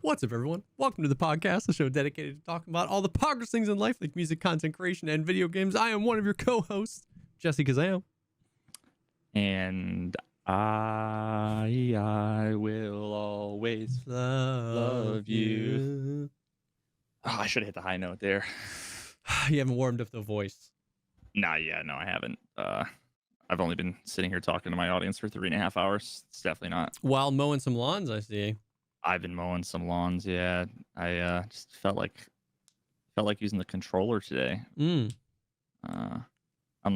What's up, everyone? Welcome to the podcast, a show dedicated to talking about all the progress things in life, like music, content creation, and video games. I am one of your co-hosts, Jesse Kazam. And I will always love you. Oh, I should have hit the high note there. You haven't warmed up the voice. No, I haven't. I've only been sitting here talking to my audience for 3.5 hours. It's definitely not. While mowing some lawns, I see. I've been mowing some lawns. Yeah, I just felt like using the controller today. I'm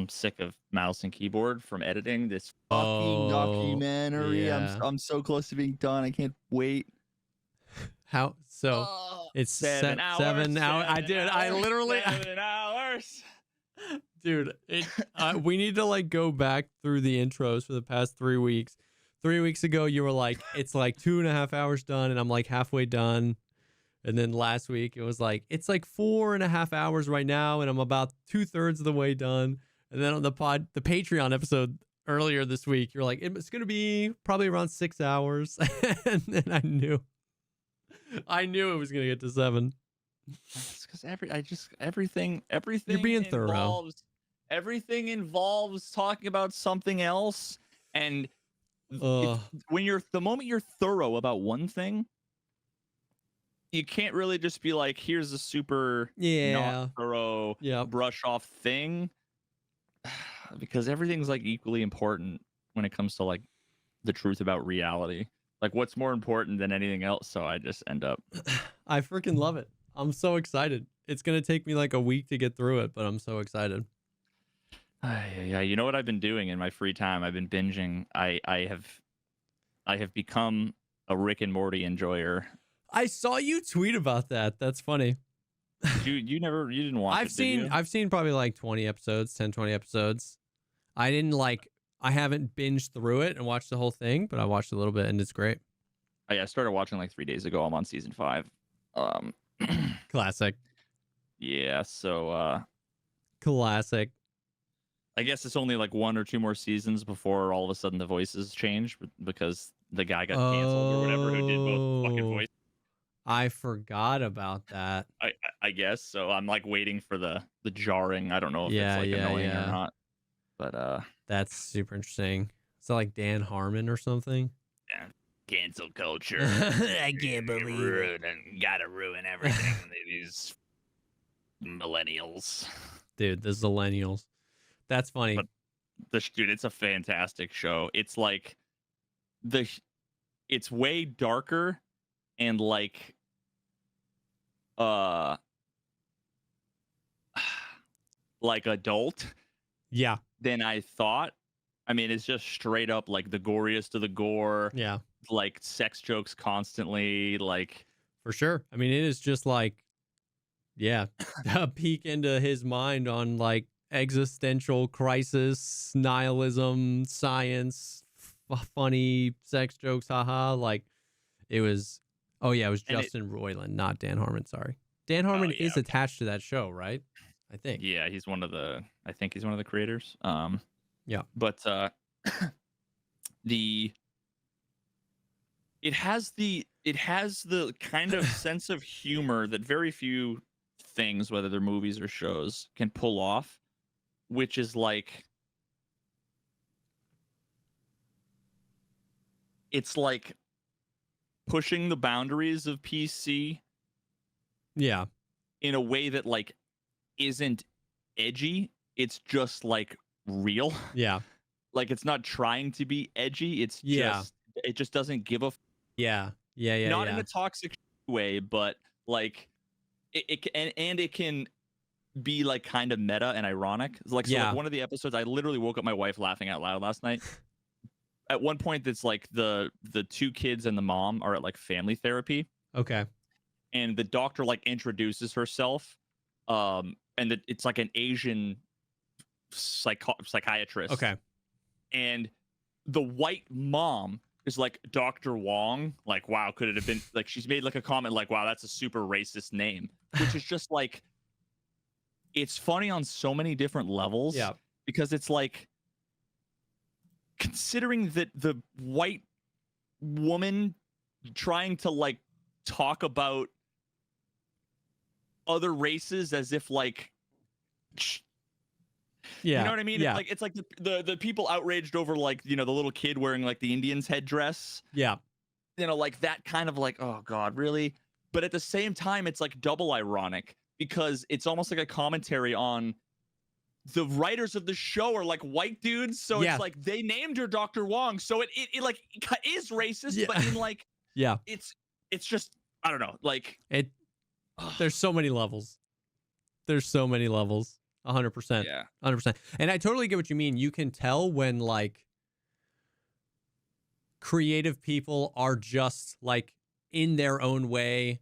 sick of mouse and keyboard from editing this fucking documentary. Yeah. I'm so close to being done. I can't wait. How so? It's 7 hours. 7 hours. I did. I literally. 7 hours. Dude, we need to like go back through the intros for the past 3 weeks. 3 weeks ago, you were like, it's like 2.5 hours done, and I'm like halfway done. And then last week, it was like, it's like 4.5 hours right now, and I'm about 2/3 of the way done. And then on the Patreon episode earlier this week, you're like, it's gonna be probably around 6 hours. And then I knew it was gonna get to 7. It's because everything. You're being thorough. Everything involves talking about something else, and the moment you're thorough about one thing, you can't really just be like, here's a super not thorough brush off thing, because everything's like equally important when it comes to like the truth about reality. Like, what's more important than anything else? So I just end up. I freaking love it. I'm so excited. It's gonna take me like a week to get through it, but I'm so excited. Yeah, you know what I've been doing in my free time? I've been binging. I have become a Rick and Morty enjoyer. I saw you tweet about that. That's funny. You didn't watch it, I've seen probably like 20 episodes, 20 episodes. I haven't binged through it and watched the whole thing, but I watched a little bit and it's great. I started watching like 3 days ago. I'm on season 5. Classic. Yeah, so classic. I guess it's only like 1 or 2 more seasons before all of a sudden the voices change because the guy got canceled or whatever who did both fucking voices. I forgot about that. I guess so. I'm like waiting for the jarring. I don't know if it's like annoying or not. But that's super interesting. Is that like Dan Harmon or something? Yeah. Cancel culture. I can't believe it. Gotta ruin everything. These millennials. Dude, the zillennials. That's funny. But dude, it's a fantastic show. It's like it's way darker and like adult than I thought. I mean, it's just straight up like the goriest of the gore. Yeah. Like sex jokes constantly, like for sure. I mean, it is just like a peek into his mind on like existential crisis, nihilism, science, funny sex jokes, haha. Like it was Justin Roiland, not Dan Harmon. Sorry, Dan Harmon is attached to that show, right? I think. Yeah, he's one of the creators. But it has the kind of sense of humor that very few things, whether they're movies or shows, can pull off, which is like it's like pushing the boundaries of PC in a way that like isn't edgy. It's just like real. Like it's not trying to be edgy. It's just it just doesn't give a not in a toxic way, but like it can be like kind of meta and ironic. Like, so like one of the episodes, I literally woke up my wife laughing out loud last night. At one point, it's like the 2 kids and the mom are at like family therapy. Okay. And the doctor like introduces herself, and it's like an Asian psychiatrist. Okay. And the white mom is like Dr. Wong. Like, wow, could it have been like she's made like a comment like, wow, that's a super racist name, which is just like it's funny on so many different levels. Yeah. Because it's like considering that the white woman trying to like talk about other races as if like, yeah, you know what I mean? Yeah. It's like the people outraged over like, you know, the little kid wearing like the Indian's headdress. Yeah. You know, like that kind of like, oh God, really? But at the same time, it's like double ironic because it's almost like a commentary on the writers of the show are like white dudes. So it's like they named her Dr. Wong. So it like is racist, but in like, it's just, I don't know. Like there's so many levels. There's so many levels. 100%. Yeah. 100%. And I totally get what you mean. You can tell when like creative people are just like in their own way,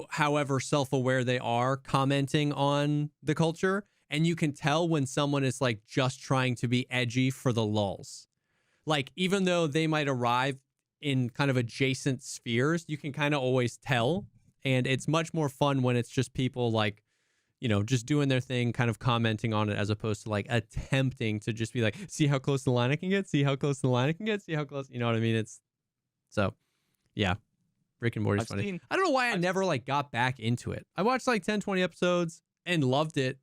however self-aware they are, commenting on the culture. And you can tell when someone is like just trying to be edgy for the lulz. Like, even though they might arrive in kind of adjacent spheres, you can kind of always tell. And it's much more fun when it's just people like, you know, just doing their thing, kind of commenting on it, as opposed to like attempting to just be like, see how close to the line I can get, see how close to the line I can get, see how close, you know what I mean? It's so, yeah. Rick and Morty's funny. I don't know why I never like got back into it. I watched like 10, 20 episodes and loved it.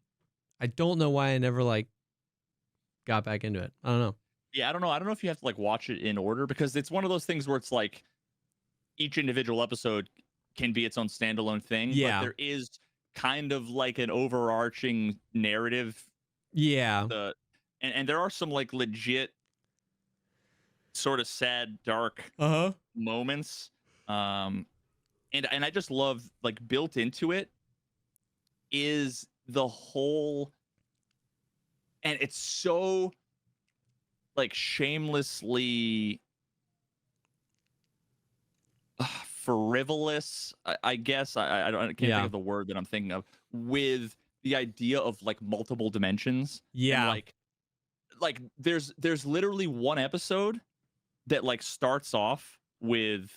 I don't know why I never like got back into it. I don't know. Yeah, I don't know. I don't know if you have to like watch it in order because it's one of those things where it's like each individual episode can be its own standalone thing. Yeah. But there is kind of like an overarching narrative. Yeah. And there are some like legit sort of sad, dark moments. And I just love like built into it is the whole, and it's so like shamelessly frivolous, I guess. I can't think of the word that I'm thinking of, with the idea of like multiple dimensions. Yeah. And, like there's literally one episode that like starts off with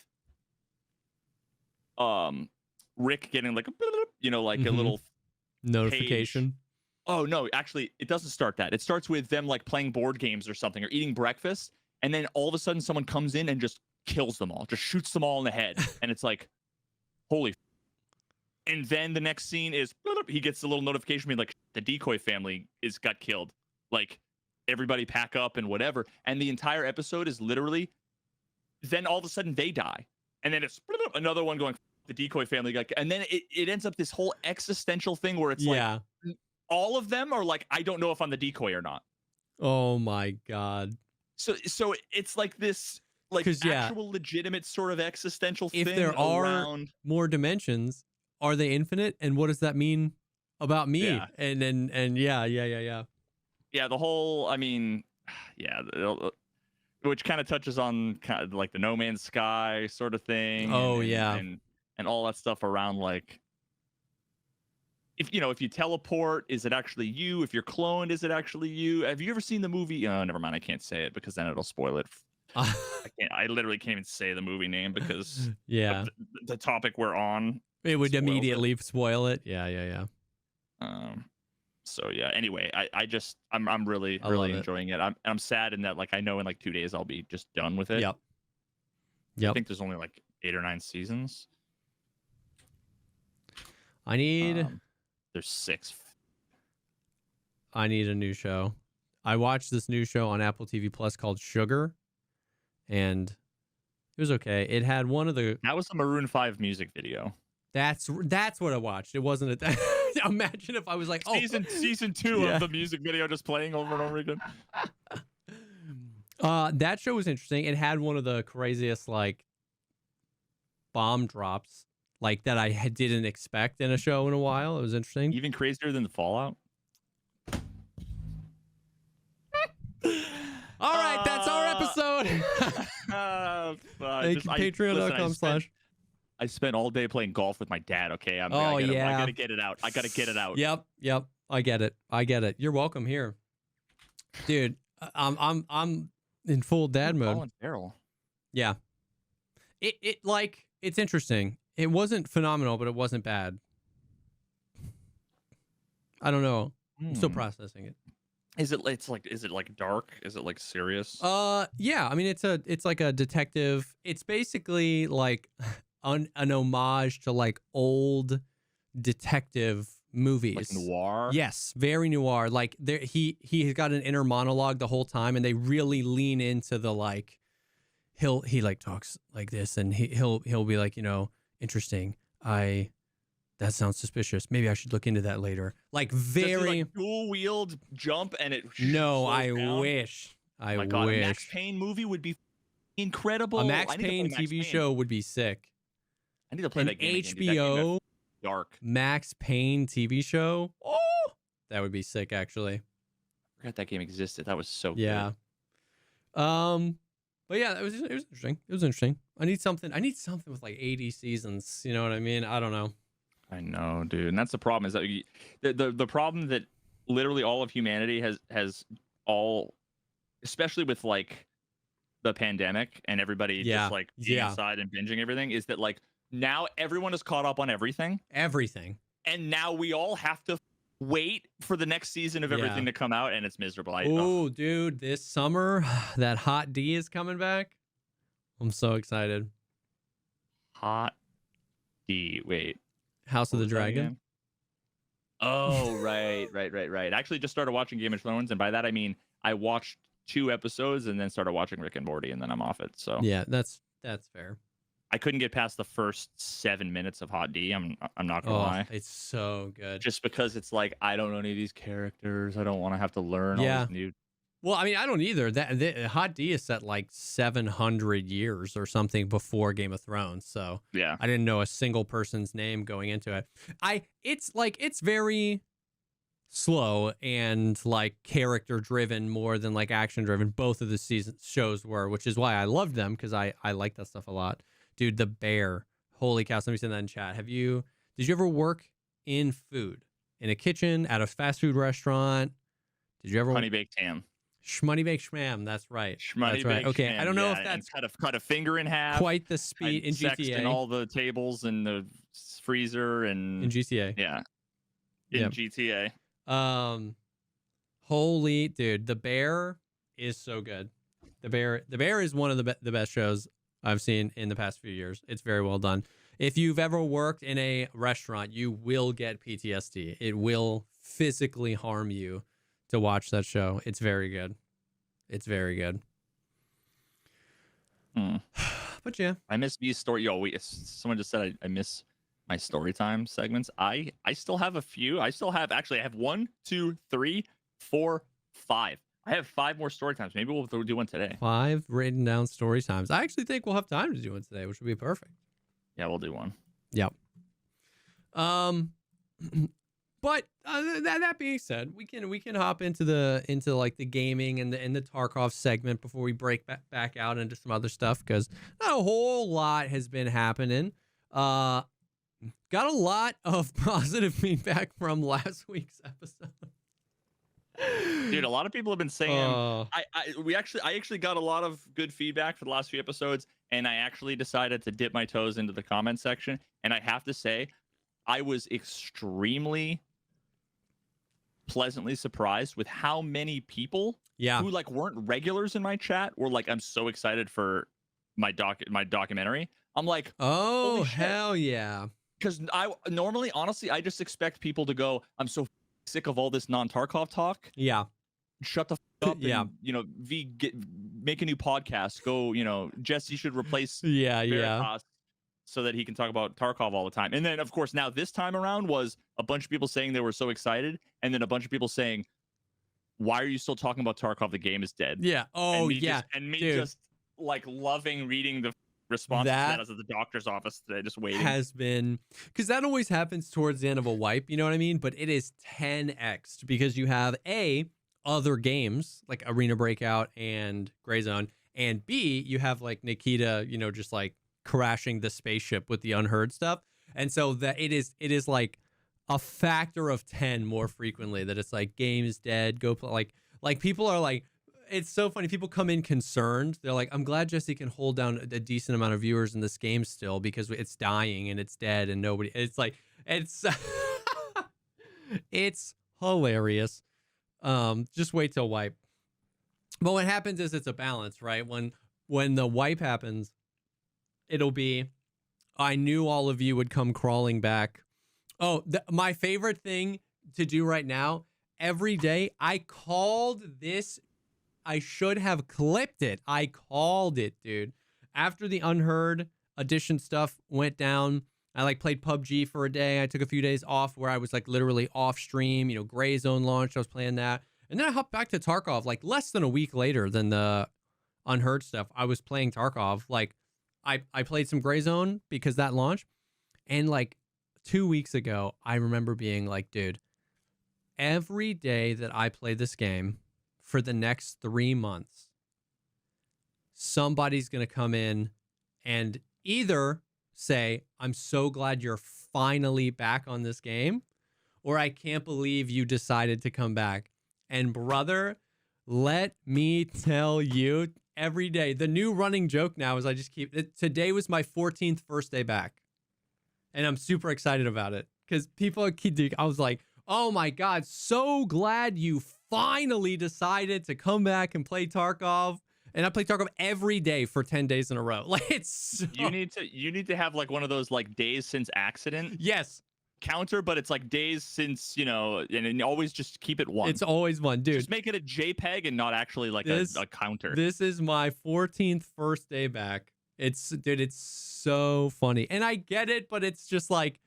Rick getting like a, you know, like a little notification page. Oh no, actually it doesn't start that. It starts with them like playing board games or something or eating breakfast, and then all of a sudden someone comes in and just kills them all, just shoots them all in the head. And it's like, holy and then the next scene is he gets a little notification being like, the decoy family got killed, like everybody pack up and whatever. And the entire episode is literally then all of a sudden they die, and then it's another one going, the decoy family got, and then it ends up this whole existential thing where it's like all of them are like, I don't know if I'm the decoy or not. Oh my God. So it's like this like actual legitimate sort of existential thing. If there are more dimensions, are they infinite? And what does that mean about me? Yeah. And yeah. Yeah, the whole, I mean, yeah, which kind of touches on kind of like the No Man's Sky sort of thing. Oh, and all that stuff around like, if you know, if you teleport, is it actually you? If you're cloned, is it actually you? Have you ever seen the movie? Oh, never mind, I can't say it because then it'll spoil it. I literally can't even say the movie name because the topic we're on. It would immediately spoil it. Yeah. So yeah. Anyway, I'm really enjoying it. I'm sad in that like I know in like 2 days I'll be just done with it. Yep. I think there's only like 8 or 9 seasons. There's 6. I need a new show. I watched this new show on Apple TV Plus called Sugar, and it was okay. It had one of the. That was a Maroon 5 music video. That's what I watched. It wasn't a. Imagine if I was like, season 2 of the music video just playing over and over again. That show was interesting. It had one of the craziest like bomb drops like that I didn't expect in a show in a while. It was interesting. Even crazier than the Fallout. All right, that's our episode. Thank you, patreon.com/. I spent all day playing golf with my dad. Okay, I gotta get it out. Yep. I get it. You're welcome here, dude. I'm in full dad mode. Yeah. It's interesting. It wasn't phenomenal, but it wasn't bad. I don't know. I'm still processing it. Is it dark? Is it like serious? Yeah. I mean, it's like a detective. It's basically like an homage to like old detective movies. Like noir? Yes, very noir. Like there, he has got an inner monologue the whole time, and they really lean into the like. He like talks like this, and he'll be like, interesting. That sounds suspicious. Maybe I should look into that later. Like very Does he, like, dual wield jump and it. No, slows I down? wish. I My God, wish. a Max Payne movie would be incredible. A Max I need to play Payne Max TV Payne. show would be sick. I need to play An that game again, dude. That HBO game dark. Max Payne TV show. Oh, that would be sick, actually. I forgot that game existed. That was so yeah. good. But yeah, it was interesting. It was interesting. I need something with like 80 seasons. You know what I mean? I don't know. I know, dude. And that's the problem, is that the problem that literally all of humanity has all, especially with like the pandemic and everybody just like being inside and binging everything, is that like now everyone is caught up on everything. And now we all have to wait for the next season of everything to come out, and it's miserable. Oh, dude, this summer that Hot D is coming back. I'm so excited. Hot D. Wait. House of the Dragon. Oh, right. I actually just started watching Game of Thrones, and by that I mean I watched 2 episodes and then started watching Rick and Morty, and then I'm off it. So yeah, that's fair. I couldn't get past the first 7 minutes of Hot D. I'm not gonna lie. It's so good. Just because it's like I don't know any of these characters. I don't want to have to learn all this new. Well, I mean, I don't either. That Hot D is set like 700 years or something before Game of Thrones. So yeah, I didn't know a single person's name going into it. It's very slow and like character driven more than like action driven. Both of the shows were, which is why I loved them, because I like that stuff a lot. Dude, The Bear. Holy cow. Somebody said that in chat. Did you ever work in food? In a kitchen, at a fast food restaurant? Did you ever? Honey Baked Ham. Schmoney Baked Schmam. That's right. Schmoney Baked Okay, Schmam, I don't know if that's cut a finger in half. Quite the speed in GTA. And all the tables in the freezer and in GTA. Yeah. In GTA. Holy dude, The Bear is so good. The Bear is one of the best shows I've seen in the past few years. It's very well done. If you've ever worked in a restaurant, you will get PTSD. It will physically harm you to watch that show. It's very good. It's very good. But yeah, I miss these story. Someone just said I miss my story time segments. I still have a few. I have 1, 2, 3, 4, 5. I have 5 more story times. Maybe we'll do one today. 5 written down story times. I actually think we'll have time to do one today, which would be perfect. Yeah, we'll do one. Yep. But that being said, we can hop into like the gaming and the Tarkov segment before we break back out into some other stuff, because not a whole lot has been happening. Got a lot of positive feedback from last week's episode. Dude, a lot of people have been saying I actually got a lot of good feedback for the last few episodes, and I actually decided to dip my toes into the comment section, and I have to say I was extremely pleasantly surprised with how many people who like weren't regulars in my chat were like, I'm so excited for my documentary. I'm like, oh hell yeah. Because I normally, honestly, I just expect people to go, I'm so sick of all this non-Tarkov talk. Yeah. Shut the f up. And, make a new podcast. Go, Jesse should replace Veritas so that he can talk about Tarkov all the time. And then, of course, now this time around was a bunch of people saying they were so excited, and then a bunch of people saying, why are you still talking about Tarkov? The game is dead. Yeah. Oh, yeah. Just like loving reading the response to that. I was at the doctor's office today, just waiting. Has been, because that always happens towards the end of a wipe, you know what I mean? But it is 10x because you have other games like Arena Breakout and Gray Zone, and B, you have like Nikita, just like crashing the spaceship with the unheard stuff. And so that it is like a factor of 10 more frequently that it's like game is dead, go play. Like people are like, it's so funny. People come in concerned. They're like, I'm glad Jesse can hold down a decent amount of viewers in this game still, because it's dying and it's dead and nobody, it's like, it's, it's hilarious. Just wait till wipe. But what happens is it's a balance, right? When the wipe happens, it'll be, I knew all of you would come crawling back. Oh, my favorite thing to do right now, every day, I called this. I should have clipped it. I called it, dude. After the Unheard edition stuff went down, I like played PUBG for a day. I took a few days off where I was like literally off stream, Gray Zone launched. I was playing that. And then I hopped back to Tarkov like less than a week later than the Unheard stuff. I was playing Tarkov. Like I played some Gray Zone because that launched. And like 2 weeks ago, I remember being like, dude, every day that I play this game for the next 3 months, somebody's going to come in and either say, I'm so glad you're finally back on this game, or I can't believe you decided to come back. And brother, let me tell you, every day, the new running joke now is I just today was my 14th first day back. And I'm super excited about it because people keep, I was like, oh my God, so glad you finally decided to come back and play Tarkov. And I play Tarkov every day for 10 days in a row. Like it's so... you need to have like one of those like days since accident. Yes. Counter, but it's like days since, and always just keep it one. It's always one, dude. Just make it a JPEG and not actually like a counter. This is my 14th first day back. It's so funny. And I get it, but it's just like,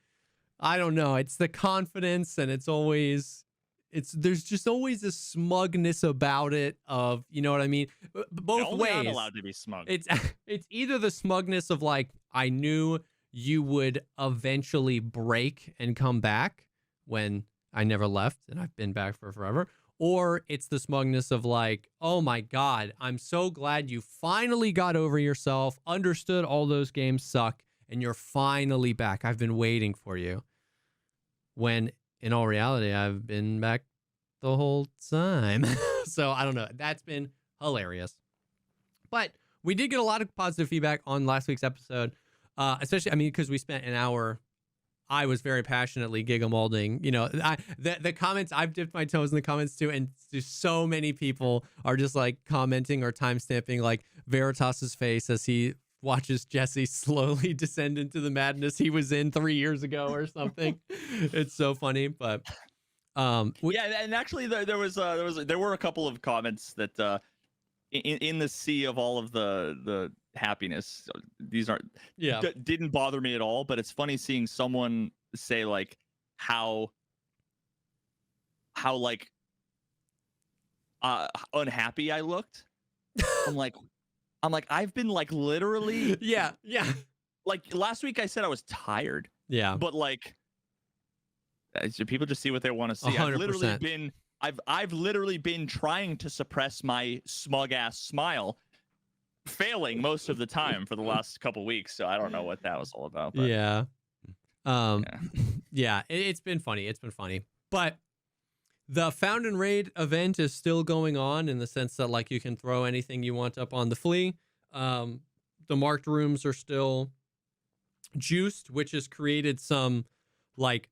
I don't know. It's the confidence and there's just always a smugness about it of, you know what I mean? Both ways. I'm allowed to be smug. It's either the smugness of like, I knew you would eventually break and come back when I never left and I've been back for forever. Or it's the smugness of like, oh my God, I'm so glad you finally got over yourself, understood all those games suck, and you're finally back. I've been waiting for you. When in all reality, I've been back the whole time. So I don't know. That's been hilarious. But we did get a lot of positive feedback on last week's episode. Especially, because we spent an hour, I was very passionately gigamalding. The comments, I've dipped my toes in the comments too, and just so many people are just like commenting or timestamping like Veritas's face as he watches Jesse slowly descend into the madness he was in 3 years ago or something. It's so funny, but yeah, and actually there were a couple of comments that in the sea of all of the happiness, these aren't didn't bother me at all, but it's funny seeing someone say like how like unhappy I looked. I'm like I've been like literally yeah like last week I said I was tired, but like people just see what they want to see. 100%. I've literally been trying to suppress my smug ass smile, failing most of the time for the last couple weeks. So I don't know what that was all about. But, it's been funny. It's been funny. But the Found and Raid event is still going on in the sense that like you can throw anything you want up on the flea. The marked rooms are still juiced, which has created some like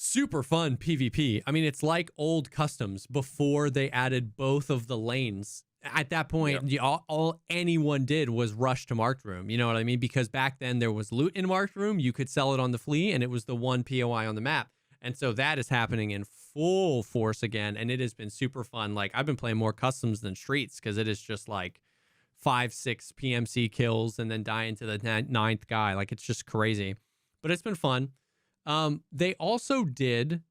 super fun PvP. It's like old customs before they added both of the lanes. At that point, all anyone did was rush to marked room. You know what I mean? Because back then there was loot in marked room. You could sell it on the flea, and it was the one POI on the map. And so that is happening in full force again, and it has been super fun. Like I've been playing more customs than streets because it is just like 5-6 PMC kills and then dying to the 9th guy. Like it's just crazy, but it's been fun. They also did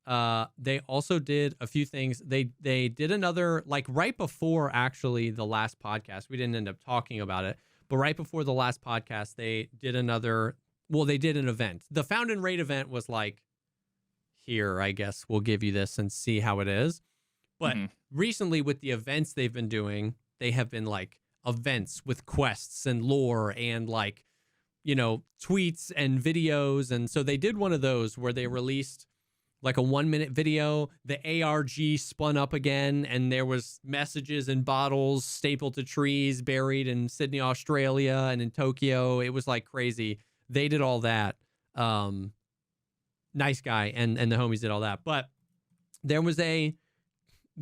a few things. They did another, like right before actually the last podcast, we didn't end up talking about it, but right before the last podcast, they did an event. The Found and Raid event was like, here, I guess we'll give you this and see how it is. But recently with the events they've been doing, they have been like events with quests and lore and like, tweets and videos. And so they did one of those where they released like a 1-minute video. The ARG spun up again, and there was messages in bottles stapled to trees buried in Sydney, Australia, and in Tokyo. It was like crazy. They did all that. Nice guy and the homies did all that. But there was a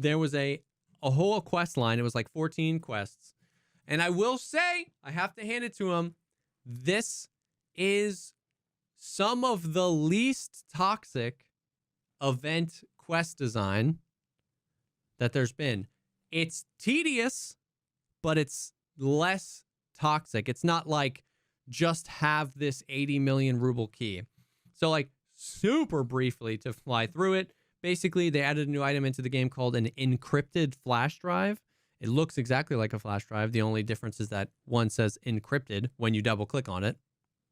there was a whole quest line. It was like 14 quests. And I will say, I have to hand it to him. This is some of the least toxic event quest design that there's been. It's tedious, but it's less toxic. It's not like just have this 80 million ruble key. So like super briefly to fly through it, basically they added a new item into the game called an encrypted flash drive. It looks exactly like a flash drive. The only difference is that one says encrypted when you double click on it,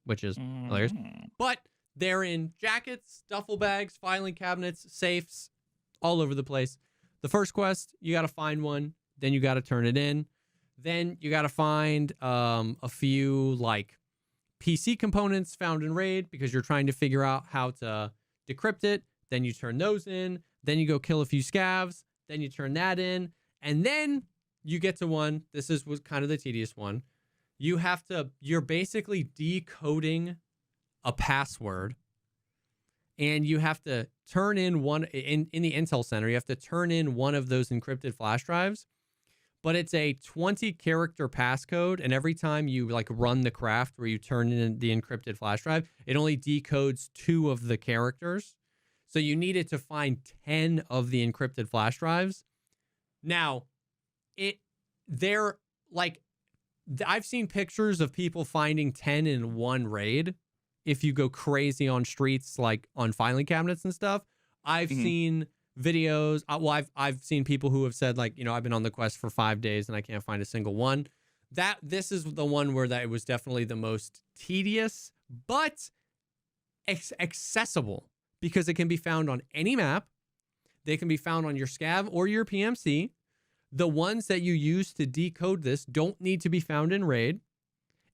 which is hilarious. But they're in jackets, duffel bags, filing cabinets, safes, all over the place. The first quest, you got to find one. Then you got to turn it in. Then you got to find a few like PC components found in RAID because you're trying to figure out how to decrypt it. Then you turn those in. Then you go kill a few scavs. Then you turn that in. And then you get to one. This was kind of the tedious one. You're basically decoding a password. And you have to turn in one in the Intel Center. You have to turn in one of those encrypted flash drives. But it's a 20-character passcode, and every time you like run the craft where you turn in the encrypted flash drive, it only decodes 2 of the characters. So you needed to find 10 of the encrypted flash drives. Now, I've seen pictures of people finding 10 in one raid. If you go crazy on streets, like on filing cabinets and stuff, I've seen videos. I've seen people who have said like, I've been on the quest for 5 days and I can't find a single one. This is the one where that it was definitely the most tedious, but accessible because it can be found on any map. They can be found on your scav or your PMC. The ones that you use to decode this don't need to be found in RAID,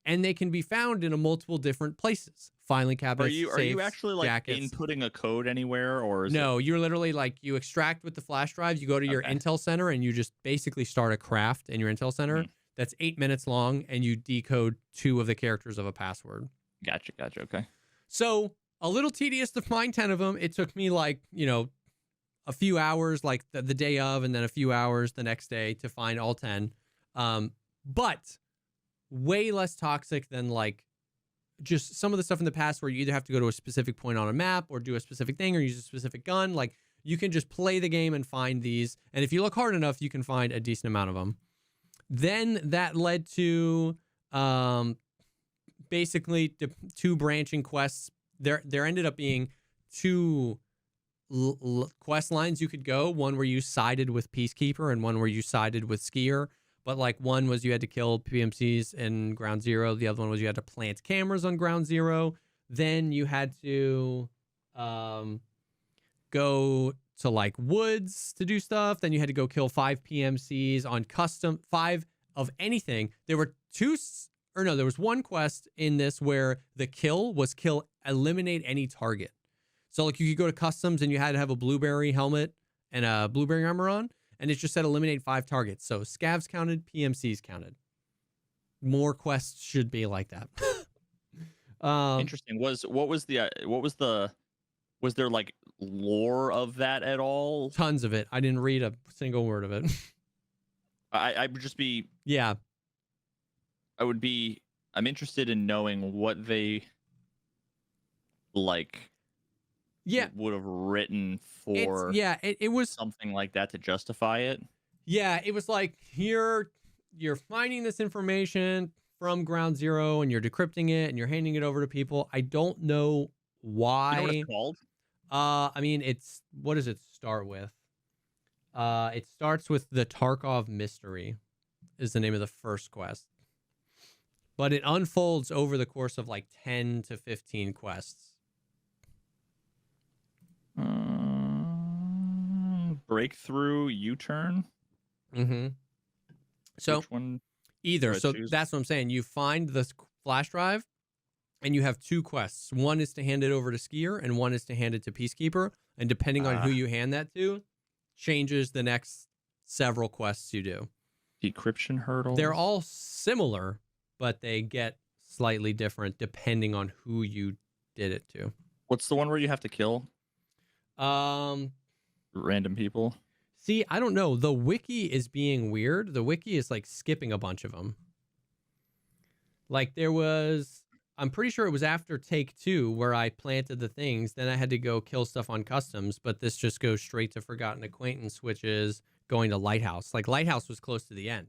and they can be found in multiple different places. Filing cabinets, Are you actually like jackets. inputting a code anywhere, or is no? You're literally like you extract with the flash drives. You go to your Intel Center and you just basically start a craft in your Intel Center that's 8 minutes long, and you decode 2 of the characters of a password. Gotcha. Okay. So a little tedious to find 10 of them. It took me like a few hours, like the day of, and then a few hours the next day to find all 10. But way less toxic than like just some of the stuff in the past where you either have to go to a specific point on a map or do a specific thing or use a specific gun. Like you can just play the game and find these. And if you look hard enough, you can find a decent amount of them. Then that led to basically 2 branching quests. There ended up being 2 quest lines you could go. One where you sided with Peacekeeper and one where you sided with Skier. But like one was you had to kill PMCs in Ground Zero. The other one was you had to plant cameras on Ground Zero. Then you had to go to like woods to do stuff. Then you had to go kill 5 PMCs on custom 5 of anything. There was one quest in this where the kill was eliminate any target. So like you could go to customs and you had to have a blueberry helmet and a blueberry armor on. And it just said eliminate 5 targets. So scavs counted, PMCs counted. More quests should be like that. Interesting. Was there like lore of that at all? Tons of it. I didn't read a single word of it. I would just be I'm interested in knowing what they like would have written for it was something like that to justify it. Yeah, it was like you're finding this information from Ground Zero and you're decrypting it and you're handing it over to people. I don't know why. You know what it's called? I mean, what does it start with? It starts with the Tarkov Mystery is the name of the first quest. But it unfolds over the course of like 10 to 15 quests. Breakthrough U-turn. So which one? Either. So that's what I'm saying. You find this flash drive and you have 2 quests. One is to hand it over to Skier and one is to hand it to Peacekeeper. And depending on who you hand that to, changes the next several quests you do. Decryption hurdles. They're all similar, but they get slightly different depending on who you did it to. What's the one where you have to kill random people? See, I don't know. The wiki is being weird. The wiki is like skipping a bunch of them. Like there was, I'm pretty sure it was after take 2 where I planted the things. Then I had to go kill stuff on customs, but this just goes straight to Forgotten Acquaintance, which is going to Lighthouse. Like Lighthouse was close to the end.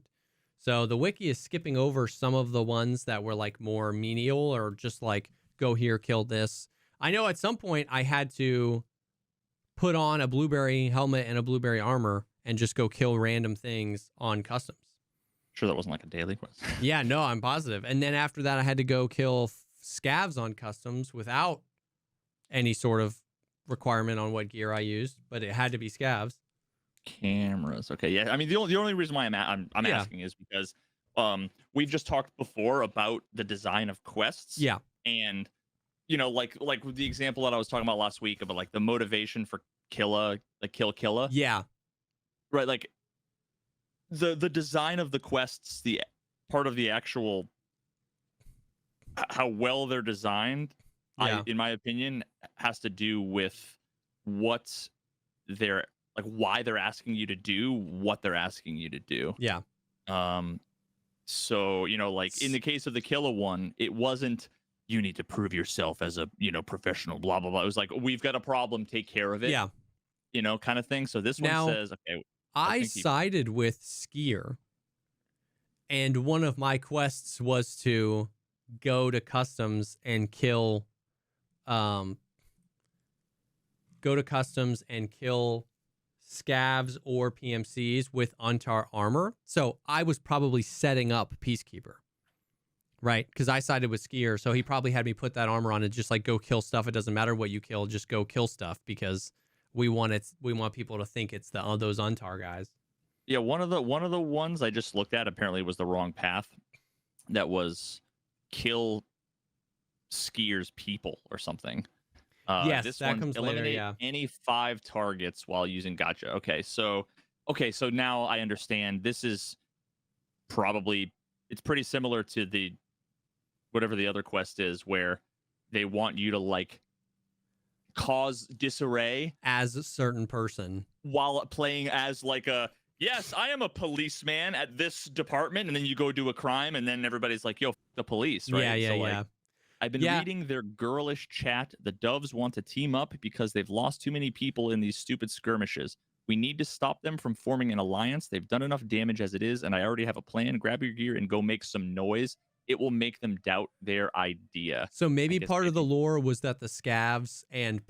So the wiki is skipping over some of the ones that were like more menial or just like go here, kill this. I know at some point I had to put on a blueberry helmet and a blueberry armor and just go kill random things on customs. Sure that wasn't like a daily quest. Yeah, no, I'm positive. And then after that, I had to go kill scavs on customs without any sort of requirement on what gear I used, but it had to be scavs. Cameras. Okay, yeah. I mean, the only reason why I'm asking is because we've just talked before about the design of quests. Yeah. And you know, like the example that I was talking about last week about like the motivation for kill Killa. Yeah. Right, like the design of the quests, the part of the actual how well they're designed, in my opinion, has to do with what they're like, why they're asking you to do what they're asking you to do. Yeah. So, you know, like in the case of the Killa one, it wasn't you need to prove yourself as a, you know, professional, blah, blah, blah. It was like, we've got a problem, take care of it. Yeah. You know, kind of thing. So this now, one says, okay. I sided with Skier. And one of my quests was to go to customs and kill scavs or PMCs with Untar armor. So I was probably setting up Peacekeeper, right? Because I sided with Skier, so he probably had me put that armor on and just like go kill stuff. It doesn't matter what you kill, just go kill stuff because we want people to think it's those Untar guys. Yeah, one of the ones I just looked at apparently was the wrong path. That was kill Skier's people or something. Yes, this that one, comes eliminate later. Yeah, any 5 targets while using gotcha. Okay, so now I understand. This is probably it's pretty similar to the whatever the other quest is, where they want you to like cause disarray as a certain person while playing as like a yes, I am a policeman at this department, and then you go do a crime, and then everybody's like, yo, f the police, right? Yeah, so, yeah. Like, I've been reading their girlish chat. The Doves want to team up because they've lost too many people in these stupid skirmishes. We need to stop them from forming an alliance. They've done enough damage as it is, and I already have a plan. Grab your gear and go make some noise. It will make them doubt their idea. So maybe part of the lore was that the scavs and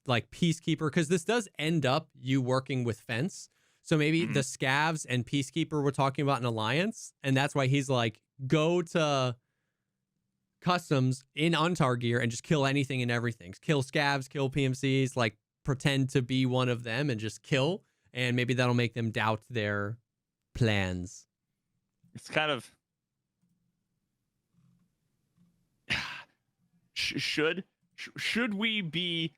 like Peacekeeper, because this does end up you working with Fence. So maybe the scavs and Peacekeeper were talking about an alliance, and that's why he's like, go to customs in Untar gear and just kill anything and everything. Kill scavs, kill PMCs, like pretend to be one of them and just kill, and maybe that'll make them doubt their plans. It's kind of should we be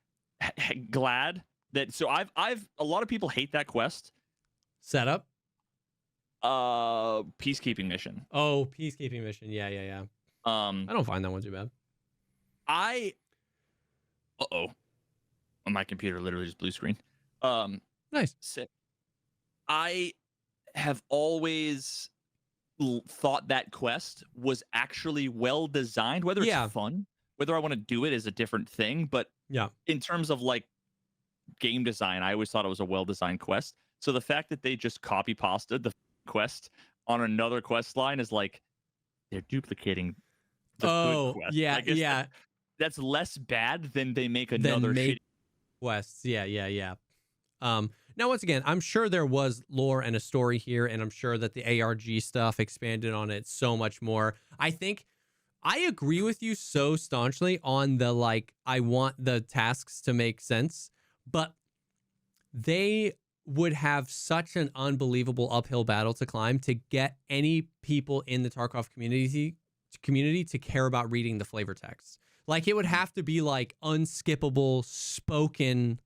glad that I've a lot of people hate that quest setup peacekeeping mission. Oh, peacekeeping mission. Yeah. I don't find that one too bad. My computer literally just blue screen. Nice. Sick. I have always thought that quest was actually well designed. Whether it's fun, whether I want to do it is a different thing. But in terms of like game design, I always thought it was a well designed quest. So the fact that they just copy pasted the quest on another quest line is like they're duplicating the good quest. Yeah. That's less bad than they make another shitty quests. Yeah. Now, once again, I'm sure there was lore and a story here, and I'm sure that the ARG stuff expanded on it so much more. I think I agree with you so staunchly on the, like, I want the tasks to make sense, but they would have such an unbelievable uphill battle to climb to get any people in the Tarkov community to care about reading the flavor text. Like, it would have to be like unskippable spoken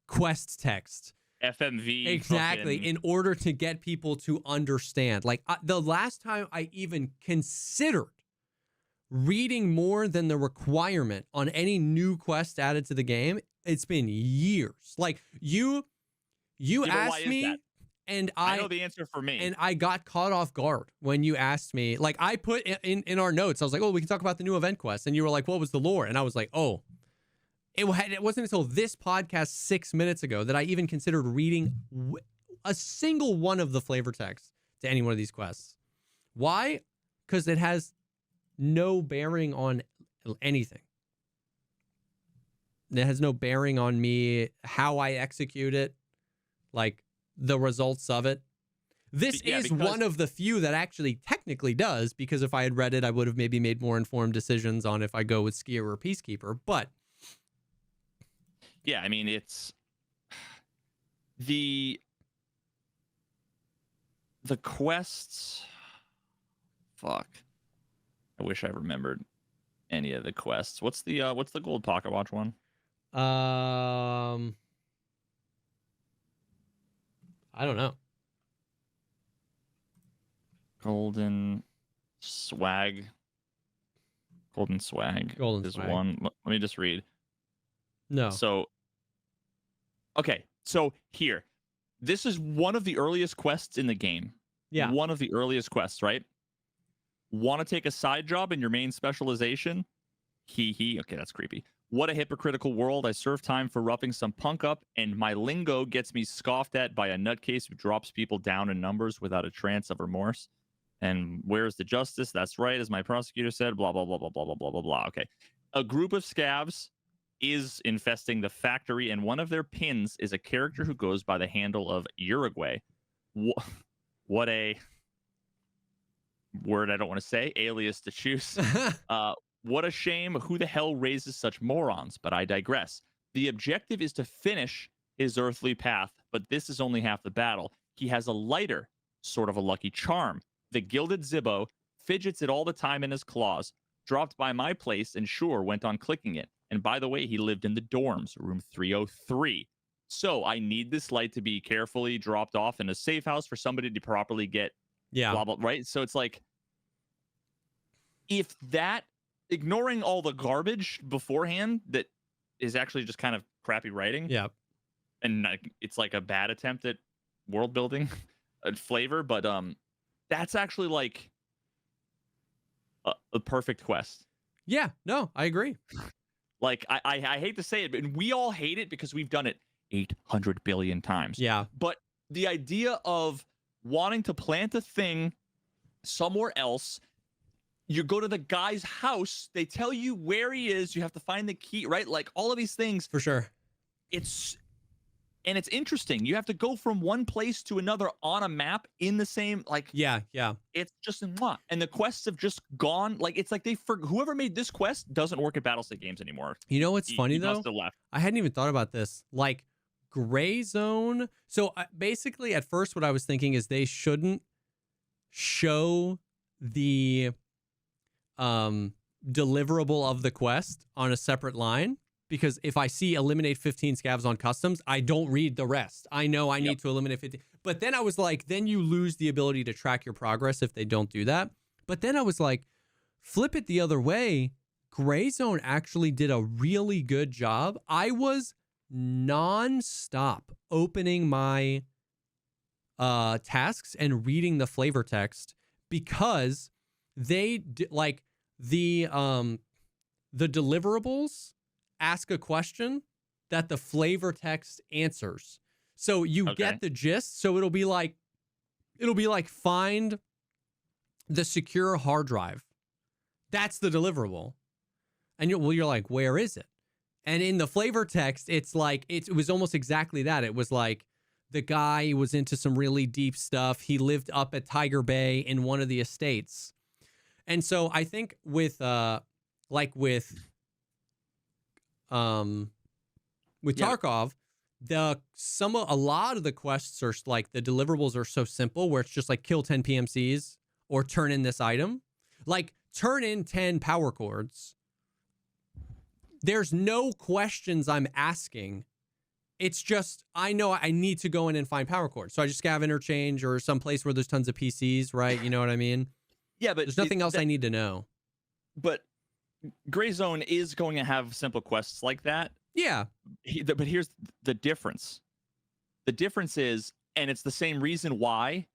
quest text. FMV. Exactly. In order to get people to understand. Like, the last time I even considered reading more than the requirement on any new quest added to the game, it's been years. Like, you asked me, And I know the answer for me. And I got caught off guard when you asked me. Like, I put in our notes, I was like, oh, we can talk about the new event quest. And you were like, what was the lore? And I was like, oh, it wasn't until this podcast 6 minutes ago that I even considered reading a single one of the flavor text to any one of these quests. Why? Because it has no bearing on anything. It has no bearing on me, how I execute it, like the results of it. This is one of the few that actually technically does, because if I had read it, I would have maybe made more informed decisions on if I go with Skier or Peacekeeper. But yeah, I mean, it's the quests. Fuck. I wish I remembered any of the quests. What's the gold pocket watch one? I don't know. Golden swag is one. Let me just read. No. So, okay. So here, this is one of the earliest quests in the game. Yeah. One of the earliest quests, right? Want to take a side job in your main specialization? Hee. Okay, that's creepy. What a hypocritical world. I serve time for roughing some punk up, and my lingo gets me scoffed at by a nutcase who drops people down in numbers without a trance of remorse. And where's the justice? That's right, as my prosecutor said, blah, blah, blah, blah, blah, blah, blah, blah, blah. Okay. A group of scavs is infesting the factory, and one of their pins is a character who goes by the handle of Uruguay. What a word I don't want to say, alias to choose. What a shame. Who the hell raises such morons? But I digress. The objective is to finish his earthly path, but this is only half the battle. He has a lighter, sort of a lucky charm. The gilded Zibbo fidgets it all the time in his claws, dropped by my place, and sure, went on clicking it. And by the way, he lived in the dorms, room 303. So I need this light to be carefully dropped off in a safe house for somebody to properly get blah, blah, right? So it's like, if that, ignoring all the garbage beforehand that is actually just kind of crappy writing. Yeah. And it's like a bad attempt at world building flavor, but that's actually like a perfect quest. Yeah, no, I agree. Like, I hate to say it, but we all hate it because we've done it 800 billion times. Yeah. But the idea of wanting to plant a thing somewhere else, you go to the guy's house, they tell you where he is, you have to find the key, right? Like, all of these things. For sure. It's interesting. You have to go from one place to another on a map in the same, like, yeah. It's just and the quests have just gone. Like, it's like whoever made this quest doesn't work at Battlestate Games anymore. You know what's funny though? Must have left. I hadn't even thought about this. Like, Gray Zone. So basically, at first, what I was thinking is they shouldn't show the deliverable of the quest on a separate line, because if I see eliminate 15 scavs on customs, I don't read the rest. I know I need to eliminate 15. But then I was like, then you lose the ability to track your progress if they don't do that. But then I was like, flip it the other way. Gray Zone actually did a really good job. I was nonstop opening my tasks and reading the flavor text, because they like the deliverables ask a question that the flavor text answers. So you get the gist. So it'll be like find the secure hard drive. That's the deliverable. And you're like, where is it? And in the flavor text, it's like, it was almost exactly that. It was like, the guy was into some really deep stuff. He lived up at Tiger Bay in one of the estates. And so I think with Tarkov, a lot of the quests are like, the deliverables are so simple where it's just like kill 10 PMCs or turn in this item. Like, turn in 10 power cords. There's no questions I'm asking. It's just, I know I need to go in and find power cords. So I just scav interchange or some place where there's tons of PCs, right? You know what I mean? Yeah, but there's nothing else I need to know. But Gray Zone is going to have simple quests like that. Yeah. But here's the difference. The difference is, And it's the same reason why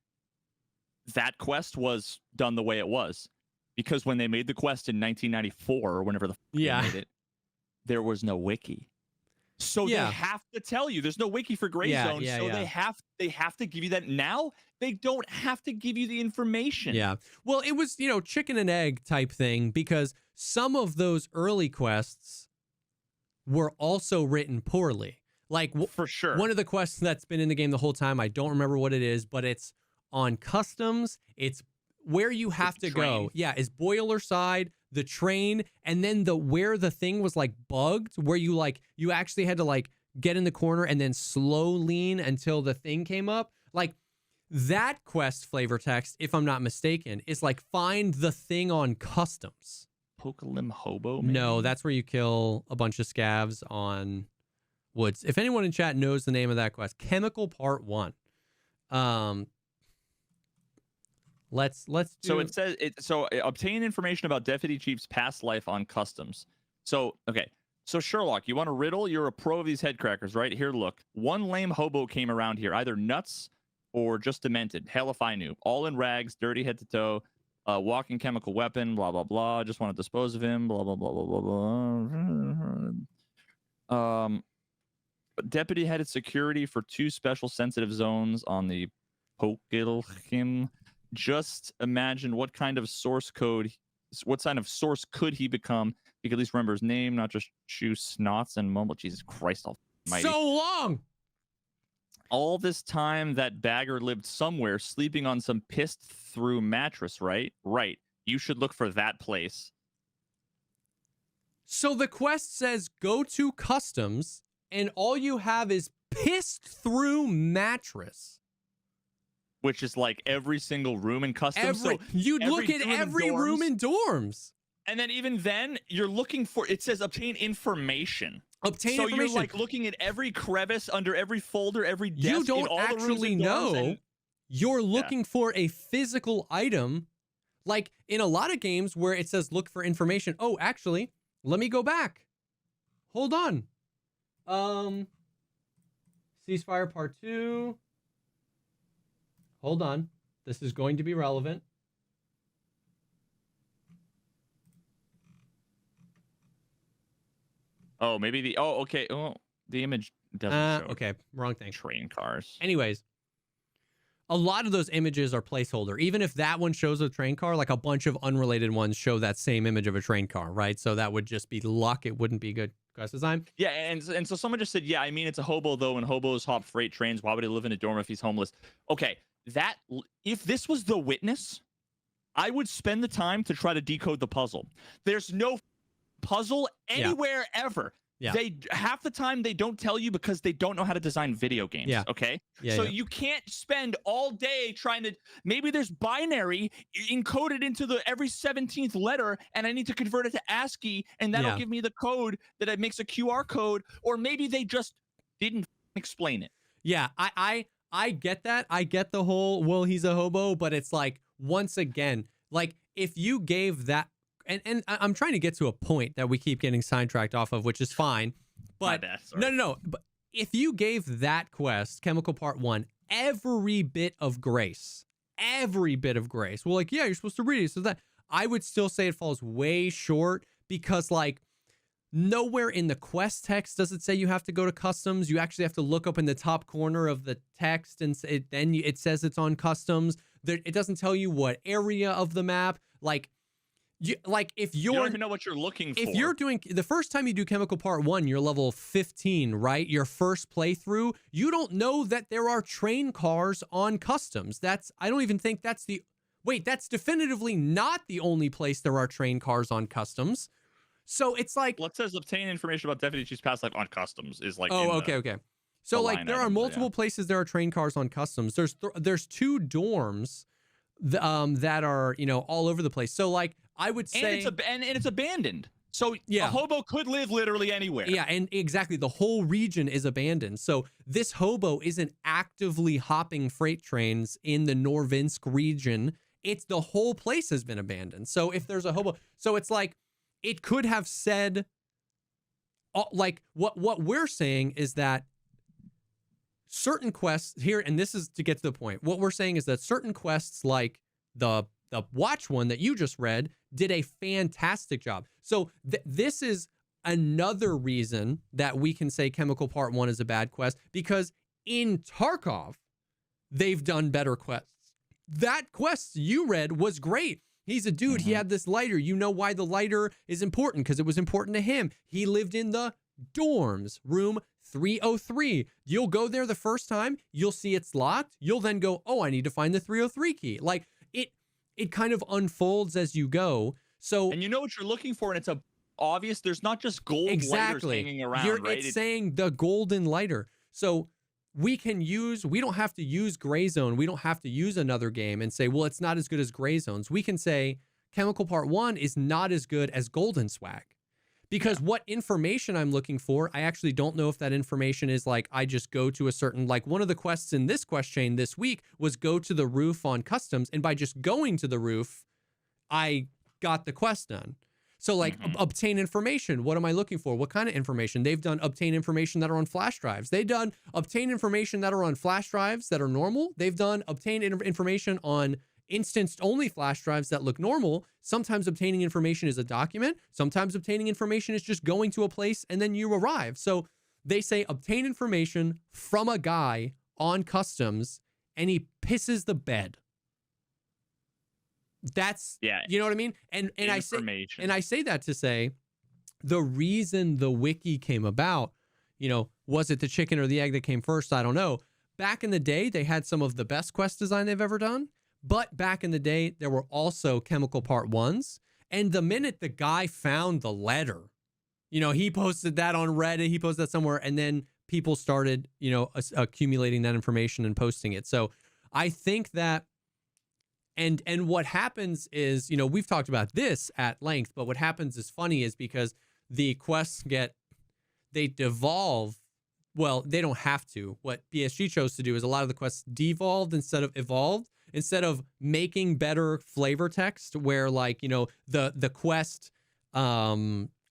that quest was done the way it was. Because when they made the quest in 1994 or whenever the they made it, there was no wiki. So they have to tell you there's no wiki for Gray Zone. So they have to give you that. Now they don't have to give you the information. Yeah. Well, it was, chicken and egg type thing, because some of those early quests were also written poorly. Like, for sure. One of the quests that's been in the game the whole time, I don't remember what it is, but it's on customs. It's where you have to go. Yeah, is boiler side, the train, and then where the thing was like bugged, where you actually had to like get in the corner and then slow lean until the thing came up. Like, that quest flavor text, if I'm not mistaken, is like find the thing on customs. Pokelim Hobo? Maybe? No, that's where you kill a bunch of scavs on woods. If anyone in chat knows the name of that quest, Chemical Part 1. Let's do... So it says obtain information about Deputy Chief's past life on customs. So Sherlock, you want a riddle? You're a pro of these head crackers, right? Here, look. One lame hobo came around here, either nuts or just demented. Hell if I knew. All in rags, dirty head to toe, walking chemical weapon, blah blah blah. Just want to dispose of him, blah blah blah blah blah blah. Deputy headed security for 2 special sensitive zones on the Pokelkim. Just imagine what kind of source could he become? He could at least remember his name, not just chew snots and mumble. Jesus Christ almighty. So long! All this time, that bagger lived somewhere, sleeping on some pissed through mattress, right? Right. You should look for that place. So the quest says go to customs, and all you have is pissed through mattress. Which is like every single room in customs. You'd look at every room in dorms. And then even then, you're looking for, it says obtain information. So you're like looking at every crevice, under every folder, every desk. You don't in all actually the rooms know. You're looking for a physical item. Like in a lot of games where it says look for information. Oh, actually, let me go back. Hold on. Ceasefire Part 2. Hold on. This is going to be relevant. Oh, maybe okay. Oh, the image doesn't show. Okay, wrong thing. Train cars. Anyways, a lot of those images are placeholder. Even if that one shows a train car, like a bunch of unrelated ones show that same image of a train car, right? So that would just be luck. It wouldn't be good quest design. Yeah, and so someone just said, yeah, I mean, it's a hobo, though, and hobos hop freight trains. Why would he live in a dorm if he's homeless? Okay, if this was The Witness, I would spend the time to try to decode the puzzle. There's no puzzle anywhere ever. Yeah. Half the time they don't tell you because they don't know how to design video games. Yeah. Okay. Yeah, so you can't spend all day trying to. Maybe there's binary encoded into every 17th letter, and I need to convert it to ASCII, and that'll give me the code that it makes a QR code. Or maybe they just didn't explain it. Yeah, I get that. I get the whole he's a hobo, but it's like once again, like if you gave that. And I'm trying to get to a point that we keep getting sidetracked off of, which is fine. But no. But if you gave that quest, Chemical Part 1, every bit of grace, well, like, yeah, you're supposed to read it. So that I would still say it falls way short because, like, nowhere in the quest text does it say you have to go to customs. You actually have to look up in the top corner of the text, and it says it's on customs. It doesn't tell you what area of the map, you don't even know what you're looking for. If you're doing the first time you do Chemical Part 1, you're level 15, right? Your first playthrough, you don't know that there are train cars on customs. I don't even think that's definitively not the only place there are train cars on customs. So it's like, well, it says obtain information about Deputy Chief's past life on customs is like. Oh, okay. So like there are multiple places there are train cars on customs. There's 2 dorms that are, all over the place. So like I would say, and it's abandoned. So a hobo could live literally anywhere. Yeah, and exactly, the whole region is abandoned. So this hobo isn't actively hopping freight trains in the Norvinsk region. It's the whole place has been abandoned. So if there's a hobo, so it's like it could have said, like what we're saying is that certain quests here, and this is to get to the point. What we're saying is that certain quests like the watch one that you just read did a fantastic job. So this is another reason that we can say Chemical Part 1 is a bad quest, because in Tarkov, they've done better quests. That quest you read was great. He's a dude. He had this lighter. You know why the lighter is important, because it was important to him. He lived in the dorms, room 303. You'll go there the first time. You'll see it's locked. You'll then go, oh, I need to find the 303 key. Like, it kind of unfolds as you go. So, and you know what you're looking for, and it's obvious. There's not just gold lighters hanging around, right? It's saying the golden lighter. So we don't have to use Gray Zone. We don't have to use another game and say, well, it's not as good as Gray Zones. We can say Chemical Part 1 is not as good as Golden Swag. Because what information I'm looking for, I actually don't know if that information is like, I just go to a certain, like one of the quests in this quest chain this week was go to the roof on customs. And by just going to the roof, I got the quest done. So like obtain information. What am I looking for? What kind of information? They've done obtain information that are on flash drives. They've done obtain information that are on flash drives that are normal. They've done obtain information on instanced only flash drives that look normal. Sometimes obtaining information is a document. Sometimes obtaining information is just going to a place and then you arrive. So they say obtain information from a guy on customs and he pisses the bed. That's, you know what I mean? And I say that to say the reason the wiki came about, you know, was it the chicken or the egg that came first? I don't know. Back in the day, they had some of the best quest design they've ever done. But back in the day, there were also Chemical Part 1s. And the minute the guy found the letter, you know, he posted that on Reddit, he posted that somewhere, and then people started, you know, accumulating that information and posting it. So I think that, and what happens is, you know, we've talked about this at length, but what happens is funny is because the quests they devolve. Well, they don't have to. What PSG chose to do is a lot of the quests devolved instead of evolved. Instead of making better flavor text where, like, you know, the quest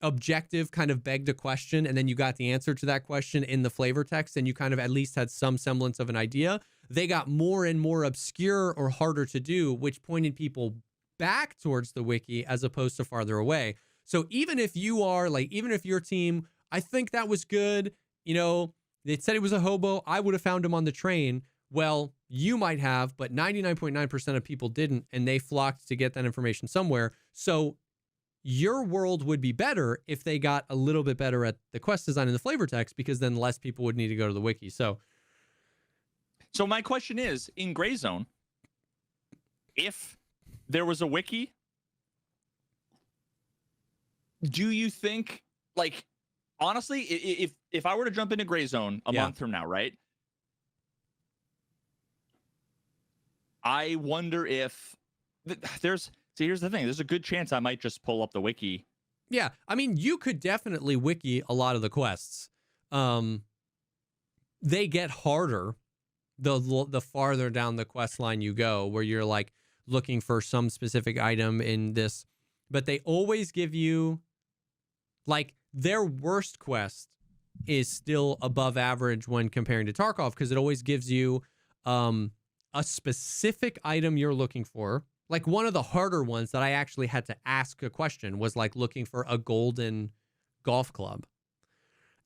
objective kind of begged a question and then you got the answer to that question in the flavor text and you kind of at least had some semblance of an idea, they got more and more obscure or harder to do, which pointed people back towards the wiki as opposed to farther away. So even if you are like, even if your team, I think that was good, you know, they said he was a hobo, I would have found him on the train. Well, you might have, but 99.9% of people didn't, and they flocked to get that information somewhere. So your world would be better if they got a little bit better at the quest design and the flavor text, because then less people would need to go to the wiki. So my question is, in Gray Zone, if there was a wiki, do you think, like, honestly, if I were to jump into Gray Zone a month from now, right? I wonder if here's the thing. There's a good chance I might just pull up the wiki. Yeah. I mean, you could definitely wiki a lot of the quests. They get harder the farther down the quest line you go, where you're like looking for some specific item in this, but they always give you, like, their worst quest is still above average when comparing to Tarkov, because it always gives you a specific item you're looking for. Like one of the harder ones that I actually had to ask a question was like looking for a golden golf club.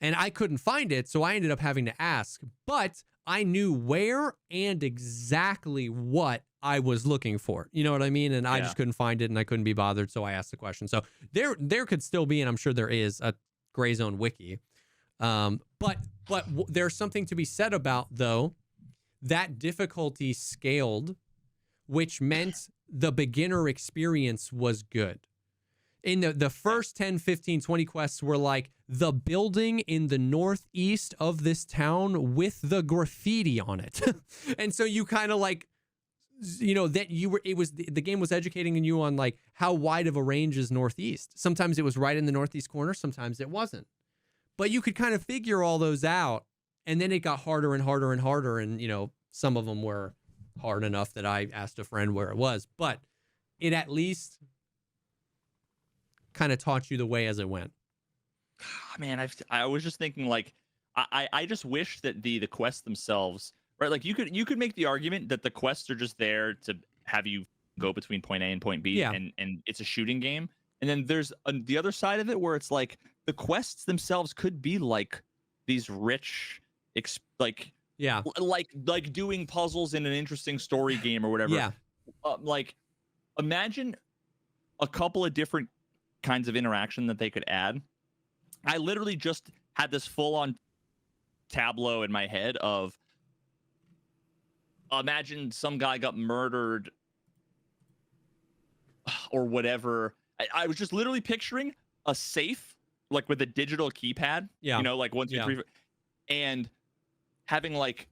And I couldn't find it, so I ended up having to ask. But I knew where and exactly what I was looking for. You know what I mean? And I just couldn't find it and I couldn't be bothered, so I asked the question. So there could still be, and I'm sure there is, a Gray Zone wiki. But there's something to be said about, though, that difficulty scaled, which meant the beginner experience was good. In the first 10, 15, 20 quests were like the building in the northeast of this town with the graffiti on it. And so you kind of like, you know, that the game was educating you on like how wide of a range is northeast. Sometimes it was right in the northeast corner, sometimes it wasn't. But you could kind of figure all those out, and then it got harder and harder and harder, and, you know, some of them were hard enough that I asked a friend where it was, but it at least kind of taught you the way as it went. Man, I was just thinking, like, I just wish that the quests themselves, right? Like you could make the argument that the quests are just there to have you go between point A and point B, and it's a shooting game. And then there's the other side of it where it's like the quests themselves could be like these rich, like doing puzzles in an interesting story game or whatever. Yeah. Like imagine a couple of different kinds of interaction that they could add. I literally just had this full-on tableau in my head of imagine some guy got murdered or whatever. I was just literally picturing a safe, like with a digital keypad, you know, like 1, 2, 3, and having like,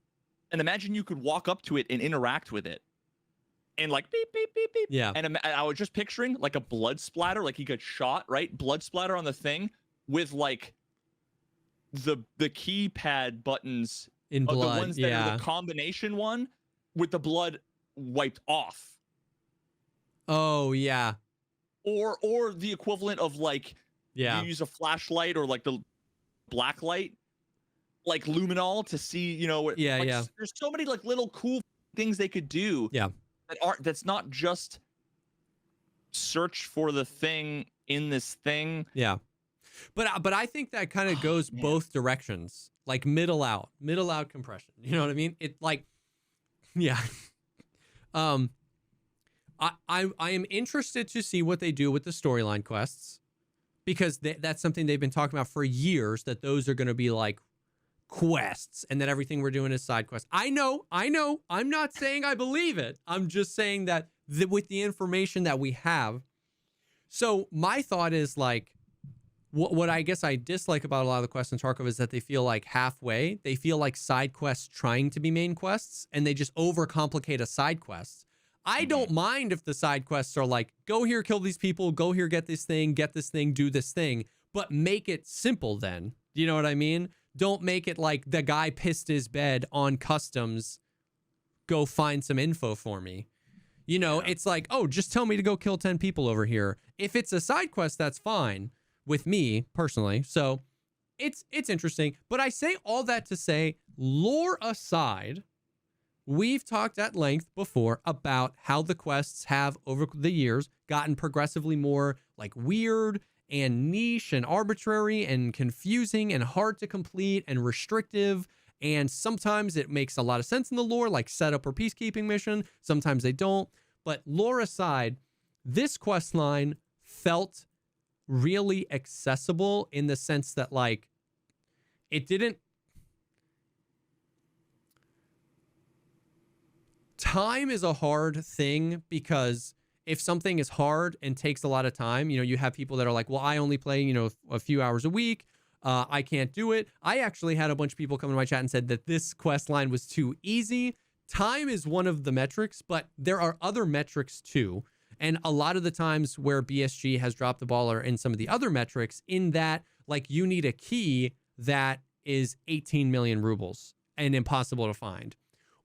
and imagine you could walk up to it and interact with it. And like beep, beep, beep, beep. Yeah. And I was just picturing like a blood splatter, like he got shot, right? Blood splatter on the thing with like the keypad buttons in blood. The ones that are the combination one with the blood wiped off. Oh yeah. Or the equivalent of like you use a flashlight or like the black light, like luminol to see, you know, there's so many like little cool things they could do. Yeah. That's not just search for the thing in this thing. Yeah. But I think that kind of goes both directions, like middle out compression. You know what I mean? It like, yeah. I am interested to see what they do with the storyline quests, because that's something they've been talking about for years, that those are going to be like quests and that everything we're doing is side quests. I know. I'm not saying I believe it. I'm just saying that with the information that we have. So my thought is like, what I guess I dislike about a lot of the quests in Tarkov is that they feel like halfway. They feel like side quests trying to be main quests, and they just overcomplicate a side quest. I don't mind if the side quests are like, go here, kill these people, go here, get this thing, do this thing, but make it simple then. You know what I mean? Don't make it like the guy pissed his bed on customs, go find some info for me. You know, it's like, oh, just tell me to go kill 10 people over here. If it's a side quest, that's fine with me personally. So it's interesting. But I say all that to say, lore aside, we've talked at length before about how the quests have over the years gotten progressively more like weird and niche and arbitrary and confusing and hard to complete and restrictive. And sometimes it makes a lot of sense in the lore, like setup or peacekeeping mission. Sometimes they don't. But lore aside, this quest line felt really accessible in the sense that like it didn't. Time is a hard thing, because if something is hard and takes a lot of time, you know, you have people that are like, well, I only play, you know, a few hours a week. I can't do it. I actually had a bunch of people come to my chat and said that this quest line was too easy. Time is one of the metrics, but there are other metrics too. And a lot of the times where BSG has dropped the ball are in some of the other metrics, in that like you need a key that is 18 million rubles and impossible to find,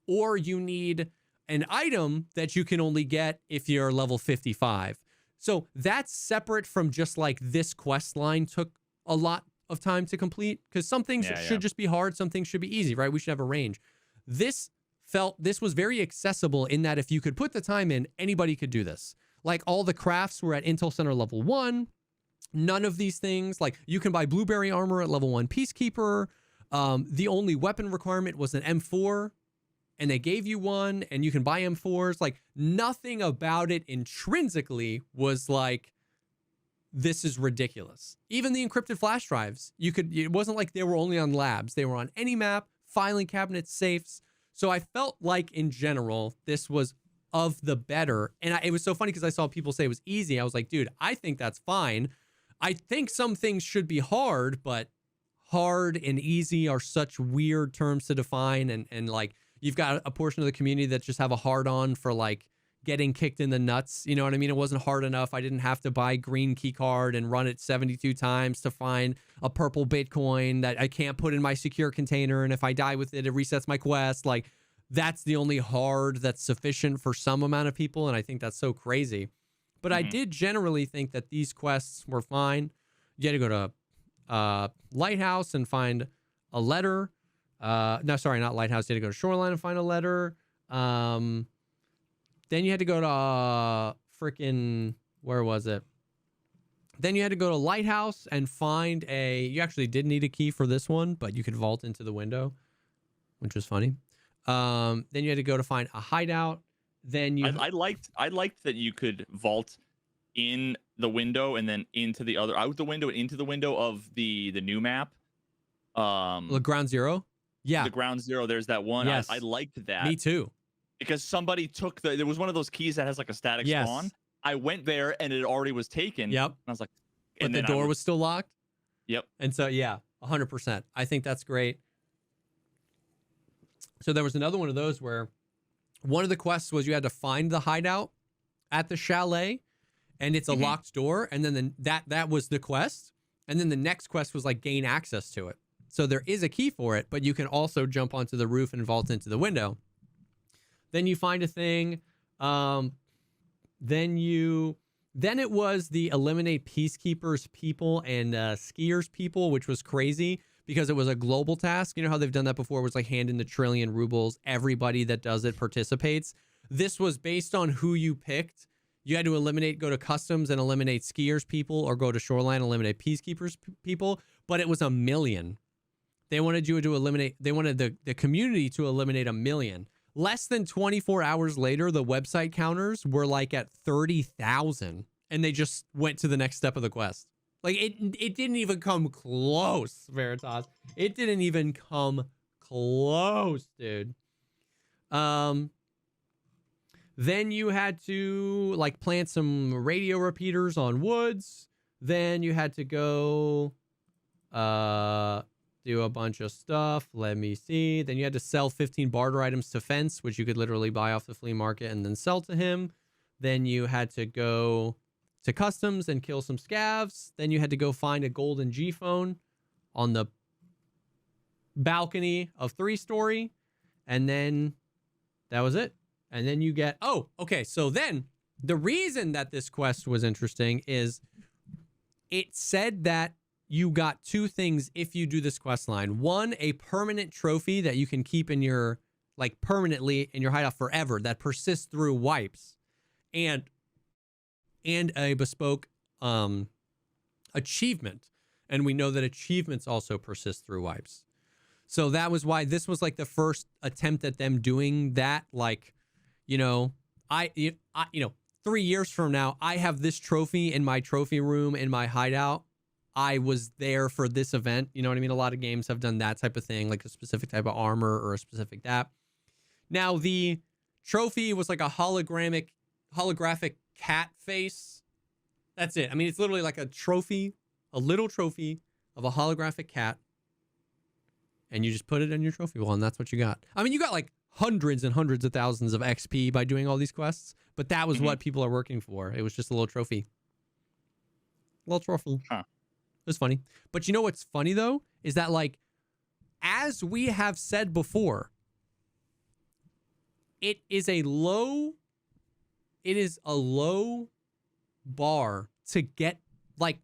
or you need an item that you can only get if you're level 55. So that's separate from just like this quest line took a lot of time to complete, because some things should just be hard, some things should be easy, right? We should have a range. This was very accessible in that if you could put the time in, anybody could do this. Like all the crafts were at Intel Center level 1. None of these things, like you can buy blueberry armor at level 1 Peacekeeper. The only weapon requirement was an M4, and they gave you one, and you can buy M4s. Like nothing about it intrinsically was like, this is ridiculous. Even the encrypted flash drives, it wasn't like they were only on labs. They were on any map, filing cabinets, safes. So I felt like in general, this was of the better. And it was so funny because I saw people say it was easy. I was like, dude, I think that's fine. I think some things should be hard, but hard and easy are such weird terms to define. And like, you've got a portion of the community that just have a hard on for like getting kicked in the nuts. You know what I mean? It wasn't hard enough. I didn't have to buy green key card and run it 72 times to find a purple Bitcoin that I can't put in my secure container. And if I die with it, it resets my quest. Like that's the only hard that's sufficient for some amount of people. And I think that's so crazy. But I did generally think that these quests were fine. You had to go to Lighthouse and find a letter. No, sorry, not lighthouse. You had to go to shoreline and find a letter. Then you had to go to freaking, where was it? Then you had to go to lighthouse and find you actually did need a key for this one, but you could vault into the window, which was funny. Then you had to go to find a hideout. Then I liked that you could vault in the window and then into the other, out the window and into the window of the new map. The ground zero. Yeah. The ground zero. There's that one. Yes. I liked that. Me too. Because somebody took there was one of those keys that has like a static spawn. I went there and it already was taken. Yep. And I was like, but the door was still locked. Yep. And so, yeah, 100%. I think that's great. So there was another one of those where one of the quests was you had to find the hideout at the chalet, and it's a locked door. And then that was the quest. And then the next quest was like gain access to it. So there is a key for it, but you can also jump onto the roof and vault into the window. Then you find a thing. Then it was the eliminate peacekeepers people and skiers people, which was crazy because it was a global task. You know how they've done that before? It was like hand in the trillion rubles. Everybody that does it participates. This was based on who you picked. You had to go to customs and eliminate skiers people, or go to shoreline, eliminate peacekeepers people. But it was 1 million. They wanted you to eliminate, they wanted the community to eliminate 1 million. Less than 24 hours later, the website counters were like at 30,000, and they just went to the next step of the quest. Like it didn't even come close, Veritas. It didn't even come close, dude. Then you had to like plant some radio repeaters on woods. Then you had to go do a bunch of stuff. Let me see. Then you had to sell 15 barter items to Fence, which you could literally buy off the flea market and then sell to him. Then you had to go to customs and kill some scavs. Then you had to go find a golden G phone on the balcony of 3-story. And then that was it. And then you get, oh, okay. So then the reason that this quest was interesting is it said that you got 2 things if you do this quest line. One, a permanent trophy that you can keep in your, like permanently in your hideout forever that persists through wipes. And a bespoke achievement. And we know that achievements also persist through wipes. So that was why this was like the first attempt at them doing that. Like, you know, 3 years from now, I have this trophy in my trophy room in my hideout. I was there for this event. You know what I mean? A lot of games have done that type of thing, like a specific type of armor or a specific that. Now, the trophy was like a holographic cat face. That's it. I mean, it's literally like a trophy, a little trophy of a holographic cat. And you just put it in your trophy wall, and that's what you got. I mean, you got like hundreds and hundreds of thousands of XP by doing all these quests, but that was what people are working for. It was just a little trophy. Little trophy. Huh. It was funny. But you know what's funny, though, is that, like, as we have said before, it is a low bar to get, like,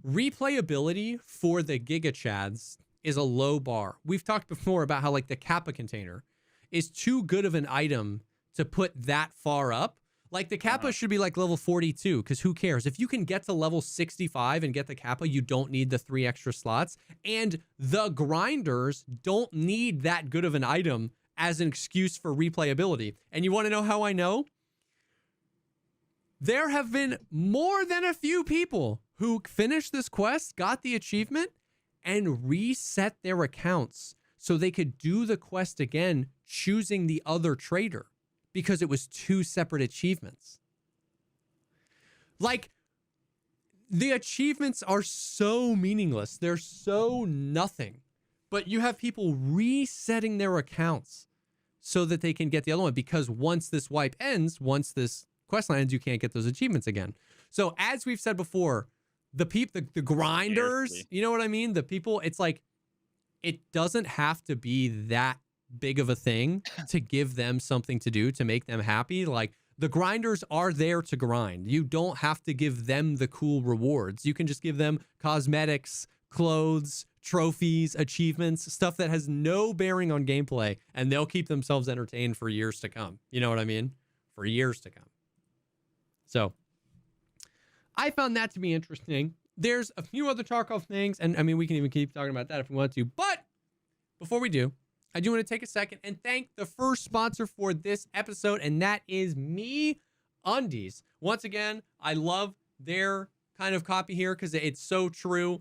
replayability for the Giga Chads is a low bar. We've talked before about how, like, the Kappa container is too good of an item to put that far up. Like, the Kappa should be like level 42, because who cares? If you can get to level 65 and get the Kappa, you don't need the 3 extra slots. And the grinders don't need that good of an item as an excuse for replayability. And you want to know how I know? There have been more than a few people who finished this quest, got the achievement, and reset their accounts so they could do the quest again, choosing the other trader, because it was 2 separate achievements. Like, the achievements are so meaningless. They're so nothing. But you have people resetting their accounts so that they can get the other one, because once this wipe ends, once this quest line ends, you can't get those achievements again. So as we've said before, the grinders, seriously, you know what I mean? The people, it's like, it doesn't have to be that big of a thing to give them something to do to make them happy. Like, the grinders are there to grind. You don't have to give them the cool rewards. You can just give them cosmetics, clothes, trophies, achievements, stuff that has no bearing on gameplay, and they'll keep themselves entertained for years to come. You know what I mean? For years to come. So I found that to be interesting. There's a few other Tarkov things, and I mean, we can even keep talking about that if we want to. But before we do, I do want to take a second and thank the first sponsor for this episode, and that is MeUndies. Once again, I love their kind of copy here because it's so true.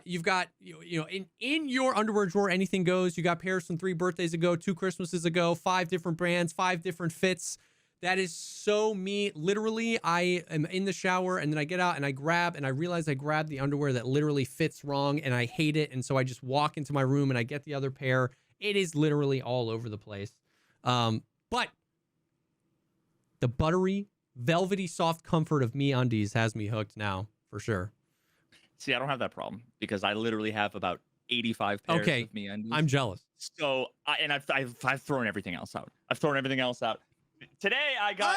You've got, in your underwear drawer, anything goes. You got pairs from 3 birthdays ago, 2 Christmases ago, 5 different brands, 5 different fits. That is so me. Literally, I am in the shower and then I get out and I realize I grabbed the underwear that literally fits wrong and I hate it. And so I just walk into my room and I get the other pair. It is literally all over the place. But the buttery, velvety, soft comfort of MeUndies has me hooked now, for sure. See, I don't have that problem because I literally have about 85 pairs of MeUndies. I'm jealous. So, I've thrown everything else out. I've thrown everything else out. Today I got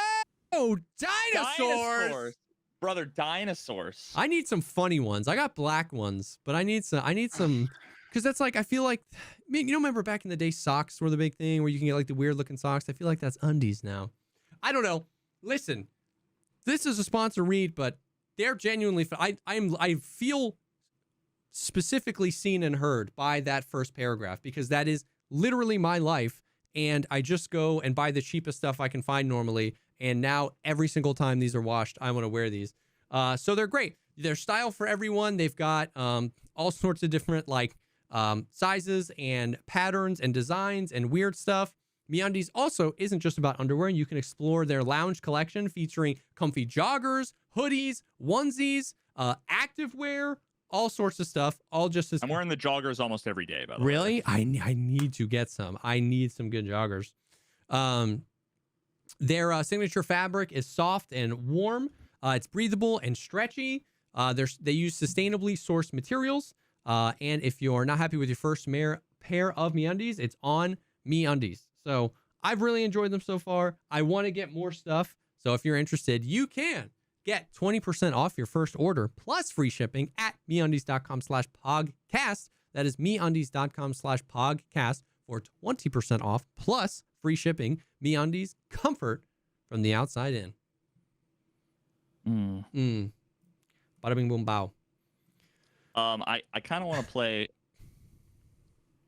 dinosaurs. Brother, dinosaurs. I need some funny ones. I got black ones, but I need some because that's like, I feel like, remember back in the day, socks were the big thing where you can get like the weird looking socks. I feel like that's undies now. I don't know. Listen, this is a sponsor read, but they're genuinely, I feel specifically seen and heard by that first paragraph because that is literally my life. And I just go and buy the cheapest stuff I can find normally. And now every single time these are washed, I want to wear these. So they're great. They're style for everyone. They've got all sorts of different sizes and patterns and designs and weird stuff. MeUndies also isn't just about underwear. You can explore their lounge collection featuring comfy joggers, hoodies, onesies, activewear, all sorts of stuff. All just as I'm wearing the joggers almost every day, by the way. Really? I need to get some. I need some good joggers. Their signature fabric is soft and warm. It's breathable and stretchy. They use sustainably sourced materials. And if you're not happy with your first pair of MeUndies, it's on MeUndies. So I've really enjoyed them so far. I want to get more stuff. So if you're interested, you can get 20% off your first order plus free shipping at MeUndies.com/pogcast. That is MeUndies.com/pogcast for 20% off plus free shipping. MeUndies, comfort from the outside in. Bada bing boom bow. I kind of want to play.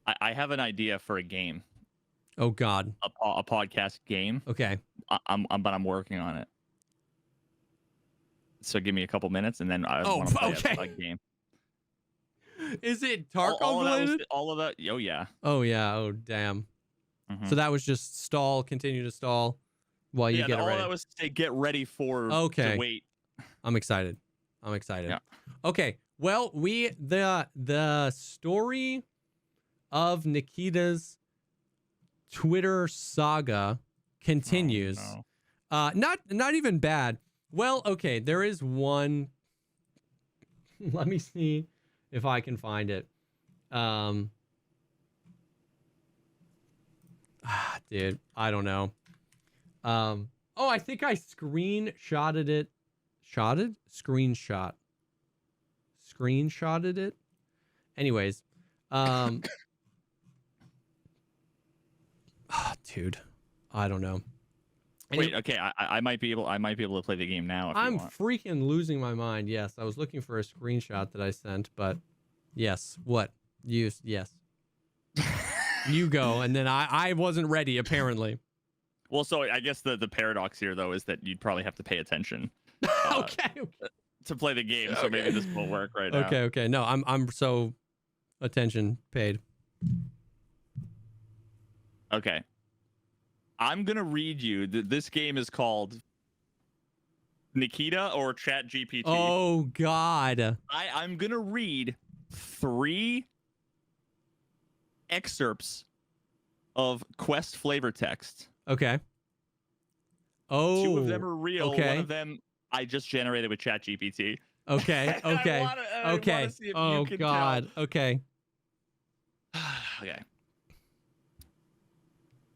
I have an idea for a game. Oh God. A podcast game. Okay. But I'm working on it. So give me a couple minutes, and then I want to play a game. Is it Tarkov related? All of that. Oh yeah. Oh yeah. Oh damn. Mm-hmm. So that was just stall. Continue to stall while you get ready. All that was to get ready for. Okay. To wait. I'm excited. Yeah. Okay. Well, the story of Nikita's Twitter saga continues. Oh, no. Not even bad. Well, okay, there is one. Let me see if I can find it. Dude, I don't know. I think I screenshotted it. Screenshotted it. Anyways, dude, I don't know. Wait, okay, I might be able to play the game now. If I'm you want. freaking losing my mind. Yes, I was looking for a screenshot that I sent, but yes, what? Yes. You go, and then I wasn't ready apparently. Well, so I guess the paradox here though is that you'd probably have to pay attention. Okay. To play the game, so maybe this won't work right now. Okay. No, I'm so attention paid. Okay. I'm gonna read you. This game is called Nikita or ChatGPT. Oh God. I'm gonna read 3 excerpts of quest flavor text. Okay. Oh. 2 of them are real. Okay. One of them I just generated with ChatGPT. Okay. Okay. Okay. Oh God. Tell. Okay. Okay.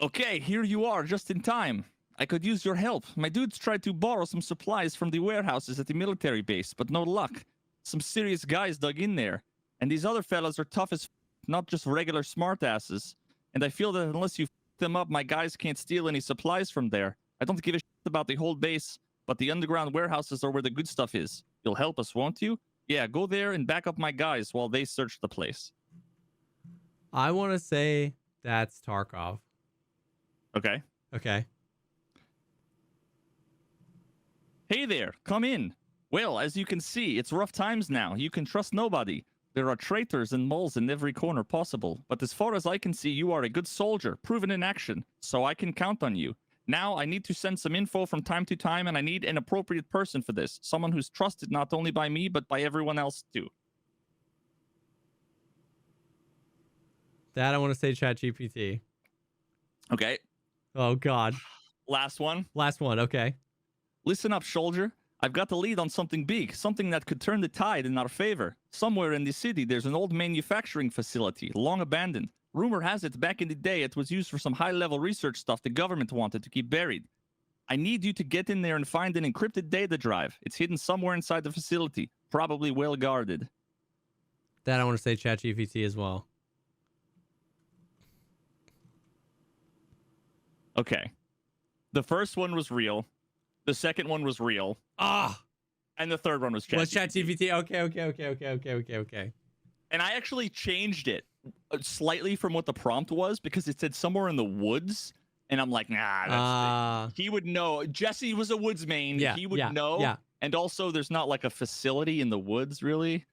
Okay, here you are, just in time. I could use your help. My dudes tried to borrow some supplies from the warehouses at the military base, but no luck. Some serious guys dug in there. And these other fellas are tough as not just regular smartasses. And I feel that unless you them up, my guys can't steal any supplies from there. I don't give a shit about the whole base, but the underground warehouses are where the good stuff is. You'll help us, won't you? Yeah, go there and back up my guys while they search the place. I want to say that's Tarkov. Okay. Okay. Hey there, come in. Well, as you can see, it's rough times now. You can trust nobody. There are traitors and moles in every corner possible. But as far as I can see, you are a good soldier, proven in action, so I can count on you. Now, I need to send some info from time to time, and I need an appropriate person for this. Someone who's trusted not only by me, but by everyone else, too. That I want to say ChatGPT. Okay. Oh, God. Last one. Last one, okay. Listen up, soldier. I've got the lead on something big, something that could turn the tide in our favor. Somewhere in the city, there's an old manufacturing facility, long abandoned. Rumor has it, back in the day, it was used for some high-level research stuff the government wanted to keep buried. I need you to get in there and find an encrypted data drive. It's hidden somewhere inside the facility, probably well guarded. That I want to say ChatGPT as well. Okay. The first one was real. The second one was real. And the third one was ChatGPT. What's ChatGPT? Okay. And I actually changed it slightly from what the prompt was because it said somewhere in the woods. And I'm like, nah, he would know. Jesse was a woods main. Yeah, he would know. Yeah. And also, there's not like a facility in the woods, really.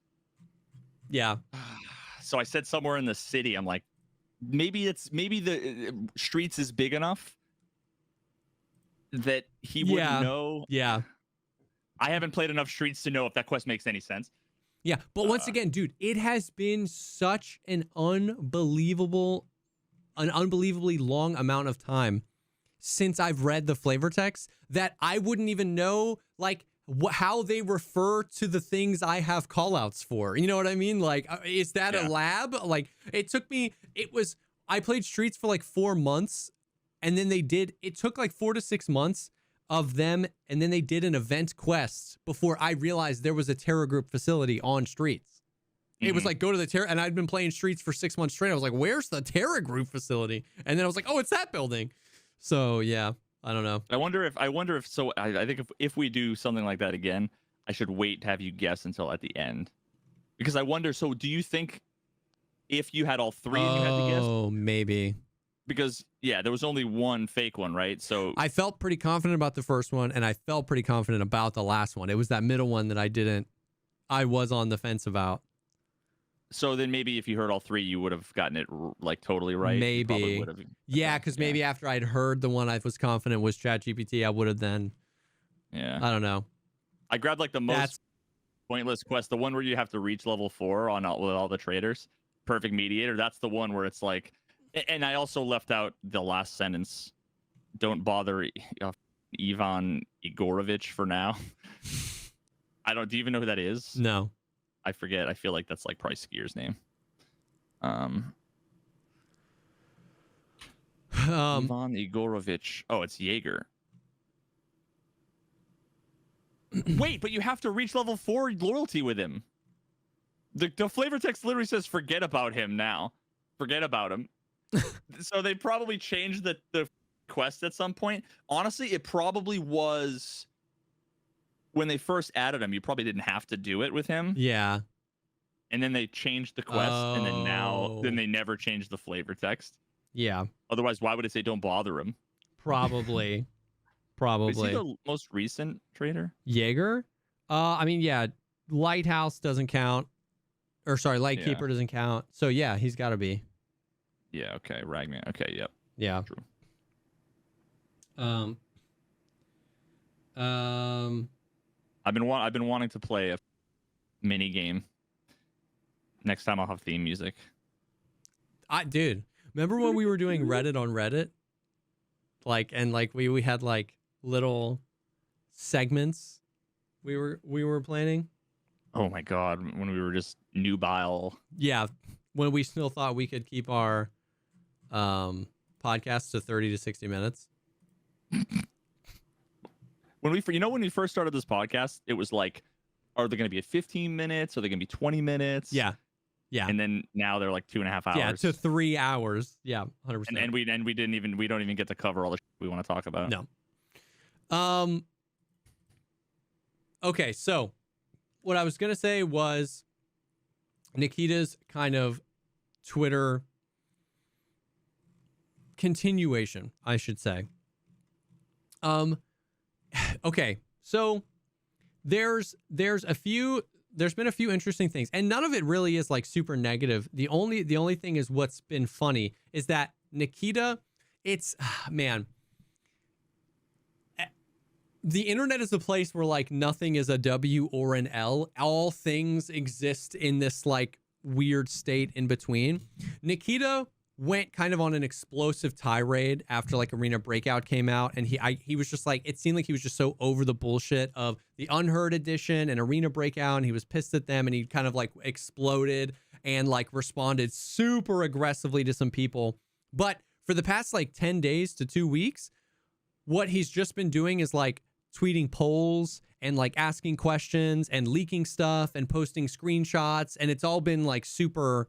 Yeah. So I said somewhere in the city. I'm like, maybe the streets is big enough that he wouldn't know. Yeah. I haven't played enough Streets to know if that quest makes any sense. Yeah, but once again, dude, it has been such an unbelievably long amount of time since I've read the flavor text that I wouldn't even know, like, how they refer to the things I have callouts for. You know what I mean? Like, is that a lab? Like, I played Streets for like 4 months, and then it took like 4 to 6 months of them, and then they did an event quest before I realized there was a Terra Group facility on Streets. It was like, go to the Terra, and I'd been playing Streets for 6 months straight. I was like, where's the Terra Group facility? And then I was like, oh, it's that building. So yeah, I don't know. I wonder if so. I think if we do something like that again, I should wait to have you guess until at the end, because I wonder. So do you think if you had all three and you had to guess? Oh, maybe. Because yeah, there was only one fake one, right? So I felt pretty confident about the first one, and I felt pretty confident about the last one. It was that middle one that I was on the fence about. So then maybe if you heard all three, you would have gotten it like totally right. Maybe. Yeah, because maybe after I'd heard the one I was confident was ChatGPT, I would have then. Yeah. I don't know. I grabbed like the most pointless quest, the one where you have to reach level 4 with all the traders. Perfect Mediator. That's the one where it's like, and I also left out the last sentence. Don't bother Ivan Igorovich for now. Do you even know who that is? No. I forget. I feel like that's like probably Skier's name. Ivan Igorovich. Oh, it's Jaeger. Wait, but you have to reach level 4 loyalty with him. The flavor text literally says forget about him now. Forget about him. So they probably changed the quest at some point. Honestly, it probably was when they first added him. You probably didn't have to do it with him. Yeah. And then they changed the quest, and then they never changed the flavor text. Yeah. Otherwise, why would it say don't bother him? Probably. Is he the most recent trader? Jaeger? I mean, yeah. Lighthouse doesn't count. Or sorry, Lightkeeper doesn't count. So yeah, he's got to be. Yeah. Okay. Ragman. Okay. Yep. Yeah. True. I've been wanting to play a mini game. Next time I'll have theme music. Dude, remember when we were doing Reddit on Reddit? We had like little segments we were planning. Oh my god, when we were just nubile. Yeah, when we still thought we could keep our podcasts to 30 to 60 minutes. When we first started this podcast, it was like, are they going to be at 15 minutes? Are they going to be 20 minutes? Yeah. Yeah. And then now they're like 2.5 hours. Yeah, to 3 hours. Yeah, 100%. And we don't even get to cover all the shit we want to talk about. No. Okay, so what I was gonna say was Nikita's kind of Twitter continuation, I should say. Okay, so there's been a few interesting things, and none of it really is like super negative. The only thing is what's been funny is that Nikita, it's man, the internet is a place where like nothing is a W or an L. All things exist in this like weird state in between. Nikita went kind of on an explosive tirade after like Arena Breakout came out, and he was just like, it seemed like he was just so over the bullshit of the Unheard edition and Arena Breakout, and he was pissed at them, and he kind of like exploded and like responded super aggressively to some people. But for the past like 10 days to 2 weeks, what he's just been doing is like tweeting polls and like asking questions and leaking stuff and posting screenshots, and it's all been like super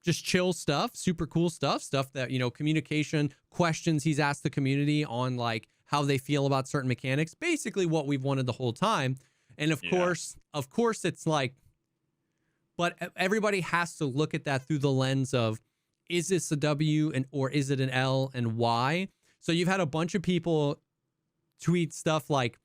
just chill stuff, super cool stuff that, you know, communication questions he's asked the community on like how they feel about certain mechanics, basically what we've wanted the whole time. And of course it's like, but everybody has to look at that through the lens of, is this a W or is it an L, and why? So you've had a bunch of people tweet stuff like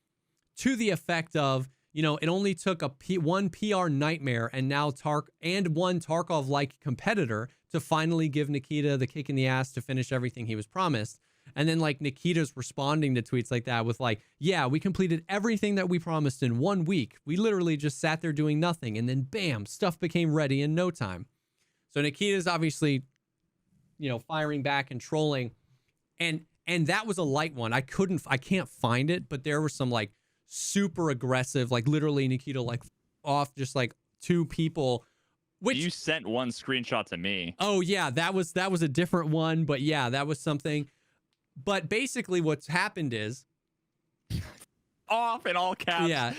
to the effect of, you know, it only took one PR nightmare and now one Tarkov-like competitor to finally give Nikita the kick in the ass to finish everything he was promised. And then like Nikita's responding to tweets like that with like, yeah, we completed everything that we promised in 1 week. We literally just sat there doing nothing, and then bam, stuff became ready in no time. So Nikita's obviously, you know, firing back and trolling. And that was a light one. I can't find it, but there were some like super aggressive, like literally Nikita like off just like 2 people, which you sent one screenshot to me. Oh yeah, that was a different one, but yeah, that was something. But basically what's happened is off in all caps. Yeah.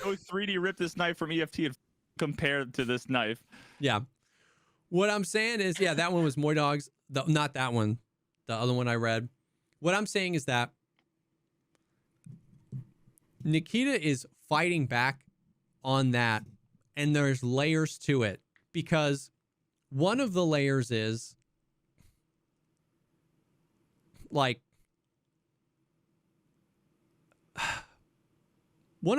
Go 3D rip this knife from EFT and compared to this knife. Yeah. What I'm saying is, yeah, that one was Moy Dogs. Not that one. The other one I read. What I'm saying is that Nikita is fighting back on that, and there's layers to it, because one of the layers is like what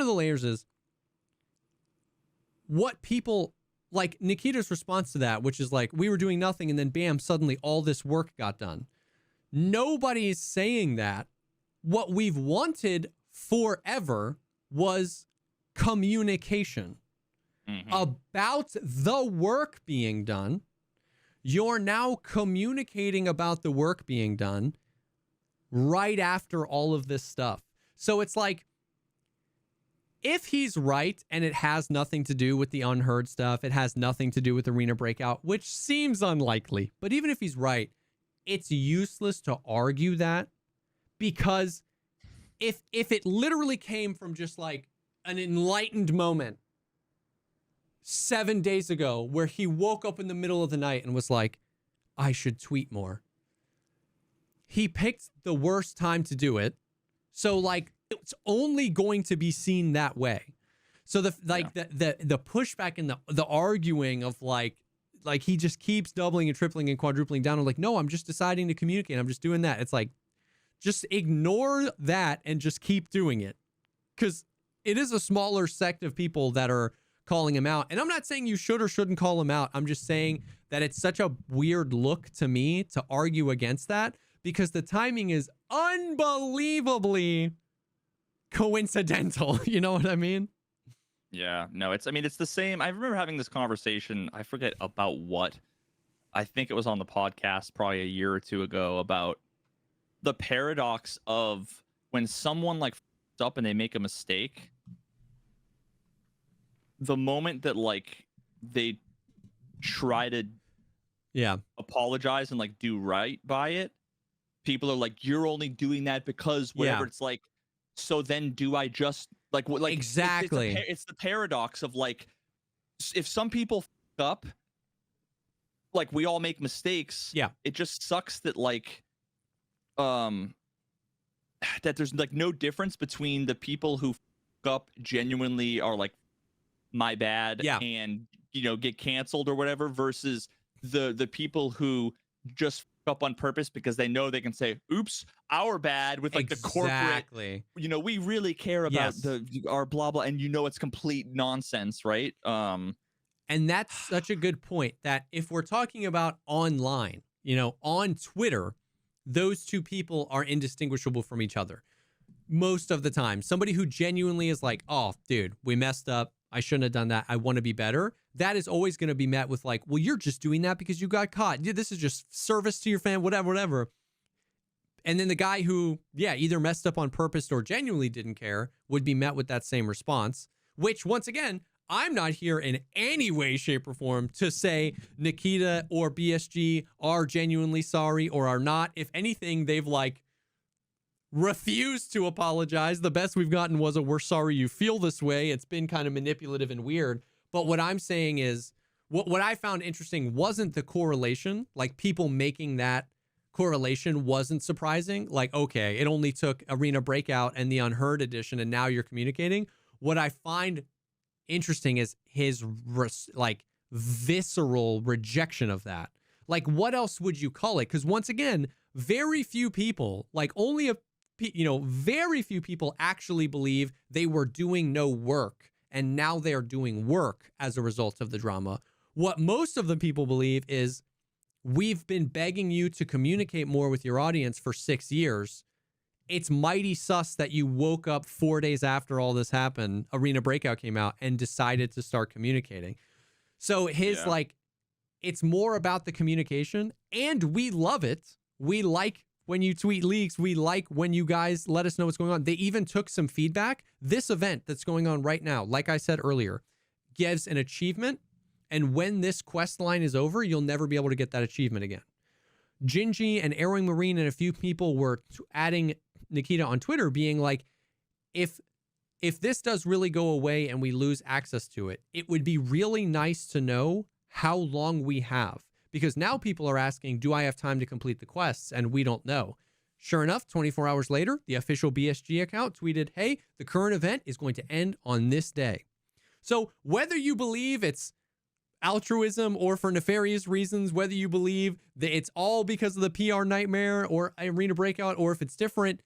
people like Nikita's response to that, which is like, we were doing nothing and then bam, suddenly all this work got done. Nobody's saying that. What we've wanted forever was communication about the work being done. You're now communicating about the work being done right after all of this stuff. So it's like, if he's right and it has nothing to do with the Unheard stuff, it has nothing to do with Arena Breakout, which seems unlikely, but even if he's right, it's useless to argue that, because if it literally came from just like an enlightened moment 7 days ago where he woke up in the middle of the night and was like, I should tweet more. He picked the worst time to do it. So like, it's only going to be seen that way. So the pushback and the arguing of like he just keeps doubling and tripling and quadrupling down. I'm like, no, I'm just deciding to communicate. I'm just doing that. It's like, just ignore that and just keep doing it. Because it is a smaller sect of people that are calling him out. And I'm not saying you should or shouldn't call him out. I'm just saying that it's such a weird look to me to argue against that, because the timing is unbelievably coincidental. You know what I mean? Yeah, no, it's the same. I remember having this conversation, I forget about what. I think it was on the podcast probably a year or 2 ago, about the paradox of when someone like f***s up and they make a mistake, the moment that like they try to apologize and like do right by it, people are like, you're only doing that because whatever. It's like, so then do I just like what? Like, exactly. It's the paradox of like, if some people f*** up like we all make mistakes. Yeah. It just sucks that like that there's like no difference between the people who up genuinely are like my bad and get canceled or whatever versus the people who just up on purpose because they know they can say oops, our bad with like the corporate, we really care about our blah blah, and it's complete nonsense, right? And that's such a good point that if we're talking about online, on Twitter, those two people are indistinguishable from each other most of the time. Somebody who genuinely is like, oh, dude, we messed up. I shouldn't have done that. I want to be better. That is always going to be met with like, well, you're just doing that because you got caught. Yeah, this is just service to your fan, whatever. And then the guy who, either messed up on purpose or genuinely didn't care would be met with that same response, which once again, I'm not here in any way, shape, or form to say Nikita or BSG are genuinely sorry or are not. If anything, they've like refused to apologize. The best we've gotten was we're sorry you feel this way. It's been kind of manipulative and weird. But what I'm saying is what I found interesting wasn't the correlation. Like people making that correlation wasn't surprising. Like, okay, it only took Arena Breakout and the Unheard edition and now you're communicating. What I find interesting is his like visceral rejection of that. Like what else would you call it? Because once again, very few people, like only very few people actually believe they were doing no work and now they are doing work as a result of the drama. What most of the people believe is we've been begging you to communicate more with your audience for 6 years. It's mighty sus that you woke up 4 days after all this happened, Arena Breakout came out, and decided to start communicating. So it's more about the communication, and we love it. We like when you tweet leaks. We like when you guys let us know what's going on. They even took some feedback. This event that's going on right now, like I said earlier, gives an achievement, and when this quest line is over, you'll never be able to get that achievement again. Gingy and Arrowing Marine and a few people were adding Nikita on Twitter being like, if this does really go away and we lose access to it, it would be really nice to know how long we have. Because now people are asking, do I have time to complete the quests? And we don't know. Sure enough, 24 hours later, the official BSG account tweeted, hey, the current event is going to end on this day. So whether you believe it's altruism or for nefarious reasons, whether you believe that it's all because of the PR nightmare or Arena Breakout, or if it's different,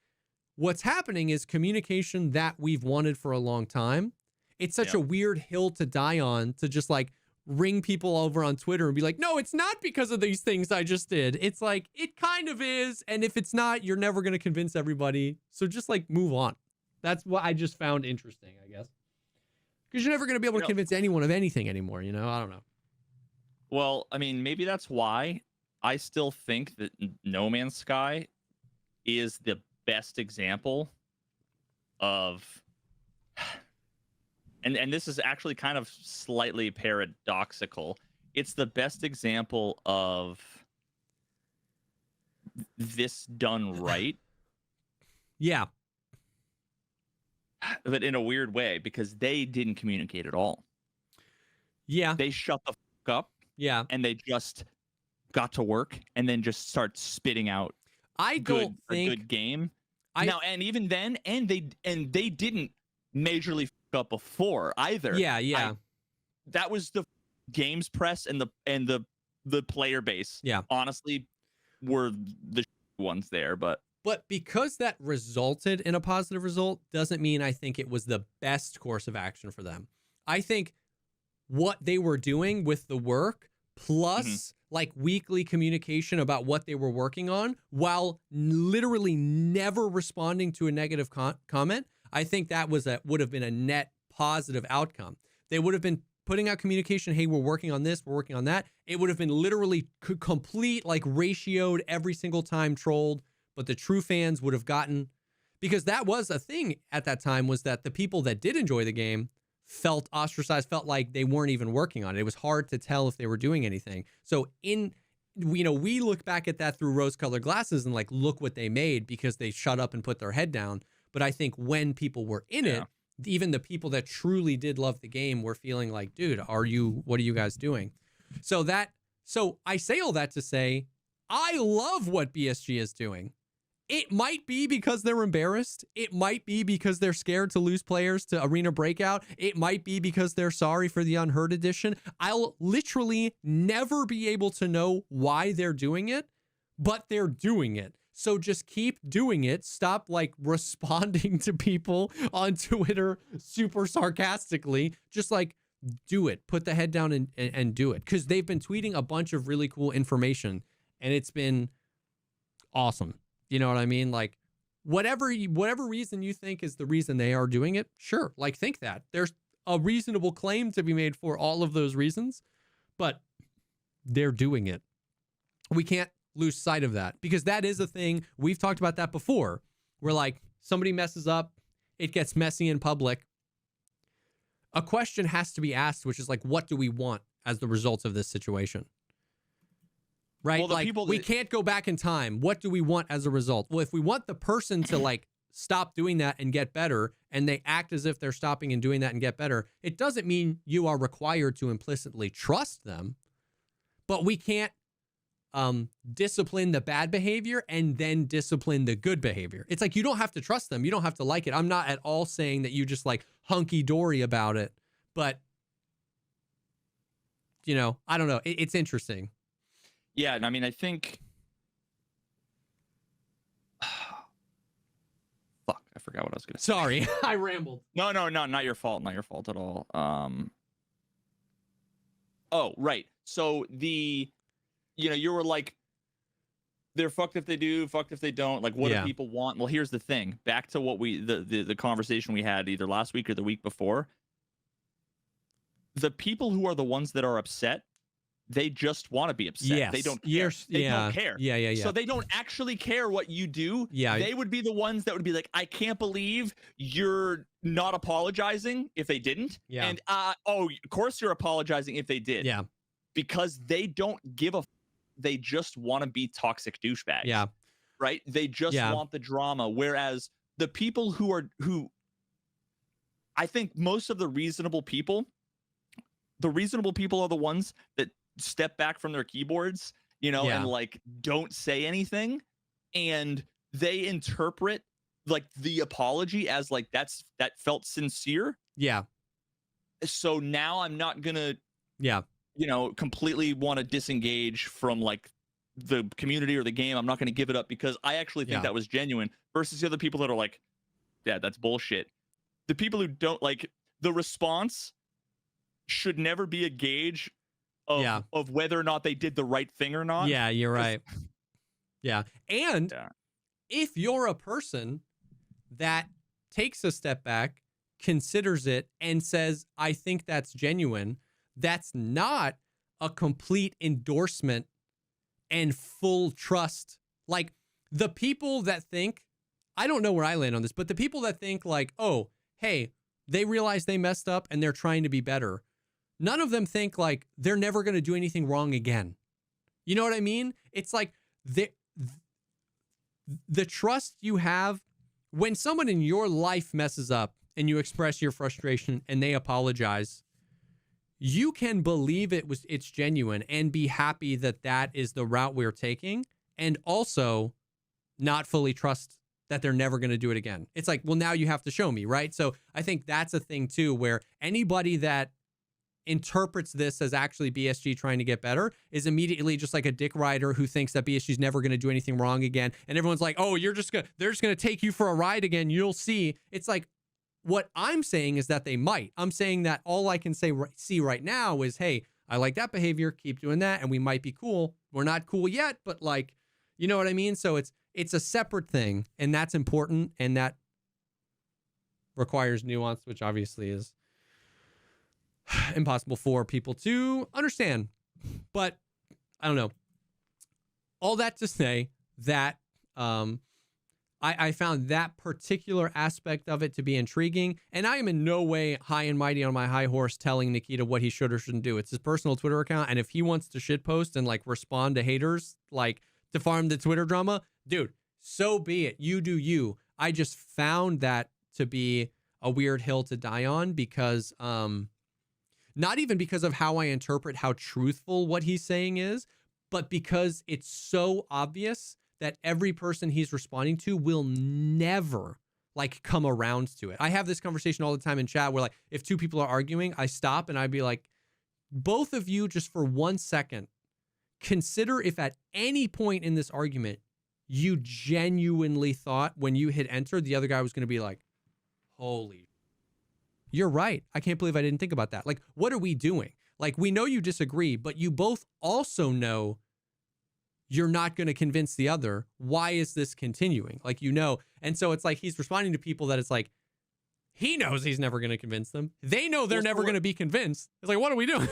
what's happening is communication that we've wanted for a long time. It's such a weird hill to die on, to just like ring people over on Twitter and be like, no, it's not because of these things I just did. It's like, it kind of is. And if it's not, you're never going to convince everybody. So just like move on. That's what I just found interesting, I guess. Because you're never going to be able to convince anyone of anything anymore. I don't know. Well, I mean, maybe that's why I still think that No Man's Sky is the best example of, and this is actually kind of slightly paradoxical. It's the best example of this done right. Yeah. But in a weird way, because they didn't communicate at all. Yeah. They shut the fuck up. Yeah. And they just got to work and then just start spitting out a good game. And even then, and they didn't majorly fuck up before either. Yeah. That was the games press and the player base. Yeah. Honestly, were the ones there, but because that resulted in a positive result doesn't mean I think it was the best course of action for them. I think what they were doing with the work plus like weekly communication about what they were working on while literally never responding to a negative comment, I think that would have been a net positive outcome. They would have been putting out communication, hey, we're working on this, we're working on that. It would have been literally complete, like ratioed every single time trolled, but the true fans would have gotten, because that was a thing at that time, was that the people that did enjoy the game felt ostracized, felt like they weren't even working on it. It was hard to tell if they were doing anything. So we look back at that through rose-colored glasses and like, look what they made because they shut up and put their head down. But I think when people were in it, even the people that truly did love the game were feeling like, dude, what are you guys doing? So that So I say all that to say, I love what BSG is doing. It might be because they're embarrassed. It might be because they're scared to lose players to Arena Breakout. It might be because they're sorry for the Unheard Edition. I'll literally never be able to know why they're doing it, but they're doing it. So just keep doing it. Stop like responding to people on Twitter super sarcastically. Just like do it. Put the head down and do it. Because they've been tweeting a bunch of really cool information and it's been awesome. You know what I mean? Like whatever reason you think is the reason they are doing it, sure. Like think that. There's a reasonable claim to be made for all of those reasons, but they're doing it. We can't lose sight of that because that is a thing. We've talked about that before. Where like somebody messes up, it gets messy in public. A question has to be asked, which is like, what do we want as the result of this situation? Right? Well, like we can't go back in time. What do we want as a result? Well, if we want the person to like stop doing that and get better, and they act as if they're stopping and doing that and get better, it doesn't mean you are required to implicitly trust them, but we can't discipline the bad behavior and then discipline the good behavior. It's like, you don't have to trust them. You don't have to like it. I'm not at all saying that you just like hunky dory about it, but you know, I don't know. It's interesting. Yeah, and I mean, I think... Fuck, I forgot what I was going to say. Sorry, I rambled. No, not your fault. Not your fault at all. Oh, right. So you were like, they're fucked if they do, fucked if they don't. Like, what do people want? Well, here's the thing. Back to what the conversation we had either last week or the week before. The people who are the ones that are upset, they just want to be upset. Yes. They don't care. They don't care. Yeah. So they don't actually care what you do. Yeah. They would be the ones that would be like, I can't believe you're not apologizing if they didn't. Yeah. And of course you're apologizing if they did. Yeah. Because they don't give a they just want to be toxic douchebags. Yeah. Right? They just want the drama. Whereas the people who I think most of the reasonable people are the ones that step back from their keyboards, and like don't say anything, and they interpret like the apology as like that felt sincere. Yeah. So now I'm not gonna completely want to disengage from like the community or the game. I'm not going to give it up because I actually think that was genuine, versus the other people that are like, yeah, that's bullshit. The people who don't like, the response should never be a gauge of whether or not they did the right thing or not. Yeah, you're right. Yeah. And if you're a person that takes a step back, considers it, and says, I think that's genuine, that's not a complete endorsement and full trust. Like the people that think, I don't know where I land on this, but the people that think like, oh, hey, they realize they messed up and they're trying to be better. None of them think like they're never going to do anything wrong again. You know what I mean? It's like the trust you have when someone in your life messes up and you express your frustration and they apologize, you can believe it's genuine and be happy that that is the route we're taking, and also not fully trust that they're never going to do it again. It's like, well, now you have to show me, right? So I think that's a thing too, where anybody that interprets this as actually BSG trying to get better is immediately just like a dick rider who thinks that BSG is never going to do anything wrong again. And everyone's like, oh, they're just going to take you for a ride again. You'll see. It's like, what I'm saying is that they might. I'm saying that all I can see right now is, hey, I like that behavior. Keep doing that. And we might be cool. We're not cool yet, but like, you know what I mean? So it's a separate thing, and that's important. And that requires nuance, which obviously is impossible for people to understand. But I don't know. All that to say that I found that particular aspect of it to be intriguing. And I am in no way high and mighty on my high horse telling Nikita what he should or shouldn't do. It's his personal Twitter account. And if he wants to shitpost and like respond to haters, like to farm the Twitter drama, dude, so be it. You do you. I just found that to be a weird hill to die on because not even because of how I interpret how truthful what he's saying is, but because it's so obvious that every person he's responding to will never like come around to it. I have this conversation all the time in chat where like if two people are arguing, I stop and I'd be like, both of you just for 1 second, consider if at any point in this argument, you genuinely thought when you hit enter, the other guy was going to be like, holy, you're right. I can't believe I didn't think about that. Like, what are we doing? Like, we know you disagree, but you both also know you're not going to convince the other. Why is this continuing? Like, you know, and so it's like he's responding to people that it's like, he knows he's never going to convince them. They know they're never going to be convinced. It's like, what are we doing?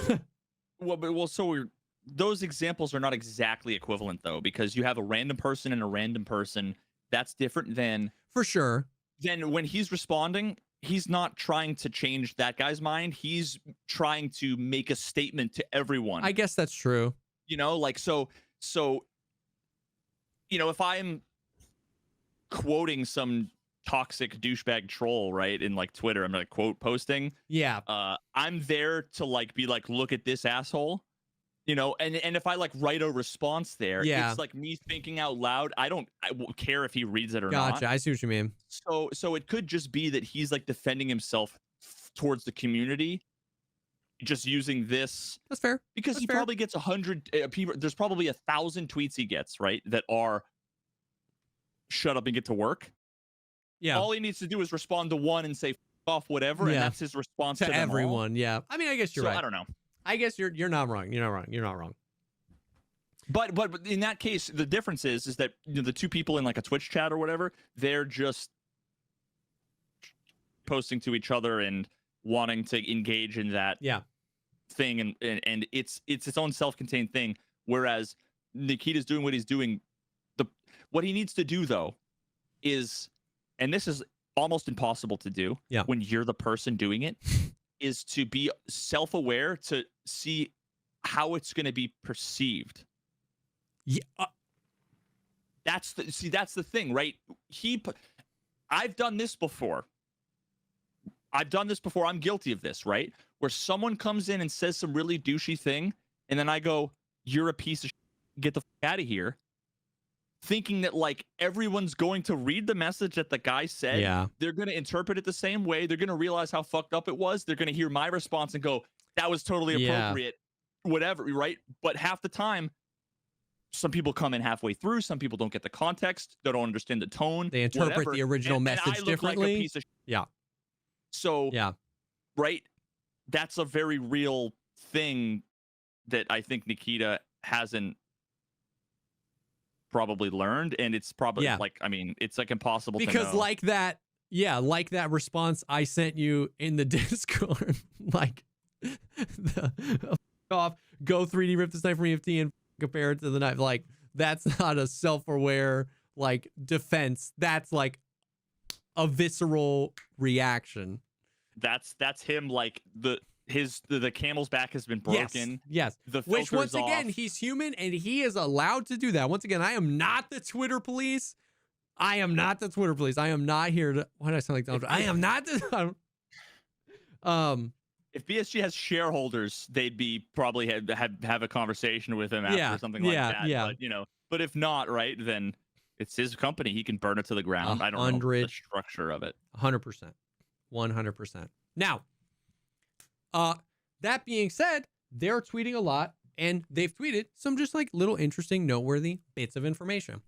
Those examples are not exactly equivalent, though, because you have a random person and a random person. That's different than... For sure. Then when he's responding, he's not trying to change that guy's mind. He's trying to make a statement to everyone. I guess that's true. You know, like, so, you know, if I'm quoting some toxic douchebag troll, right, in like Twitter, I'm like quote posting. Yeah. I'm there to like be like, look at this asshole. You know, and if I like write a response there, it's like me thinking out loud. I won't care if he reads it or not. Gotcha. I see what you mean. So it could just be that he's like defending himself towards the community, just using this. That's fair. Because he probably gets 100 people. There's probably 1,000 tweets he gets, right, that are shut up and get to work. Yeah. All he needs to do is respond to one and say F off whatever, and that's his response to everyone. All. Yeah. I mean, I guess you're right. I don't know. I guess you're not wrong. You're not wrong. But in that case, the difference is that, you know, the two people in like a Twitch chat or whatever, they're just posting to each other and wanting to engage in that thing, and it's its own self-contained thing. Whereas Nikita's doing what he's doing. What he needs to do though is, and this is almost impossible to do when you're the person doing it, is to be self-aware to see how it's going to be perceived. Yeah. That's the thing, right? I've done this before. I'm guilty of this, right? Where someone comes in and says some really douchey thing, and then I go, you're a piece of shit. Get the fuck out of here. Thinking that like everyone's going to read the message that the guy said. Yeah. They're going to interpret it the same way. They're going to realize how fucked up it was. They're going to hear my response and go, that was totally appropriate, whatever, right? But half the time, some people come in halfway through. Some people don't get the context. They don't understand the tone. They interpret the original message differently. Like a piece of shit. So, right? That's a very real thing that I think Nikita hasn't probably learned, and it's probably like, I mean, it's like impossible to know. Like that, like that response I sent you in the Discord, like off, go 3D rip this knife from EFT and compare it to the knife. Like, that's not a self-aware like defense. That's like a visceral reaction. That's him, like the camel's back has been broken. Yes. Which once again, he's human and he is allowed to do that. Once again, I am not the Twitter police. I am not here to. Why did I sound like Donald Trump? I am not the. If BSG has shareholders, they'd be probably have a conversation with him after something like that. Yeah. But, you know, but if not, right, then it's his company. He can burn it to the ground. I don't know the structure of it. 100%. 100%. Now, that being said, they're tweeting a lot, and they've tweeted some just like little interesting, noteworthy bits of information.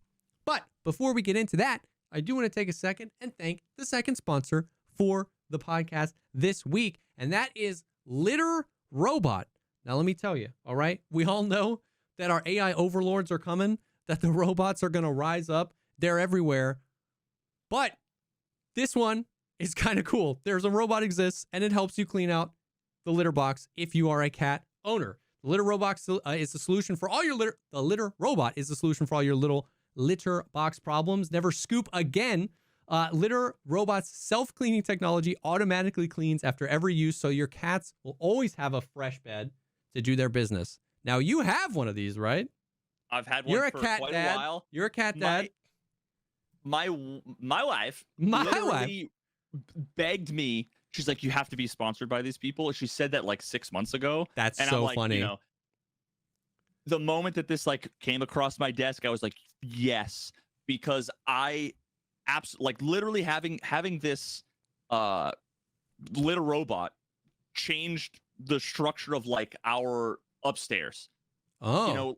But before we get into that, I do want to take a second and thank the second sponsor for the podcast this week, and that is Litter Robot. Now, let me tell you, all right, we all know that our AI overlords are coming, that the robots are going to rise up. They're everywhere. But this one is kind of cool. There's a robot exists, and it helps you clean out the litter box if you are a cat owner. The litter robot is the solution for all your litter. The litter robot is the solution for all your little litter box problems. Never scoop again. Litter robot's self-cleaning technology automatically cleans after every use, so your cats will always have a fresh bed to do their business. Now, you have one of these, right? I've had one for quite a while. You're a cat dad. My wife literally begged me. she's like, you have to be sponsored by these people. She said that like 6 months ago. That's and so I'm like, funny. You know, the moment that this like came across my desk, I was like, yes, because I like literally having this litter robot changed the structure of like our upstairs. Oh, you know,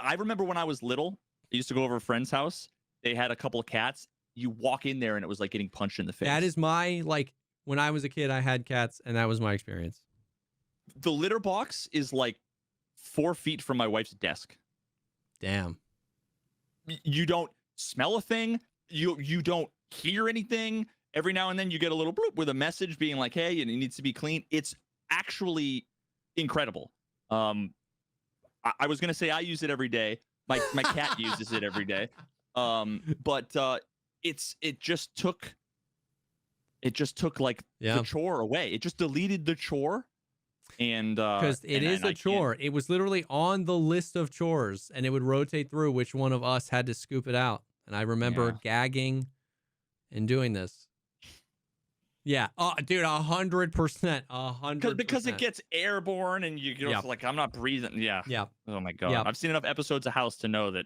I remember when I was little, I used to go over a friend's house. They had a couple of cats. You walk in there and it was like getting punched in the face. that is my, like, when I was a kid, I had cats, and that was my experience. The litter box is like 4 feet from my wife's desk. Damn. You don't smell a thing. You don't hear anything. Every now and then you get a little bloop with a message being like, hey, it needs to be clean. It's actually incredible. I was gonna say I use it every day. My cat uses it every day. But it just took like the chore away. It just deleted the chore. And because it is a chore. It was literally on the list of chores, and it would rotate through which one of us had to scoop it out. And I remember gagging and doing this. Yeah. Oh, dude, 100%. 100%. Because it gets airborne and you're like, I'm not breathing. Yeah. Yeah. Oh my God. Yep. I've seen enough episodes of House to know that.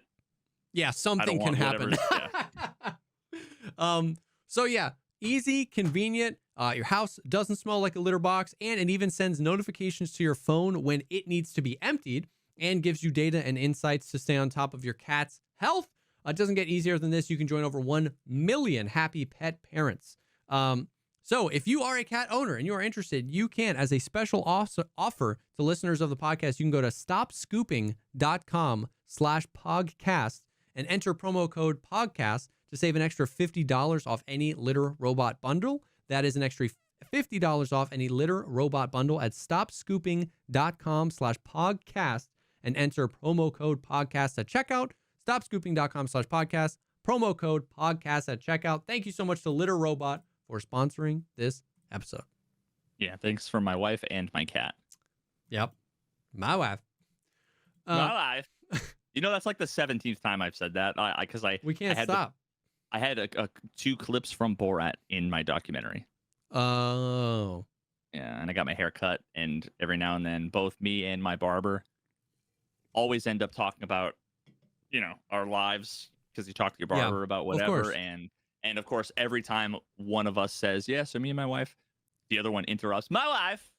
Yeah, something can happen. So yeah, easy, convenient. Your house doesn't smell like a litter box, and it even sends notifications to your phone when it needs to be emptied, and gives you data and insights to stay on top of your cat's health. It doesn't get easier than this. You can join over 1 million happy pet parents. So if you are a cat owner and you are interested, you can, as a special offer to listeners of the podcast, you can go to stopscooping.com/podcast and enter promo code podcast to save an extra $50 off any litter robot bundle. That is an extra $50 off any litter robot bundle at stopscooping.com/podcast and enter promo code podcast at checkout. Stopscooping.com/podcast, promo code podcast at checkout. Thank you so much to Litter Robot for sponsoring this episode. Yeah, thanks for my wife and my cat. Yep. My wife. My wife. You know, that's like the 17th time I've said that. We can't stop. I had 2 clips from Borat in my documentary. Oh. Yeah, and I got my hair cut, and every now and then, both me and my barber always end up talking about, you know, our lives, because you talk to your barber about whatever, and of course, every time one of us says, yeah, so me and my wife, the other one interrupts, my wife.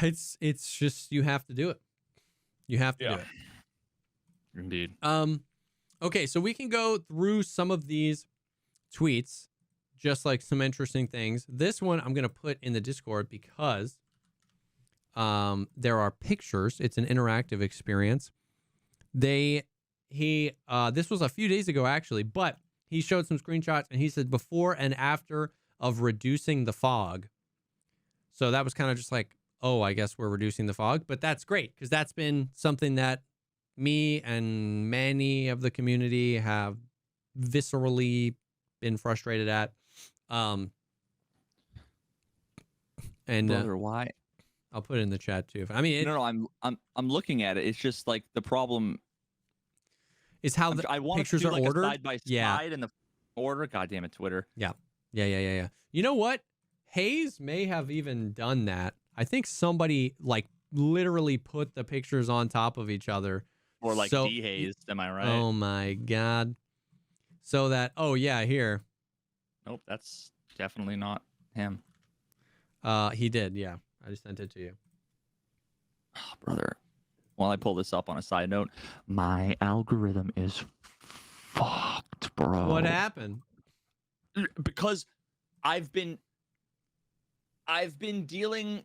It's just, you have to do it. You have to do it. Indeed. Okay, so we can go through some of these tweets, just like some interesting things. This one I'm going to put in the Discord because there are pictures. It's an interactive experience. This was a few days ago, actually, but he showed some screenshots, and he said before and after of reducing the fog. So that was kind of just like, oh, I guess we're reducing the fog. But that's great, because that's been something that me and many of the community have viscerally been frustrated at. And Brother, why? I'll put it in the chat too. I mean, I'm looking at it. It's just like the problem is how the pictures are ordered. Side by side and the order. God damn it, Twitter. Yeah. You know what? Hayes may have even done that. I think somebody like literally put the pictures on top of each other. Or like de-hazed, am I right? Oh my God. So that, oh yeah, here. Nope, that's definitely not him. He did, yeah. I just sent it to you. Oh, brother. While I pull this up on a side note, my algorithm is fucked, bro. What happened? Because I've been dealing.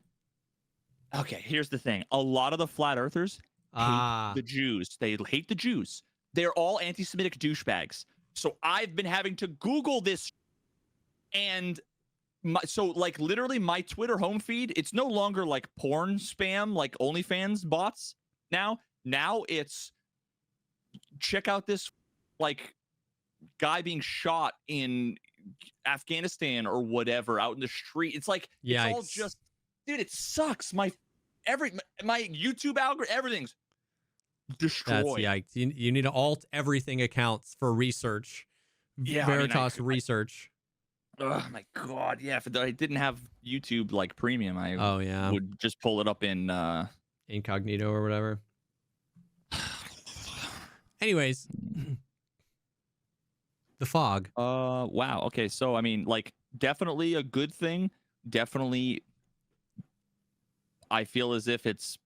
Okay, here's the thing. A lot of the flat earthers hate the Jews. They hate the Jews. They're all anti-Semitic douchebags. So I've been having to Google this, and like literally my Twitter home feed, it's no longer like porn spam, like OnlyFans bots. Now it's check out this like guy being shot in Afghanistan or whatever out in the street. It's like it's all just, dude, it sucks. My YouTube algorithm, everything's destroyed. That's yikes. You need to alt everything accounts for research. Yeah, Veritas research. Oh my god, yeah. If I didn't have YouTube like Premium, I would just pull it up in incognito or whatever. Anyways, the fog. Wow. Okay, so I mean, like, definitely a good thing. Definitely, I feel as if it's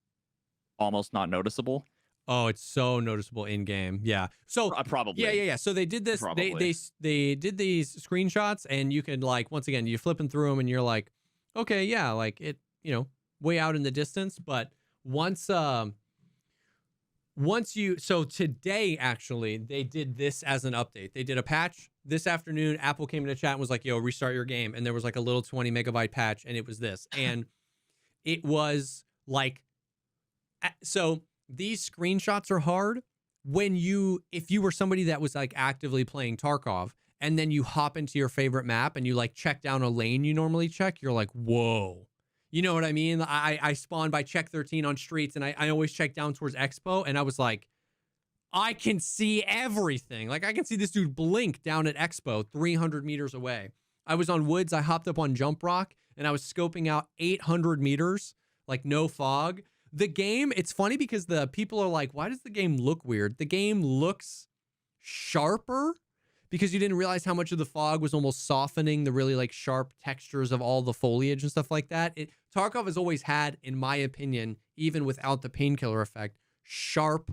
almost not noticeable. Oh, it's so noticeable in game. Yeah. So probably. Yeah. So they did this. They did these screenshots, and you can, like, once again, you're flipping through them, and you're like, okay, yeah, like it, way out in the distance. But once you, so today actually they did this as an update. They did a patch this afternoon. Apple came into chat and was like, yo, restart your game, and there was like a little 20 megabyte patch, and it was this, and it was like, so these screenshots are hard if you were somebody that was like actively playing Tarkov, and then you hop into your favorite map and you like check down a lane you normally check, you're like, whoa. You know what I mean? I spawned by check 13 on streets, and I always check down towards Expo, and I was like, I can see everything. Like, I can see this dude blink down at Expo 300 meters away. I was on woods. I hopped up on Jump Rock, and I was scoping out 800 meters, like no fog. The game, it's funny because the people are like, why does the game look weird? The game looks sharper because you didn't realize how much of the fog was almost softening the really like sharp textures of all the foliage and stuff like that. Tarkov has always had, in my opinion, even without the painkiller effect, sharp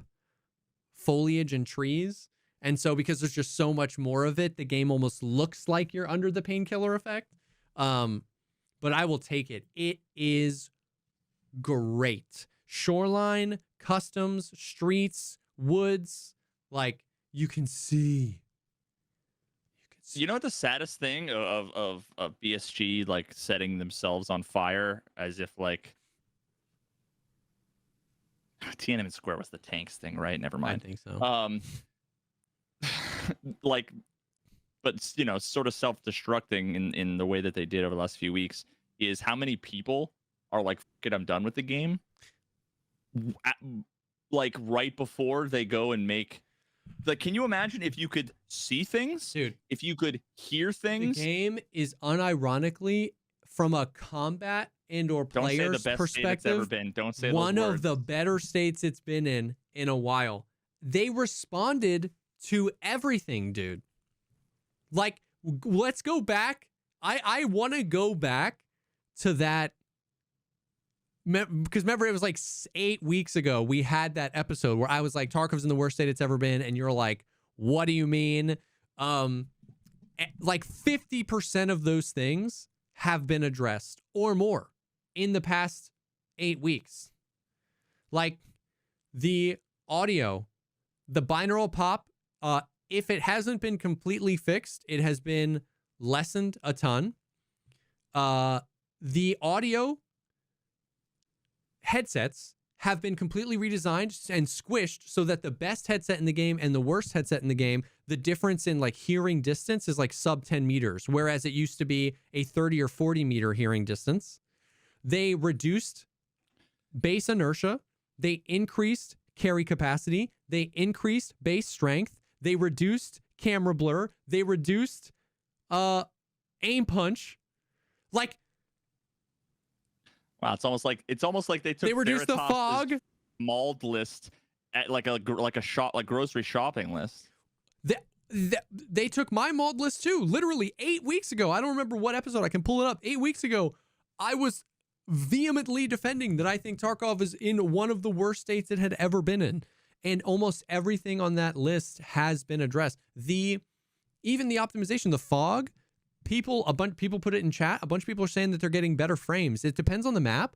foliage and trees. And so because there's just so much more of it, the game almost looks like you're under the painkiller effect. But I will take it. It is great. Shoreline, customs, streets, woods, like you can see. You know what the saddest thing of BSG like setting themselves on fire as if like Tiananmen Square was the tanks thing, right? Never mind. I think so. Like, but sort of self-destructing in the way that they did over the last few weeks is how many people are like, "Fuck it, I'm done with the game." Like right before they go and make, like, can you imagine if you could see things, dude? If you could hear things, the game is unironically, from a combat and or player's perspective, ever been. Don't say one of the better states it's been in a while. They responded to everything, dude. Like, let's go back. I want to go back to that, because remember, it was like 8 weeks ago we had that episode where I was like, Tarkov's in the worst state it's ever been, and you're like, what do you mean? Like 50% of those things have been addressed or more in the past 8 weeks. Like the audio, the binaural pop, if it hasn't been completely fixed, it has been lessened a ton. The audio headsets have been completely redesigned and squished so that the best headset in the game and the worst headset in the game, the difference in like hearing distance is like sub 10 meters, whereas it used to be a 30 or 40 meter hearing distance. They reduced base inertia. They increased carry capacity. They increased base strength. They reduced camera blur. They reduced aim punch. Like, wow, it's almost like they took, they reduced the fog mauled list at like a grocery shopping list. They took my mauled list too. Literally 8 weeks ago. I don't remember what episode. I can pull it up. 8 weeks ago, I was vehemently defending that I think Tarkov is in one of the worst states it had ever been in. And almost everything on that list has been addressed. Even the optimization, the fog, a bunch of people put it in chat. A bunch of people are saying that they're getting better frames. It depends on the map.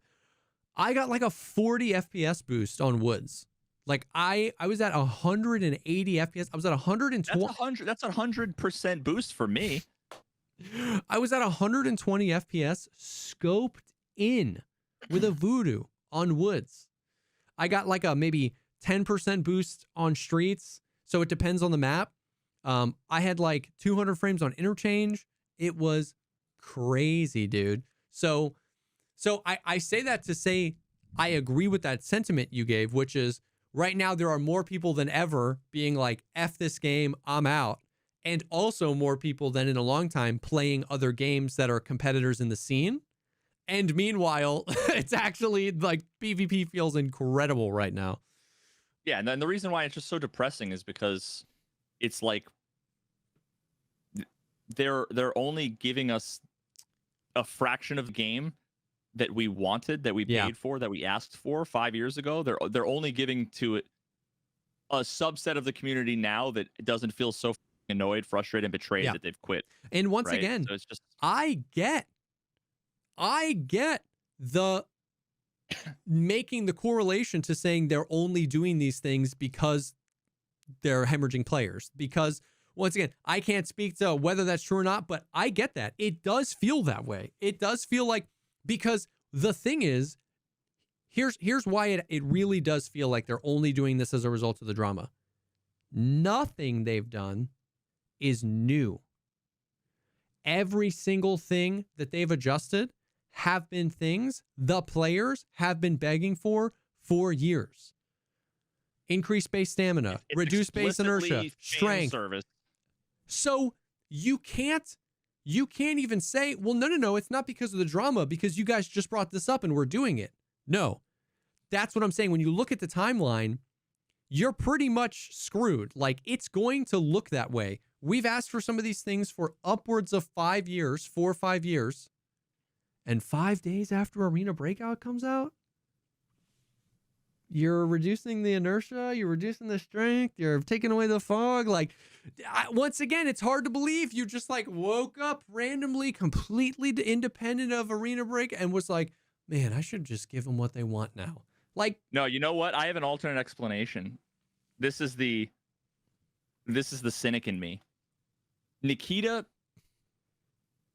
I got like a 40 FPS boost on Woods. Like I was at 180 FPS. I was at 120. That's 100% boost for me. I was at 120 FPS scoped in with a Voodoo on Woods. I got like a maybe 10% boost on streets. So it depends on the map. I had like 200 frames on interchange. It was crazy, dude. So I say that to say I agree with that sentiment you gave, which is right now there are more people than ever being like, F this game, I'm out. and also more people than in a long time playing other games that are competitors in the scene. And meanwhile, it's actually like PvP feels incredible right now. Yeah, and then the reason why it's just so depressing is because it's like they're only giving us a fraction of the game that we wanted, that we paid for, that we asked for 5 years ago. They're only giving to it a subset of the community now that doesn't feel so annoyed, frustrated, and betrayed that they've quit. And once again, so it's just I get the making the correlation to saying they're only doing these things because they're hemorrhaging players. Because once again, I can't speak to whether that's true or not, but I get that. It does feel that way. It does feel like, because the thing is, here's why it really does feel like they're only doing this as a result of the drama. Nothing they've done is new. Every single thing that they've adjusted have been things the players have been begging for years. Increased base stamina, reduced base inertia, strength. Service. So you can't even say, well, no, it's not because of the drama, because you guys just brought this up and we're doing it. No, that's what I'm saying. When you look at the timeline, you're pretty much screwed. Like, it's going to look that way. We've asked for some of these things for upwards of 5 years, 4 or 5 years. And 5 days after Arena Breakout comes out, you're reducing the inertia, you're reducing the strength, you're taking away the fog. Like, once again, it's hard to believe you just like woke up randomly, completely independent of Arena Break, and was like, man, I should just give them what they want now. Like, no, you know what? I have an alternate explanation. This is the cynic in me. Nikita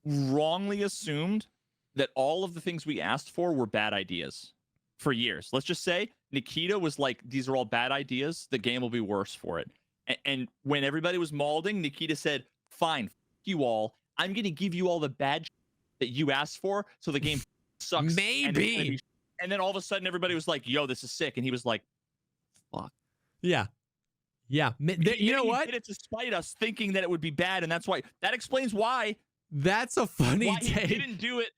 wrongly assumed that all of the things we asked for were bad ideas for years. Let's just say Nikita was like, these are all bad ideas. The game will be worse for it. And when everybody was mauling, Nikita said, fine, f you all. I'm going to give you all the bad that you asked for, so the game sucks. Maybe. And then all of a sudden, everybody was like, yo, this is sick. And he was like, fuck. Yeah. Yeah. You know what? He did it to spite us, thinking that it would be bad. And that's why. That explains why. That's a funny take. He didn't do it.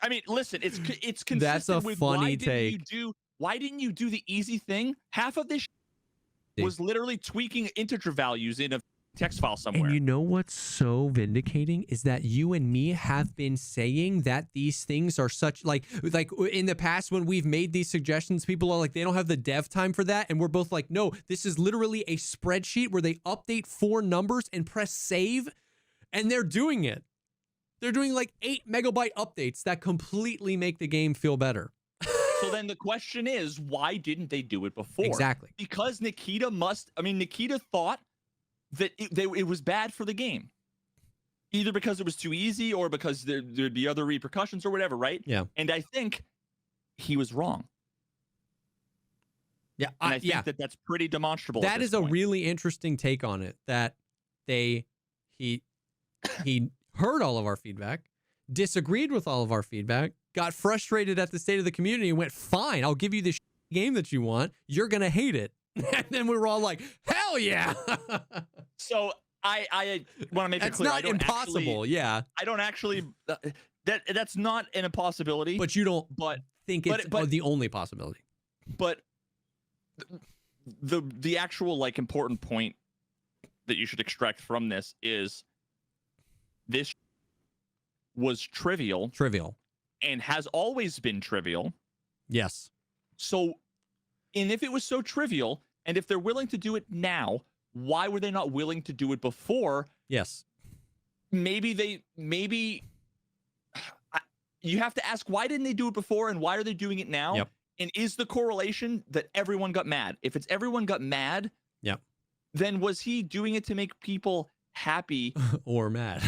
I mean, listen, it's consistent. That's a with funny take. Why didn't you do the easy thing? Half of this was literally tweaking integer values in a text file somewhere. And you know what's so vindicating is that you and me have been saying that these things are such like in the past when we've made these suggestions, people are like, they don't have the dev time for that. And we're both like, no, this is literally a spreadsheet where they update 4 numbers and press save, and they're doing it. They're doing like 8 megabyte updates that completely make the game feel better. So then the question is, why didn't they do it before? Exactly. Because Nikita thought that it was bad for the game. Either because it was too easy or because there'd be other repercussions or whatever, right? Yeah. And I think he was wrong. Yeah. And I think that's pretty demonstrable. That is a really interesting take on it, that he heard all of our feedback, disagreed with all of our feedback, got frustrated at the state of the community, and went, fine, I'll give you this game that you want. You're going to hate it. And then we were all like, hell yeah. So I want to make it clear. That's not impossible. I don't actually, that's not an impossibility. But you don't think it's the only possibility. But the actual like important point that you should extract from this is this was trivial, and has always been trivial. Yes. So, and if it was so trivial, and if they're willing to do it now, why were they not willing to do it before? Yes. Maybe you have to ask, why didn't they do it before, and why are they doing it now? Yep. And is the correlation that everyone got mad? If it's everyone got mad, then was he doing it to make people happy or mad?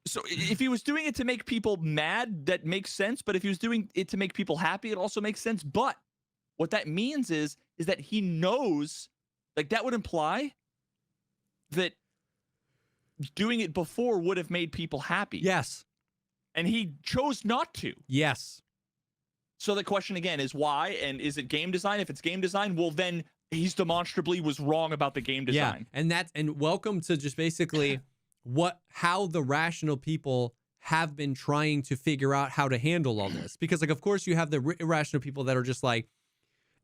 So if he was doing it to make people mad, that makes sense. But if he was doing it to make people happy, it also makes sense. But what that means is that he knows, like, that would imply that doing it before would have made people happy. Yes. And he chose not to. Yes. So the question again is why, and is it game design? If it's game design, well then he's demonstrably was wrong about the game design. Yeah, and welcome to just basically how the rational people have been trying to figure out how to handle all this. Because like, of course you have the irrational people that are just like,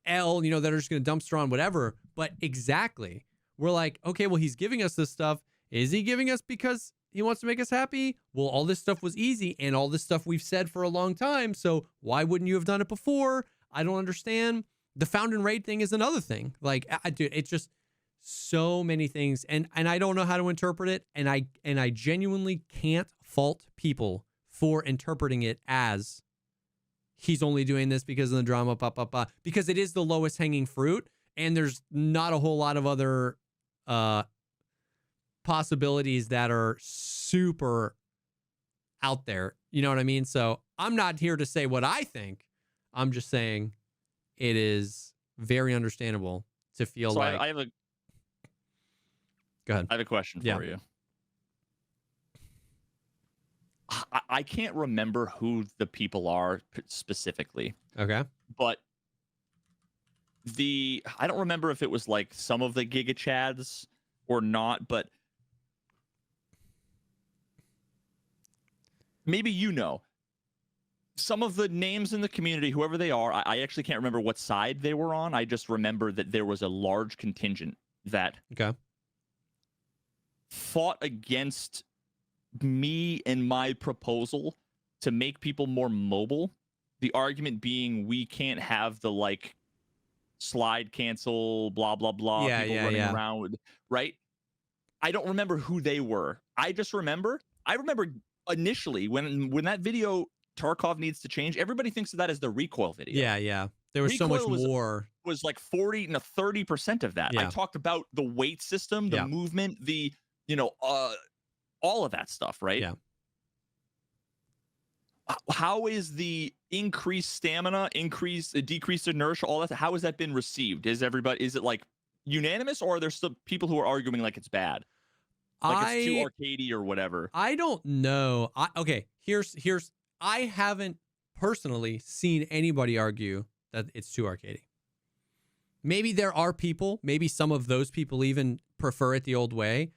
that are just going to dumpster on whatever. But exactly, we're like, okay, well, he's giving us this stuff. Is he giving us because he wants to make us happy? Well, all this stuff was easy and all this stuff we've said for a long time. So why wouldn't you have done it before? I don't understand. The found and raid thing is another thing. Like, dude, it's just so many things. And I don't know how to interpret it. And I genuinely can't fault people for interpreting it as he's only doing this because of the drama, because it is the lowest hanging fruit. And there's not a whole lot of other possibilities that are super out there. You know what I mean? So I'm not here to say what I think. I'm just saying it is very understandable to feel so like. Go ahead. I have a question for you. I can't remember who the people are specifically. Okay. But I don't remember if it was like some of the Giga Chads or not, but maybe some of the names in the community, whoever they are. I actually can't remember what side they were on. I just remember that there was a large contingent that fought against me and my proposal to make people more mobile. The argument being we can't have the like slide cancel, blah, blah, blah. People running around with, right? I don't remember who they were. I remember initially when that video Tarkov needs to change, everybody thinks of that as the recoil video. Yeah. There was so much more. Was like 40 to 30% of that. I talked about the weight system, the movement, the all of that stuff, right? Yeah. How is the increased stamina, decreased inertia, all that? How has that been received? Is it like unanimous, or are there still people who are arguing like it's bad, like it's too arcadey or whatever? I don't know. Here's I haven't personally seen anybody argue that it's too arcadey. Maybe there are people. Maybe some of those people even prefer it the old way.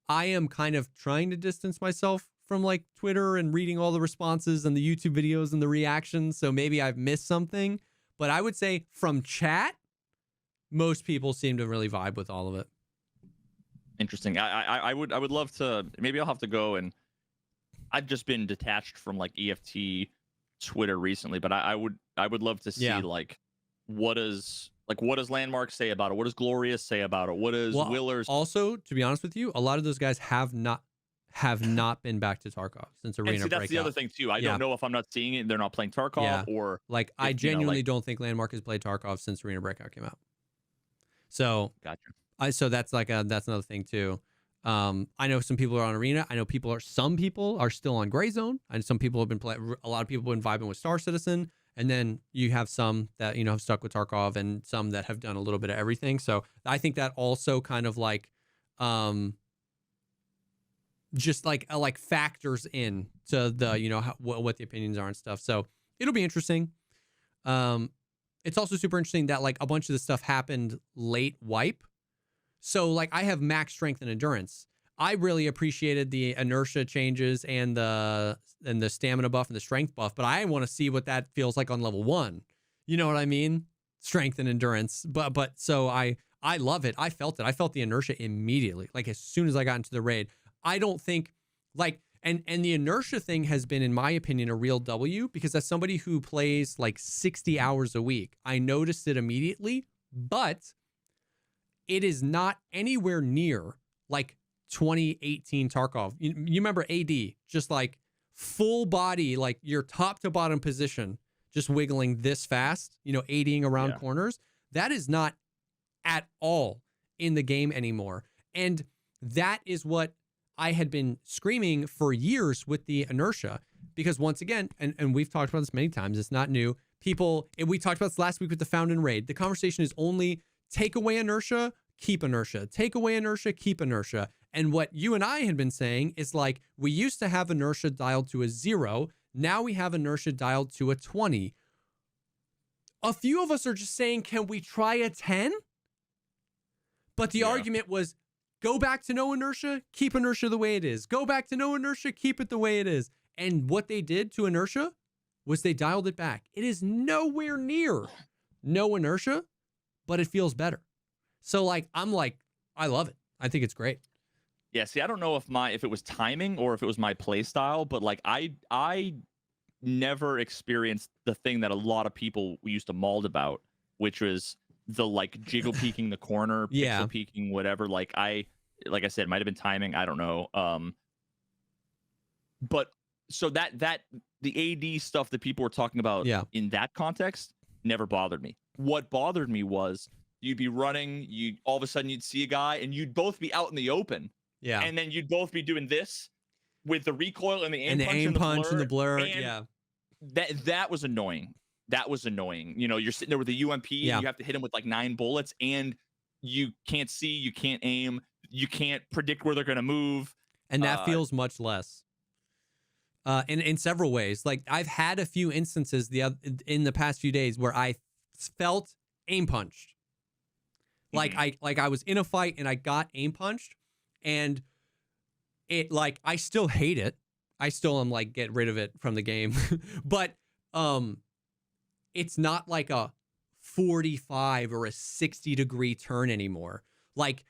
I am kind of trying to distance myself from like Twitter and reading all the responses and the YouTube videos and the reactions. So maybe I've missed something, but I would say from chat, most people seem to really vibe with all of it. Interesting. I would love to, maybe I'll have to go, and I've just been detached from like EFT Twitter recently, but I would love to see like, what does Landmark say about it? What does Glorious say about it? What does Willers? Also, to be honest with you, a lot of those guys have not been back to Tarkov since Arena Breakout. That's the other thing too. I don't know if I'm not seeing it, they're not playing Tarkov, or like I genuinely don't think Landmark has played Tarkov since Arena Breakout came out. So gotcha. So that's that's another thing too. I know some people are on Arena. I know some people are still on Gray Zone, and some people have been a lot of people have been vibing with Star Citizen. And then you have some that, have stuck with Tarkov, and some that have done a little bit of everything. So I think that also kind of like, just like factors in to the, what the opinions are and stuff. So it'll be interesting. It's also super interesting that like a bunch of the stuff happened late wipe. So like I have max strength and endurance. I really appreciated the inertia changes and the stamina buff and the strength buff, but I want to see what that feels like on level 1. You know what I mean? Strength and endurance. But so I love it. I felt it. I felt the inertia immediately. Like as soon as I got into the raid, I don't think like, and the inertia thing has been, in my opinion, a real W, because as somebody who plays like 60 hours a week, I noticed it immediately, but it is not anywhere near like 2018 Tarkov. You remember AD, just like full body, like your top to bottom position, just wiggling this fast, ADing around corners. That is not at all in the game anymore. And that is what I had been screaming for years with the inertia, because once again, and we've talked about this many times, it's not new. We talked about this last week with the Found and Raid. The conversation is only take away inertia, keep inertia. Take away inertia, keep inertia. And what you and I had been saying is like, we used to have inertia dialed to a 0. Now we have inertia dialed to a 20. A few of us are just saying, can we try a 10? But the argument was, go back to no inertia, keep inertia the way it is. Go back to no inertia, keep it the way it is. And what they did to inertia was they dialed it back. It is nowhere near no inertia, but it feels better. So like, I'm like, I love it. I think it's great. Yeah, see, I don't know if it was timing or if it was my play style, but like I never experienced the thing that a lot of people used to maul about, which was the like jiggle peeking the corner, pixel peeking, whatever. Like I said, it might have been timing. I don't know. But so that the AD stuff that people were talking about in that context never bothered me. What bothered me was you'd be running, all of a sudden you'd see a guy and you'd both be out in the open. Yeah. And then you'd both be doing this with the recoil and the aim punch and the blur. And that was annoying. That was annoying. You know, you're sitting there with the UMP, and you have to hit him with like 9 bullets, and you can't see, you can't aim, you can't predict where they're going to move. And that feels much less. In several ways. Like I've had a few instances in the past few days where I felt aim punched. Like I was in a fight and I got aim punched, and it like I still hate it. I still am like, get rid of it from the game. But it's not like a 45 or a 60-degree turn anymore. Like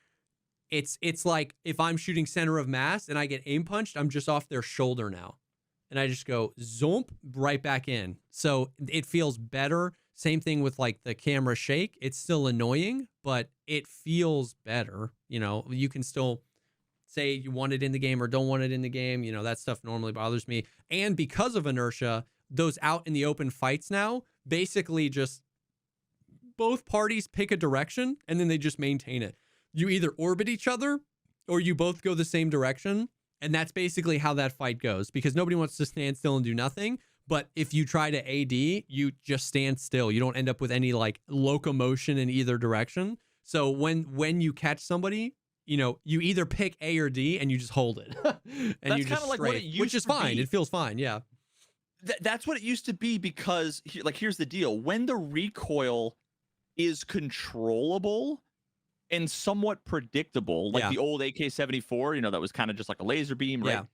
it's like if I'm shooting center of mass and I get aim punched, I'm just off their shoulder now. And I just go zoomp right back in. So it feels better. Same thing with like the camera shake. It's still annoying, but it feels better. You know, you can still say you want it in the game or don't want it in the game. You know, that stuff normally bothers me. And because of inertia, those out in the open fights now, basically just both parties pick a direction and then they just maintain it. You either orbit each other or you both go the same direction. And that's basically how that fight goes, because nobody wants to stand still and do nothing. But if you try to AD, you just stand still. You don't end up with any like locomotion in either direction. So when you catch somebody, you know, you either pick A or D and you just hold it. And that's you just like what it used which is to fine. be. It feels fine. Yeah. That's what it used to be, because here's the deal. When the recoil is controllable and somewhat predictable, like the old AK-74, you know, that was kind of just like a laser beam, right?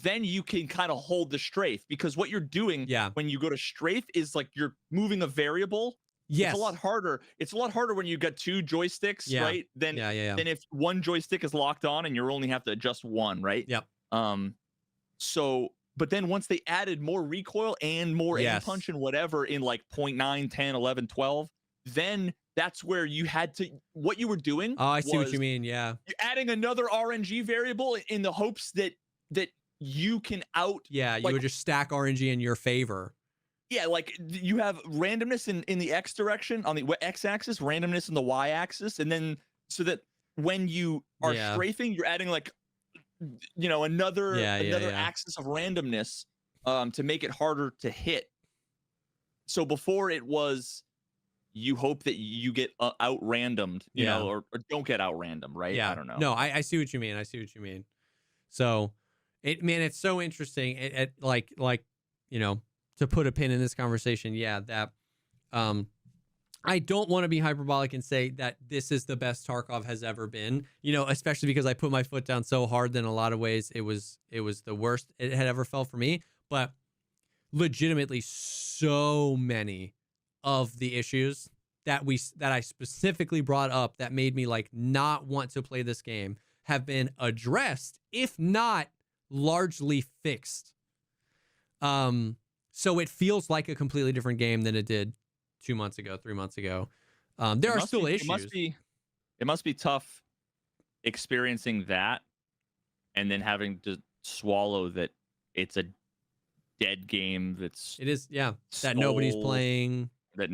Then you can kind of hold the strafe, because what you're doing when you go to strafe is like you're moving a variable. Yes. It's a lot harder. It's a lot harder when you got 2 joysticks, right? Than if one joystick is locked on and you only have to adjust one, right? Yep. So, but then once they added more recoil and more aim punch and whatever in like 0.9, 10, 11, 12, then that's where you had to, what you were doing. Oh, I see what you mean. Yeah. You're adding another RNG variable in the hopes that you can you would just stack RNG in your favor. Yeah, like you have randomness in the X direction, on the X axis, randomness in the Y axis, and then so that when you are strafing, you're adding like, you know, another axis of randomness to make it harder to hit. So before it was, you hope that you get out randomed, you know, or don't get out random, right? Yeah. I don't know. No, I see what you mean. I see what you mean. So it's so interesting. It like, you know, to put a pin in this conversation. Yeah. That, I don't want to be hyperbolic and say that this is the best Tarkov has ever been, you know, especially because I put my foot down so hard that in a lot of ways it was the worst it had ever felt for me. But legitimately, so many of the issues that I specifically brought up that made me like not want to play this game have been addressed, if not largely fixed. So it feels like a completely different game than it did 2 months ago, 3 months ago. There are still issues. It must be tough experiencing that and then having to swallow that it's a dead game it is, that nobody's playing. That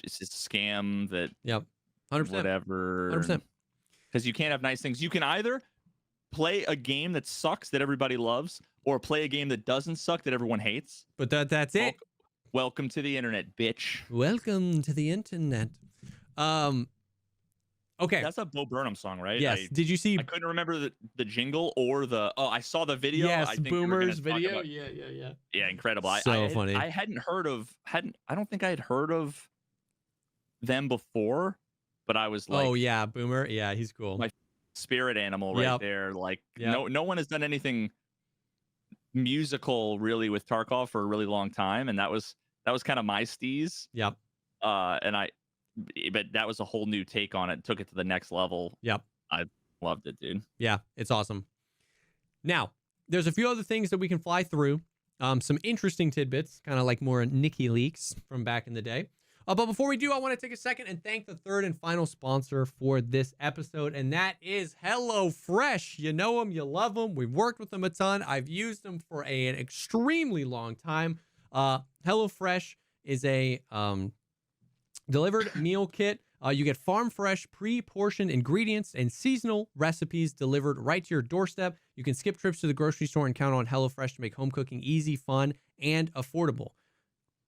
it's a scam, that 100%. Whatever. 100%. Because you can't have nice things. You can either play a game that sucks that everybody loves, or play a game that doesn't suck that everyone hates. But that's it. Welcome to the internet, bitch. Welcome to the internet. Okay. That's a Bo Burnham song, right? Yes. Did you see? I couldn't remember the jingle or the. Oh, I saw the video. Yes, I think Boomer's video. About, yeah, incredible. So funny. I don't think I had heard of them before, but but I was like, oh yeah, Boomer. Yeah, he's cool. My spirit animal right there. Like no one has done anything musical really with Tarkov for a really long time, and that was kind of my steez. Yep. But that was a whole new take on it. Took it to the next level. Yep. I loved it, dude. Yeah, it's awesome. Now, there's a few other things that we can fly through. Some interesting tidbits, kind of like more Nikki leaks from back in the day. But before we do, I want to take a second and thank the third and final sponsor for this episode, and that is HelloFresh. You know them, you love them. We've worked with them a ton. I've used them for an extremely long time. HelloFresh is a delivered meal kit. You get farm fresh, pre-portioned ingredients and seasonal recipes delivered right to your doorstep. You can skip trips to the grocery store and count on HelloFresh to make home cooking easy, fun, and affordable.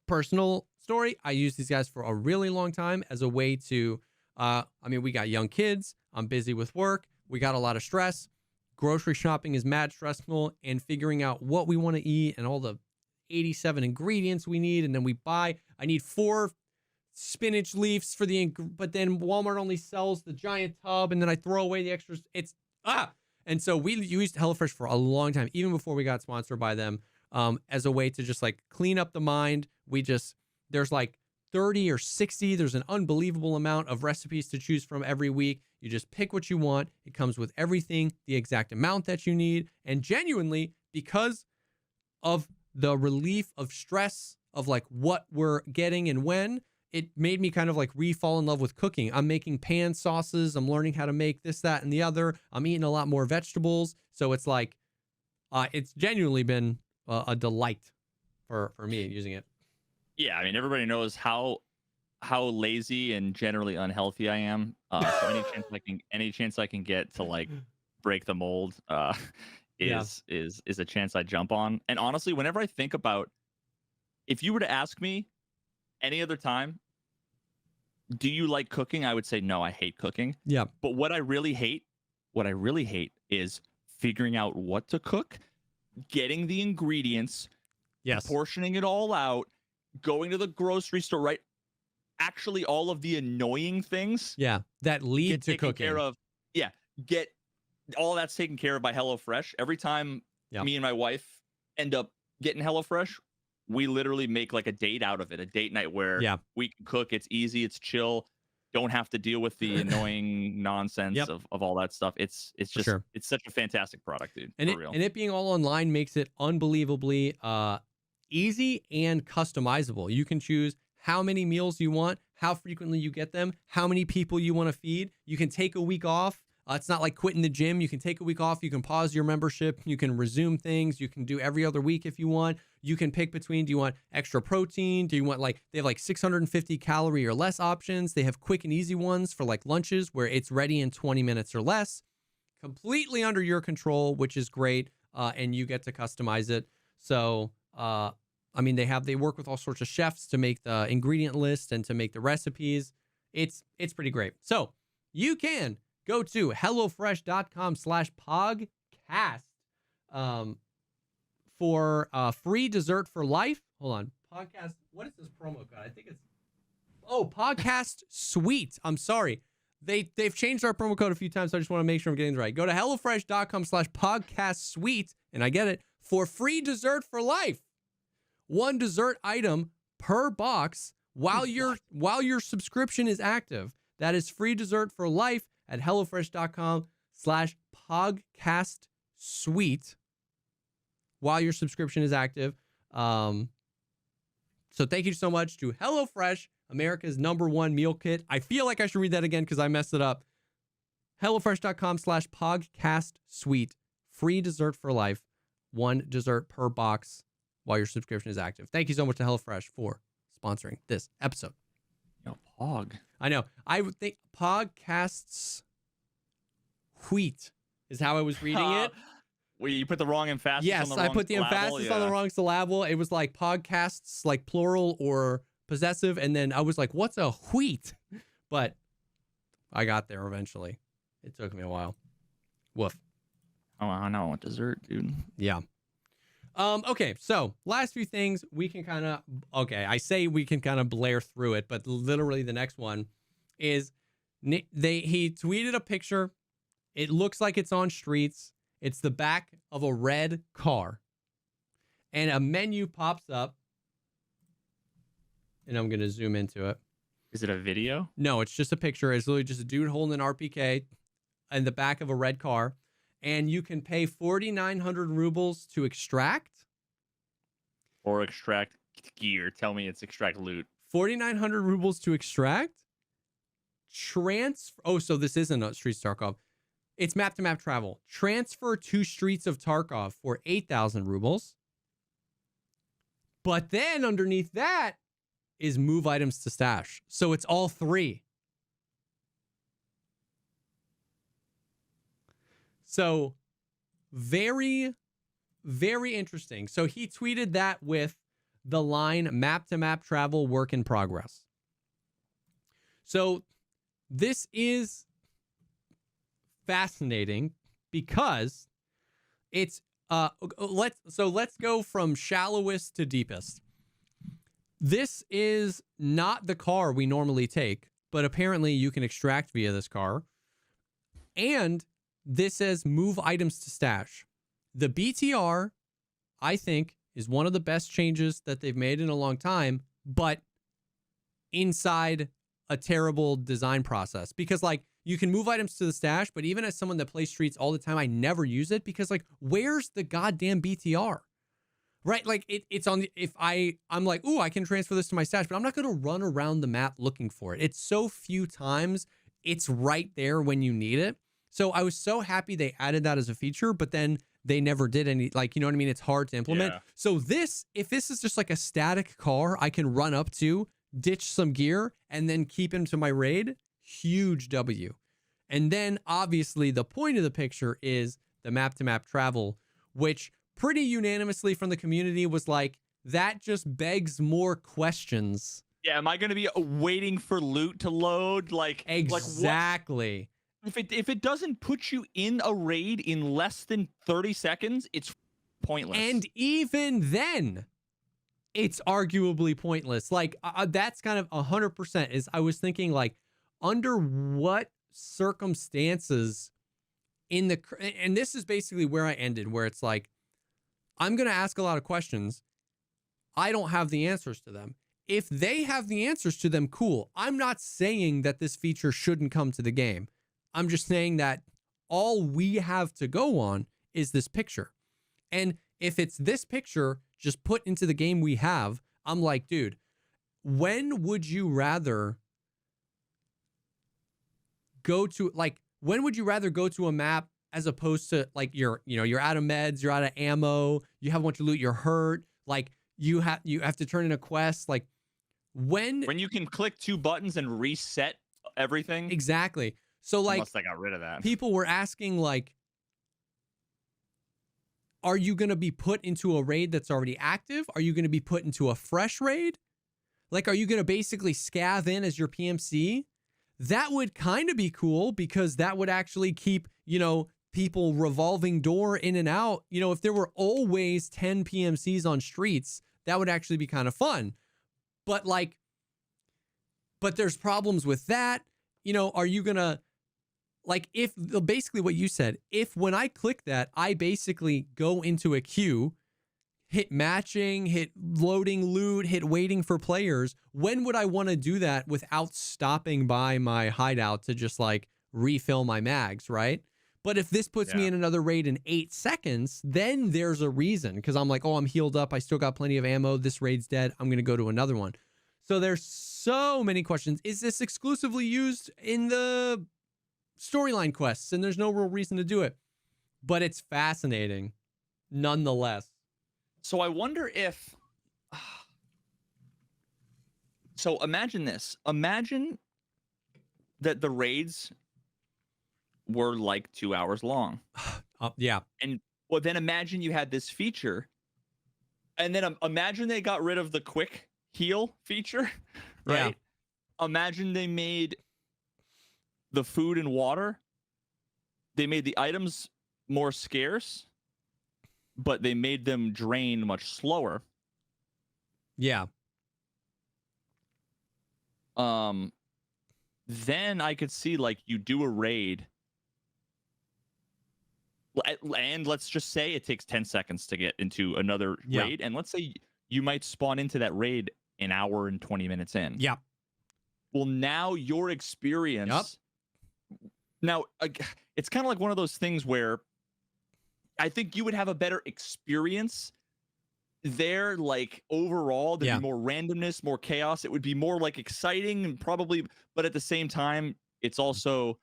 Personal story, I use these guys for a really long time as a way to, we got young kids. I'm busy with work. We got a lot of stress. Grocery shopping is mad stressful, and figuring out what we want to eat and all the 87 ingredients we need. And then we buy, I need 4 spinach leaves for but then Walmart only sells the giant tub, and then I throw away the extras. And so we used HelloFresh for a long time, even before we got sponsored by them, as a way to just like clean up the mind. There's like 30 or 60. There's an unbelievable amount of recipes to choose from every week. You just pick what you want. It comes with everything, the exact amount that you need. And genuinely, because of the relief of stress of like what we're getting and when, it made me kind of like re-fall in love with cooking. I'm making pan sauces. I'm learning how to make this, that, and the other. I'm eating a lot more vegetables. So it's like, it's genuinely been a delight for me using it. Yeah, I mean, everybody knows how lazy and generally unhealthy I am. So any chance I can get to like break the mold is a chance I jump on. And honestly, whenever I think about, if you were to ask me any other time, do you like cooking? I would say no, I hate cooking. Yeah. But what I really hate is figuring out what to cook, getting the ingredients, portioning it all out, going to the grocery store, right? Actually, all of the annoying things. Yeah, that lead to cooking. Get all that's taken care of by HelloFresh. Every time me and my wife end up getting HelloFresh, we literally make like a date out of it, a date night where we can cook. It's easy, it's chill. Don't have to deal with the annoying nonsense of all that stuff. It's just it's such a fantastic product, dude. And for real. And it being all online makes it unbelievably easy and customizable. You can choose how many meals you want, how frequently you get them, how many people you want to feed. You can take a week off. It's not like quitting the gym. You can take a week off. You can pause your membership. You can resume things. You can do every other week if you want. You can pick between, do you want extra protein? Do you want they have like 650 calorie or less options. They have quick and easy ones for like lunches where it's ready in 20 minutes or less. Completely under your control, which is great. And you get to customize it. So, they work with all sorts of chefs to make the ingredient list and to make the recipes. It's pretty great. So you can go to HelloFresh.com/podcast for free dessert for life. Hold on. Podcast. What is this promo code? I think it's Podcast Sweet. I'm sorry. They've changed our promo code a few times, so I just want to make sure I'm getting it right. Go to HelloFresh.com/podcast sweet, and I get it, for free dessert for life. 1 dessert item per box while your subscription is active. That is free dessert for life at HelloFresh.com/podcast sweet while your subscription is active. So thank you so much to HelloFresh, America's #1 meal kit. I feel like I should read that again because I messed it up. HelloFresh.com/podcast sweet. Free dessert for life. 1 dessert per box while your subscription is active. Thank you so much to HelloFresh for sponsoring this episode. Pog. I know. I would think podcasts wheat is how I was reading it. Well, you put the wrong emphasis yes, on the wrong I put the syllable, emphasis on the wrong syllable. It was like podcasts, like plural or possessive. And then I was like, what's a wheat? But I got there eventually. It took me a while. Woof. Oh, I know. Dessert, dude. Yeah. Okay, so last few things we can kind of, I say we can kind of blare through it, but literally the next one is He tweeted a picture. It looks like it's on streets. It's the back of a red car. And a menu pops up. And I'm going to zoom into it. Is it a video? No, it's just a picture. It's literally just a dude holding an RPK in the back of a red car. And you can pay 4,900 rubles to extract. Or extract gear. Tell me it's extract loot. 4,900 rubles to extract. So this isn't a Streets of Tarkov. It's map-to-map travel. Transfer 2 Streets of Tarkov for 8,000 rubles. But then underneath that is move items to stash. So it's all 3. So very, very interesting. So he tweeted that with the line map-to-map travel work in progress. So this is fascinating because it's let's go from shallowest to deepest. This is not the car we normally take, but apparently you can extract via this car. And this says move items to stash. The BTR, I think, is one of the best changes that they've made in a long time, but inside a terrible design process. Because like you can move items to the stash, but even as someone that plays Streets all the time, I never use it because like, where's the goddamn BTR? Right? Like it's on the, I'm like, ooh, I can transfer this to my stash, but I'm not going to run around the map looking for it. It's so few times it's right there when you need it. So I was so happy they added that as a feature, but then they never did any, like, you know what I mean? It's hard to implement. Yeah. So if this is just like a static car I can run up to, ditch some gear, and then keep him to my raid, huge W. And then obviously the point of the picture is the map-to-map travel, which pretty unanimously from the community was like, that just begs more questions. Yeah, am I going to be waiting for loot to load? Exactly. If it doesn't put you in a raid in less than 30 seconds, it's pointless. And even then, it's arguably pointless. Like that's kind of 100% is I was thinking like under what circumstances and this is basically where I ended, where it's like, I'm going to ask a lot of questions. I don't have the answers to them. If they have the answers to them, cool. I'm not saying that this feature shouldn't come to the game. I'm just saying that all we have to go on is this picture. And if it's this picture just put into the game we have, I'm like, dude, when would you rather go to a map as opposed to like you're out of meds, you're out of ammo, you have a bunch of loot, you're hurt, like you have to turn in a quest, like when you can click 2 buttons and reset everything. Exactly. So like, unless they got rid of that. People were asking like, are you going to be put into a raid that's already active? Are you going to be put into a fresh raid? Like, are you going to basically scav in as your PMC? That would kind of be cool because that would actually keep, people revolving door in and out. If there were always 10 PMCs on Streets, that would actually be kind of fun. But there's problems with that. Are you going to, like, if basically what you said, if when I click that, I basically go into a queue, hit matching, hit loading loot, hit waiting for players, when would I want to do that without stopping by my hideout to just like refill my mags, right? But if this puts me in another raid in 8 seconds, then there's a reason because I'm like, oh, I'm healed up. I still got plenty of ammo. This raid's dead. I'm going to go to another one. So there's so many questions. Is this exclusively used in the storyline quests? And there's no real reason to do it, but it's fascinating nonetheless. So I wonder if, so imagine this, imagine that the raids were like 2 hours long. Yeah. And well, then imagine you had this feature and then imagine they got rid of the quick heal feature, right? Yeah. Imagine they made the food and water, they made the items more scarce, but they made them drain much slower. Yeah. then I could see like you do a raid, and let's just say it takes 10 seconds to get into another raid, and let's say you might spawn into that raid an hour and 20 minutes in. Yeah. Well, now your experience. Now, it's kind of like one of those things where I think you would have a better experience there. Like overall, there'd be more randomness, more chaos. It would be more like exciting and probably, but at the same time, it's also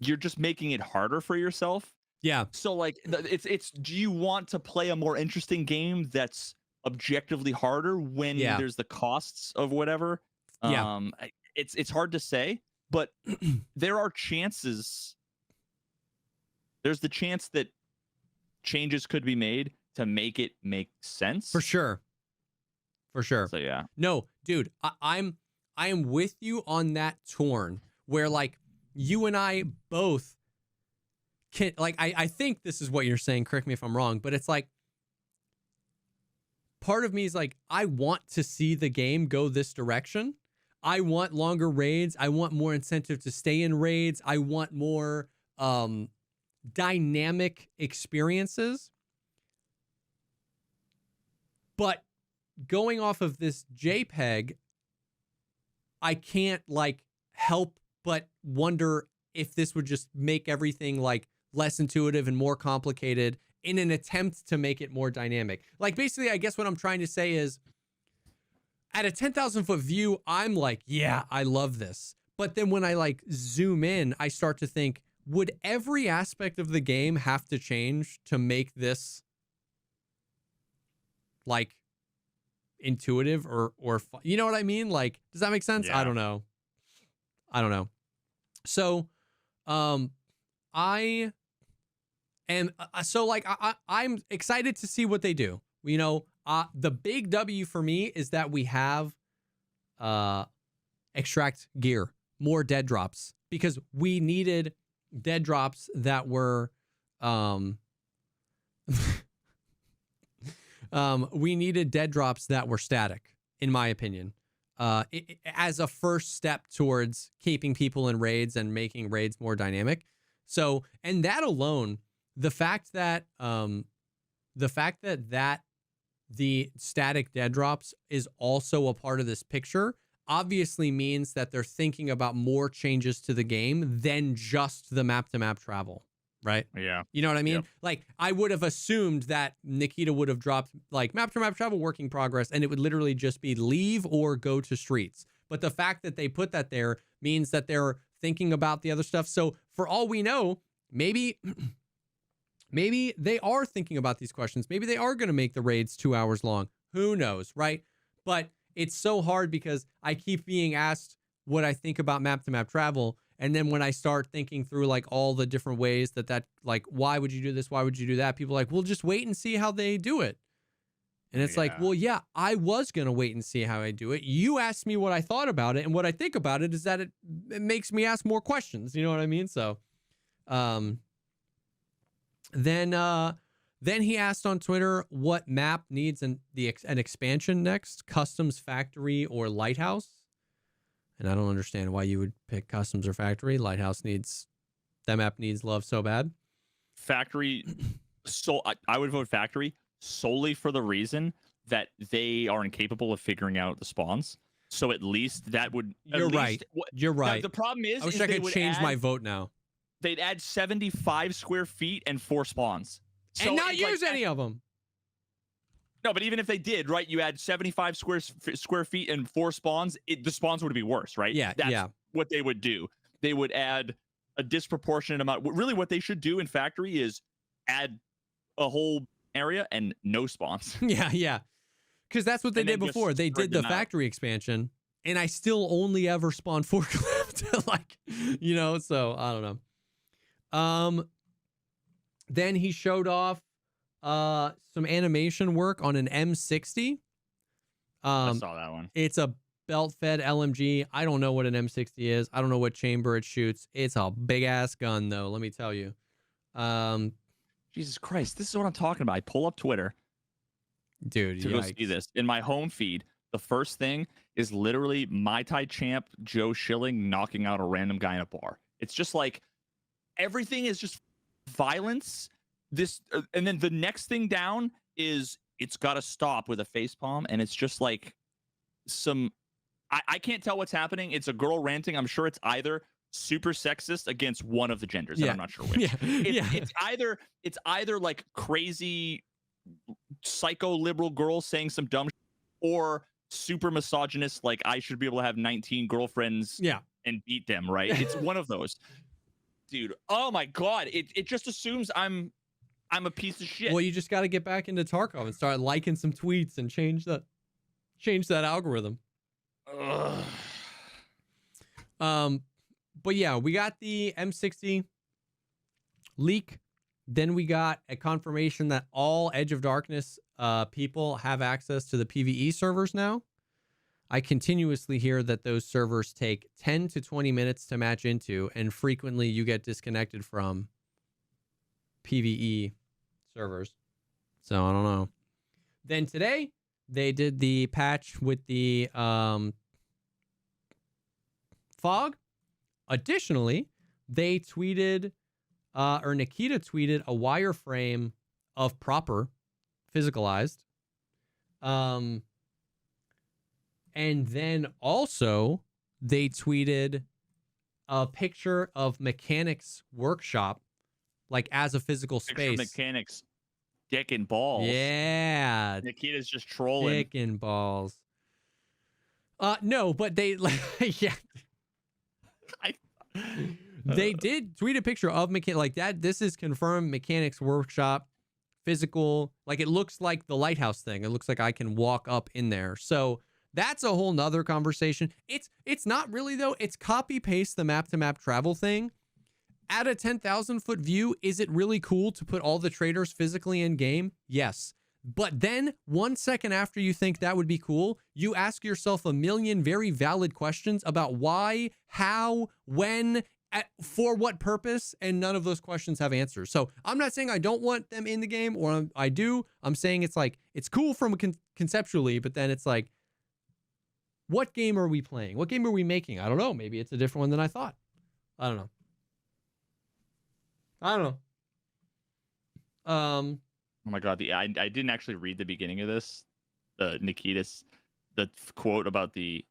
you're just making it harder for yourself. Yeah. So like it's do you want to play a more interesting game that's objectively harder when there's the costs of whatever? Yeah. It's hard to say, but there are chances. There's the chance that changes could be made to make it make sense. For sure. So yeah. No, dude, I am with you on that torn where like you and I both can like I think this is what you're saying, correct me if I'm wrong, but it's like part of me is like I want to see the game go this direction. I want longer raids. I want more incentive to stay in raids. I want more dynamic experiences. But going off of this JPEG, I can't like help but wonder if this would just make everything like less intuitive and more complicated in an attempt to make it more dynamic. Like basically, I guess what I'm trying to say is at a 10,000 foot view, I'm like, yeah, I love this. But then when I like zoom in, I start to think, would every aspect of the game have to change to make this like intuitive or you know what I mean? Like, does that make sense? Yeah. I don't know. So, I am so like I'm excited to see what they do. You know, the big W for me is that we have extract gear, more dead drops, because we needed dead drops that were we needed dead drops that were static, in my opinion, as a first step towards keeping people in raids and making raids more dynamic. So, and that alone, the fact that the static dead drops is also a part of this picture obviously means that they're thinking about more changes to the game than just the map to map travel, right? Yeah. You know what I mean? Yep. Like I would have assumed that Nikita would have dropped like map to map travel working progress and it would literally just be leave or go to streets. But the fact that they put that there means that they're thinking about the other stuff. So for all we know, maybe they are thinking about these questions. Maybe they are going to make the raids 2 hours long. Who knows, right? But it's so hard because I keep being asked what I think about map to map travel. And then when I start thinking through like all the different ways that like, why would you do this? Why would you do that? People are like, well, just wait and see how they do it. And it's like, well, yeah, I was going to wait and see how I do it. You asked me what I thought about it. And what I think about it is that it makes me ask more questions. You know what I mean? So, then he asked on Twitter what map needs an expansion next, Customs, Factory, or Lighthouse. And I don't understand why you would pick Customs or Factory. That map needs love so bad. Factory, so I would vote Factory solely for the reason that they are incapable of figuring out the spawns. So at least that would. You're right. You're right. The problem is, I wish I could change my vote now. They'd add 75 square feet and 4 spawns. So and not use any of them. No, but even if they did, right, you add 75 square feet and 4 spawns, the spawns would be worse, right? Yeah, That's what they would do. They would add a disproportionate amount. Really, what they should do in Factory is add a whole area and no spawns. Yeah. Because that's what they did before. They did the Factory expansion, and I still only ever spawned forklift. Like, you know, so I don't know. Then he showed off some animation work on an M60. I saw that one. It's a belt-fed LMG. I don't know what an M60 is. I don't know what chamber it shoots. It's a big-ass gun, though, let me tell you. Jesus Christ, this is what I'm talking about. I pull up Twitter dude, to go see this. In my home feed, the first thing is literally Mai Tai champ Joe Schilling knocking out a random guy in a bar. It's just like everything is just violence. And then the next thing down is it's got to stop with a facepalm, and it's just like I can't tell what's happening. It's a girl ranting. I'm sure it's either super sexist against one of the genders, and I'm not sure which. It's either like crazy psycho liberal girl saying some dumb shit, or super misogynist, like I should be able to have 19 girlfriends and beat them, right? It's one of those. Dude, oh my god, it just assumes I'm a piece of shit. Well, you just got to get back into Tarkov and start liking some tweets and change that algorithm. But yeah, we got the M60 leak. Then we got a confirmation that all Edge of Darkness people have access to the PvE servers now. I continuously hear that those servers take 10 to 20 minutes to match into, and frequently you get disconnected from PvE servers. So I don't know. Then today they did the patch with the fog. Additionally, they tweeted or Nikita tweeted a wireframe of proper physicalized. And then also they tweeted a picture of Mechanics Workshop, like as a physical space. Mechanics, dick and balls. Yeah. Nikita's just trolling. Dick and balls. No, but they yeah. They did tweet a picture of like that. This is confirmed Mechanics Workshop physical. Like it looks like the lighthouse thing. It looks like I can walk up in there. So that's a whole nother conversation. It's not really though. It's copy paste the map to map travel thing. At a 10,000 foot view, is it really cool to put all the traders physically in game? Yes. But then 1 second after you think that would be cool, you ask yourself a million very valid questions about why, how, when, for what purpose, and none of those questions have answers. So I'm not saying I don't want them in the game, or I do. I'm saying it's like, it's cool from conceptually, but then it's like, what game are we playing? What game are we making? I don't know. Maybe it's a different one than I thought. I don't know. Oh my god, I didn't actually read the beginning of this. Nikita's the quote about the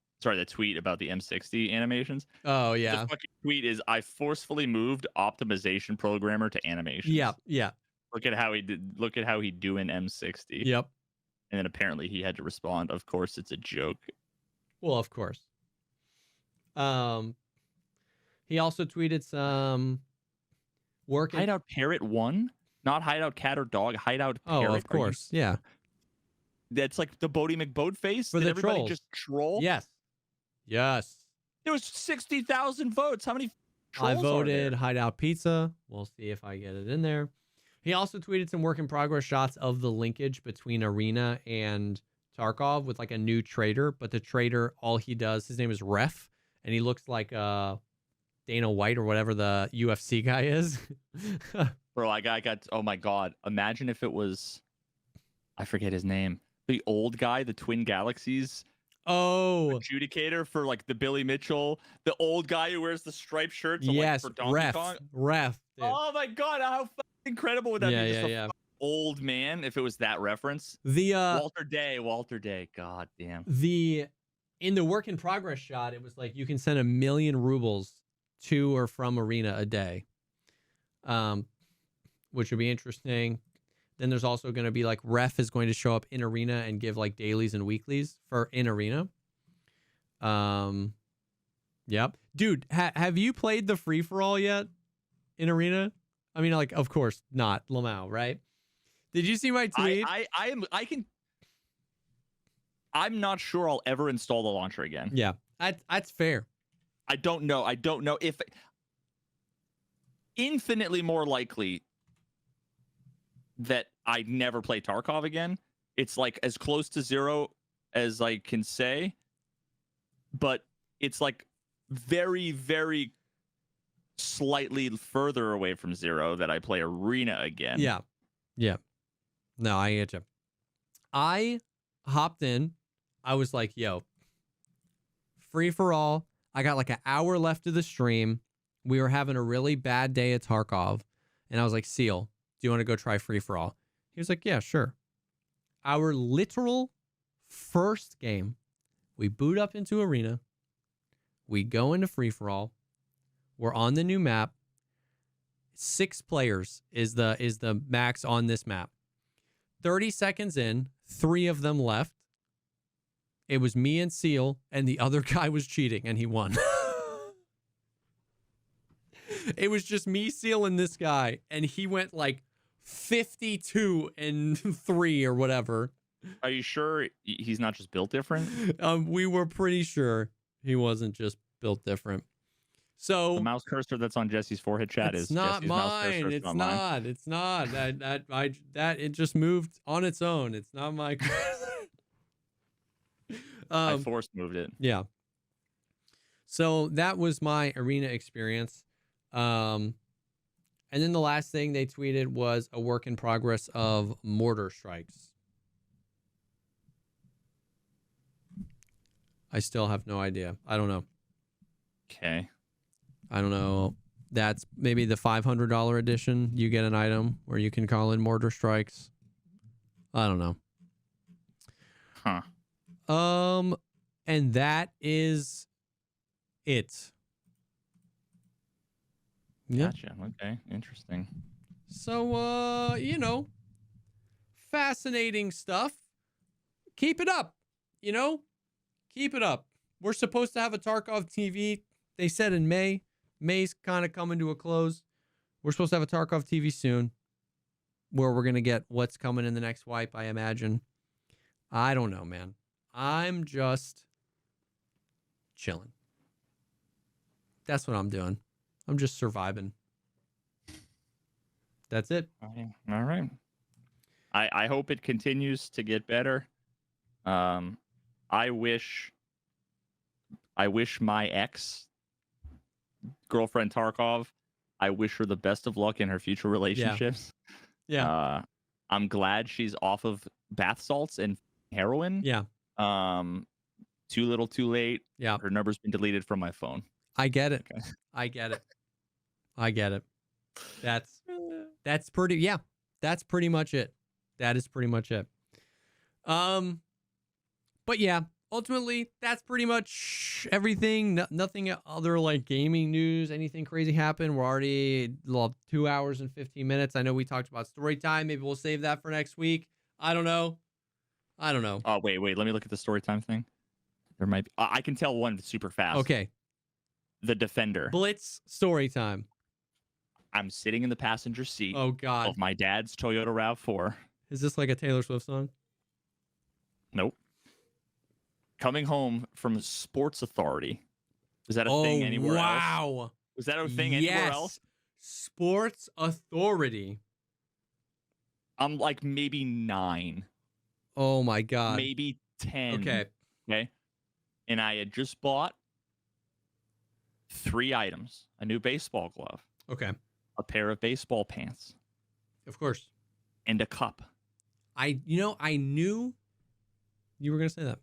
tweet about the M60 animations. Oh yeah. The fucking tweet is, I forcefully moved optimization programmer to animations. Yeah. Look at how he do an M60. Yep. And then apparently he had to respond, of course it's a joke. Well, of course. He also tweeted some work. Hideout Parrot 1? Not Hideout Cat or Dog, Hideout Parrot. Oh, of course. Yeah. That's like the Bodie McBoatface? For Did the everybody trolls. just troll? Yes. There was 60,000 votes. How many trolls I voted are there? Hideout Pizza. We'll see if I get it in there. He also tweeted some work in progress shots of the linkage between Arena and Tarkov with like a new trader, but the trader, all he does, his name is Ref, and he looks like Dana White or whatever the UFC guy is. Bro, I got, oh my god. Imagine if it was, I forget his name, the old guy, the Twin Galaxies adjudicator for like the Billy Mitchell, the old guy who wears the striped shirts. Yes, like, for Donkey Kong. Ref. Dude. Oh my god, how fucking incredible would that be? Just a old man if it was that reference. The Walter Day, god damn. In the work in progress shot, it was like you can send 1 million rubles to or from Arena a day, which would be interesting. Then there's also going to be like Ref is going to show up in Arena and give like dailies and weeklies for in Arena. Yep. Dude, have you played the free for all yet in Arena? I mean, like, of course not, Lamau, right? Did you see my tweet? I'm not sure I'll ever install the launcher again. Yeah, that's fair. I don't know if infinitely more likely that I never play Tarkov again. It's like as close to zero as I can say, but it's like very, very slightly further away from zero that I play Arena again. Yeah. No, I get you. I hopped in. I was like, yo, free for all. I got like an hour left of the stream. We were having a really bad day at Tarkov. And I was like, Seal, do you want to go try free for all? He was like, yeah, sure. Our literal first game, we boot up into arena. We go into free for all. We're on the new map. 6 players is the max on this map. 30 seconds in, 3 of them left. It was me and Seal, and the other guy was cheating, and he won. It was just me, Seal, and this guy, and he went like 52-3 or whatever. Are you sure he's not just built different? We were pretty sure he wasn't just built different. So the mouse cursor that's on Jesse's forehead chat is not Jesse's mine. It's not. Mine. It's not. That it just moved on its own. It's not my cursor. I force moved it. Yeah. So that was my arena experience. And then the last thing they tweeted was a work in progress of mortar strikes. I still have no idea. I don't know. Okay. I don't know. That's maybe the $500 edition. You get an item where you can call in mortar strikes. I don't know. Huh. And that is it. Gotcha. Okay. Interesting. So, fascinating stuff. Keep it up. Keep it up. We're supposed to have a Tarkov TV. They said in May. May's kind of coming to a close. We're supposed to have a Tarkov TV soon, where we're going to get what's coming in the next wipe, I imagine. I don't know, man. I'm just chilling. That's what I'm doing. I'm just surviving. That's it. All right. I hope it continues to get better. I wish my ex girlfriend Tarkov, I wish her the best of luck in her future relationships. Yeah. I'm glad she's off of bath salts and heroin. Yeah. Too little, too late. Yeah. Her number's been deleted from my phone. I get it. Okay. I get it. That's pretty. Yeah. That's pretty much it. That is pretty much it. But yeah, ultimately, that's pretty much everything. Nothing other like gaming news, anything crazy happened. We're already 2 hours and 15 minutes. I know we talked about story time. Maybe we'll save that for next week. I don't know. Oh, wait. Let me look at the story time thing. There might be. I can tell one super fast. Okay. The Defender. Blitz story time. I'm sitting in the passenger seat. Oh, God. Of my dad's Toyota RAV4. Is this like a Taylor Swift song? Nope. Coming home from Sports Authority. Is that a thing anywhere else? Wow. Was that a thing anywhere else? Sports Authority. I'm like maybe 9. Oh my God. Maybe 10. Okay. And I had just bought 3 items. A new baseball glove. Okay. A pair of baseball pants. Of course. And a cup. I knew you were going to say that.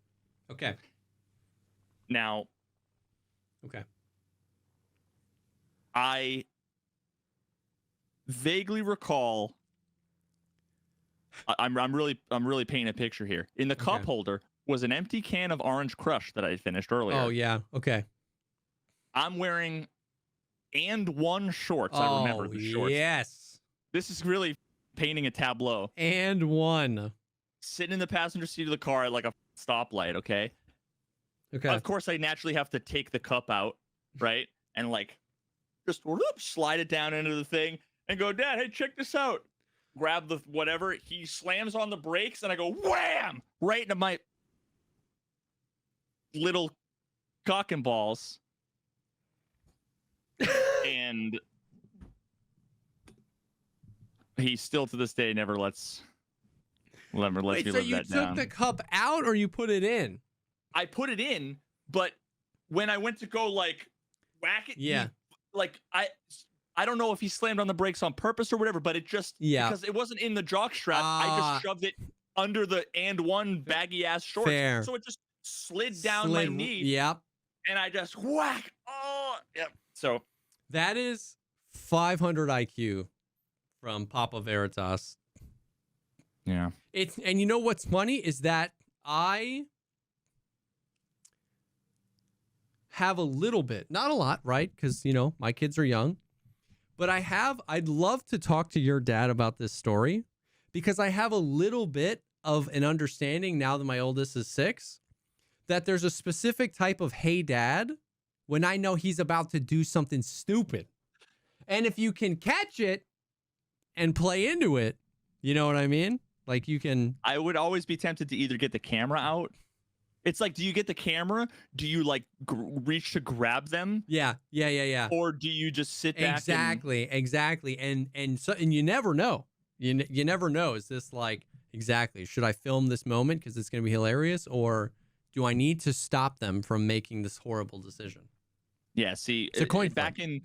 Okay. Now. Okay. I vaguely recall. I'm really painting a picture here. In the cup holder was an empty can of Orange Crush that I had finished earlier. Oh yeah. Okay. I'm wearing And One shorts. I remember the shorts. Yes. This is really painting a tableau. And One. Sitting in the passenger seat of the car at like a stoplight. Okay. Of course, I naturally have to take the cup out, right? And like, just slide it down into the thing and go, Dad, hey, check this out. Grab the whatever. He slams on the brakes and I go, wham! Right into my little cock and balls. And he still to this day never lets me live that down. So you took the cup out or you put it in? I put it in, but when I went to go like whack it, I don't know if he slammed on the brakes on purpose or whatever, but it just because it wasn't in the jock strap, I just shoved it under the And One baggy ass shorts. Fair. So it just slid down my knee. Yep. and I just whack. Oh, yep. So that is 500 IQ from Papa Veritas. Yeah. And you know what's funny is that I have a little bit, not a lot, right? Because, you know, my kids are young. But I'd love to talk to your dad about this story because I have a little bit of an understanding now that my oldest is 6, that there's a specific type of hey dad when I know he's about to do something stupid. And if you can catch it and play into it, you know what I mean? Like you can. I would always be tempted to either get the camera out. It's like, do you get the camera? Do you like reach to grab them? Yeah. Or do you just sit back? Exactly. And you never know. You never know. Is this like exactly? Should I film this moment because it's going to be hilarious, or do I need to stop them from making this horrible decision? Yeah. See, it's a coin back in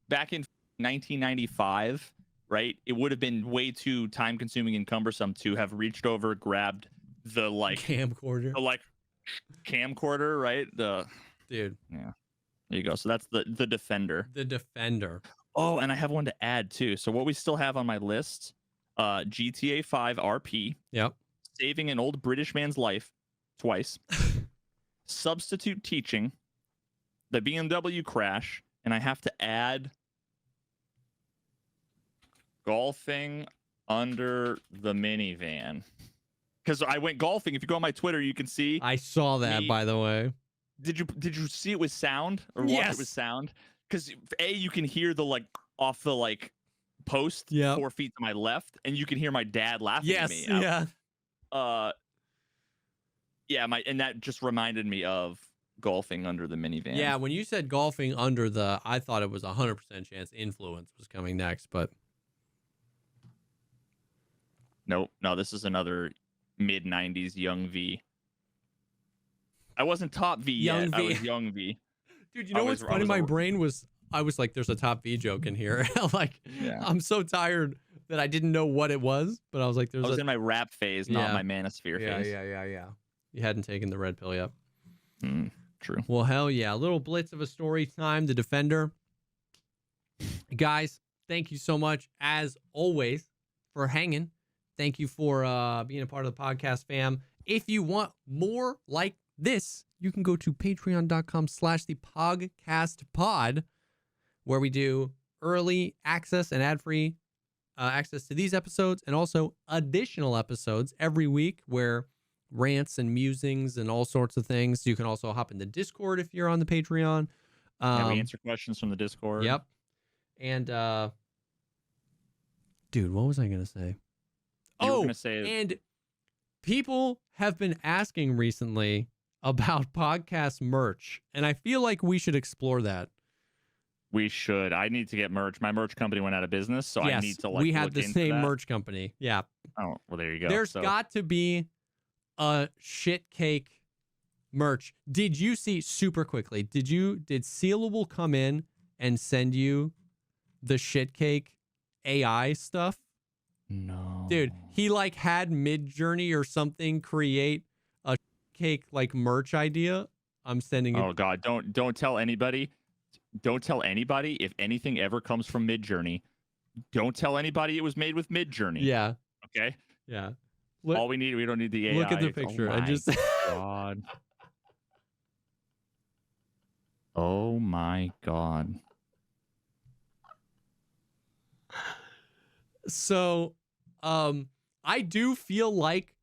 1995, right? It would have been way too time consuming and cumbersome to have reached over, grabbed the like camcorder, camcorder, right? Dude. Yeah. There you go. So that's the Defender. The Defender. Oh, and I have one to add too. So what we still have on my list, GTA 5 RP. Yep. Saving an old British man's life twice. Substitute teaching. The BMW crash, and I have to add golfing under the minivan. Because I went golfing. If you go on my Twitter, you can see. I saw that, by the way. Did you see it with sound or watch it with sound? Because you can hear the like off the like post 4 feet to my left, and you can hear my dad laughing at me. And that just reminded me of golfing under the minivan. Yeah, when you said golfing under the, I thought it was 100% chance Influence was coming next, but no, this is another mid 90s Young V. I wasn't Top V yet. I was Young V. Dude, you know what's funny? My brain was, I was like, there's a Top V joke in here. I'm so tired that I didn't know what it was, but I was like, I was in my rap phase, not my manosphere phase. Yeah. You hadn't taken the red pill yet. True. Well, hell yeah. A little blitz of a story time. The Defender. Guys, thank you so much, as always, for hanging. Thank you for being a part of the podcast, fam. If you want more like this, you can go to patreon.com/thepodcastpod, where we do early access and ad-free access to these episodes, and also additional episodes every week where rants and musings and all sorts of things. You can also hop into Discord if you're on the Patreon. We answer questions from the Discord. Yep. And dude, what was I gonna say? And people have been asking recently about podcast merch, and I feel like we should explore that. We should. I need to get merch. My merch company went out of business, so I need to we had the same merch company. Yeah. Oh, well, there you go. There's got to be a shit cake merch. Did you see, super quickly, did Sealable come in and send you the shit cake AI stuff? No. Dude, he like had Midjourney or something create a cake like merch idea. I'm sending it. Oh God, don't tell anybody. Don't tell anybody if anything ever comes from Midjourney. Don't tell anybody it was made with Midjourney. Yeah. Okay? Yeah. We don't need the AI. Look at the picture. Oh my God. Oh my God. So, I do feel like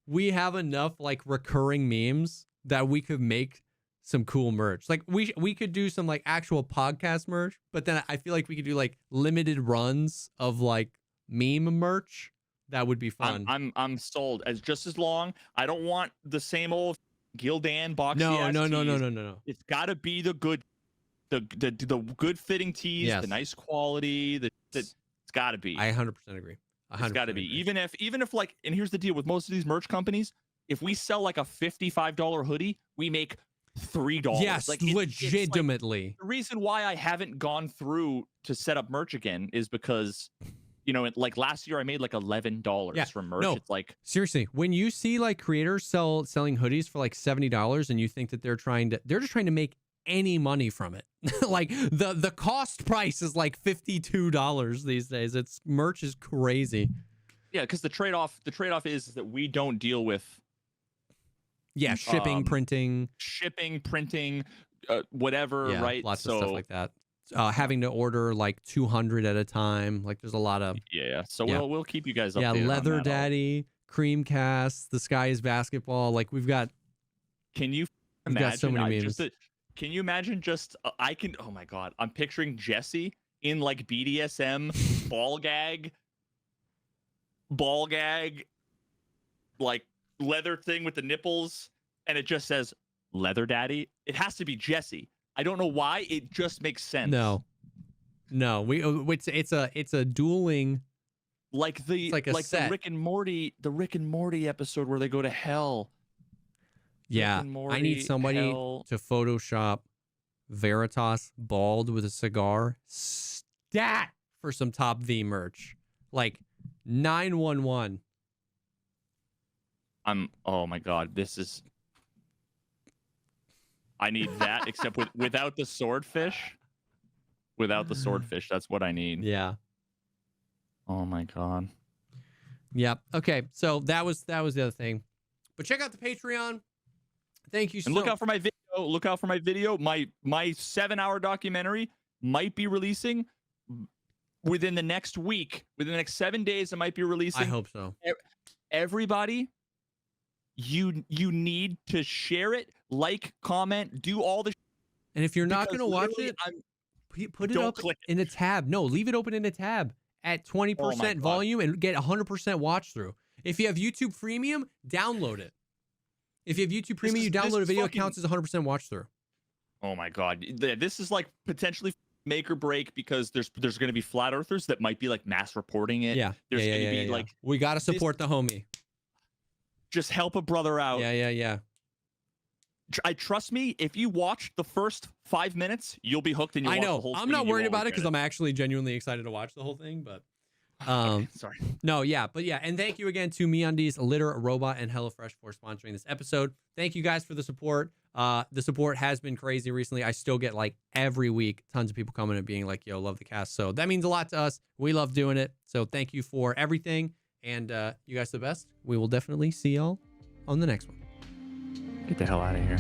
we have enough like recurring memes that we could make some cool merch. Like we could do some like actual podcast merch, but then I feel like we could do like limited runs of like meme merch. That would be fun. I'm sold. As long. I don't want the same old Gildan boxy. No. It's got to be the good, the good fitting tees, yes. The nice quality. It's got to be. I 100% agree. It's got to be. Even if like, and here's the deal with most of these merch companies, if we sell like a $55 hoodie, we make $3. Yes, like legitimately. Like, the reason why I haven't gone through to set up merch again is because, you know, like last year I made like $11 from merch. No, it's like, seriously, when you see like creators selling hoodies for like $70 and you think that they're just trying to make any money from it. Like the cost price is like $52 these days. It's merch is crazy. Yeah, because the trade-off is that we don't deal with shipping, printing, whatever, right? Lots of stuff like that. Having to order like 200 at a time. Like there's a lot of So we'll keep you guys updated. Yeah, Leather on that Daddy, Creamcast, The Sky is Basketball. Like we've got. Can you imagine? So many memes. Can you imagine? Oh my god, I'm picturing Jesse in like BDSM ball gag, like leather thing with the nipples, and it just says Leather Daddy. It has to be Jesse. I don't know why. It just makes sense. No, it's a dueling. Like the Rick and Morty episode where they go to hell. Yeah, I need somebody to Photoshop Veritas bald with a cigar stat for some Top V merch. Like 911. Oh my god, I need that except without the swordfish. Without the swordfish, that's what I need. Yeah. Oh my god. Yep. Okay, so that was the other thing. But check out the Patreon. Thank you so much. And look out for my video. Look out for my video. My 7-hour documentary might be releasing within the next week. Within the next 7 days, it might be releasing. I hope so. Everybody, you need to share it, like, comment, do all the. And if you're not going to watch it, put it up in a tab. No, leave it open in a tab at 20% volume and get 100% watch through. If you have YouTube Premium, download it. If you have YouTube Premium, you download a video, it counts as 100% watch through. Oh my god, this is like potentially make or break because there's going to be flat earthers that might be like mass reporting it. Yeah, there's going to be like we got to support the homie. Just help a brother out. Yeah. Trust me, if you watch the first 5 minutes, you'll be hooked and you'll watch the whole thing. I'm not worried about it because I'm actually genuinely excited to watch the whole thing, but sorry. No, yeah, but yeah, and thank you again to MeUndies, Litter, Robot, and HelloFresh for sponsoring this episode. Thank you guys for the support. The support has been crazy recently. I still get like every week tons of people coming and being like, "Yo, love the cast." So that means a lot to us. We love doing it. So thank you for everything, and you guys are the best. We will definitely see y'all on the next one. Get the hell out of here.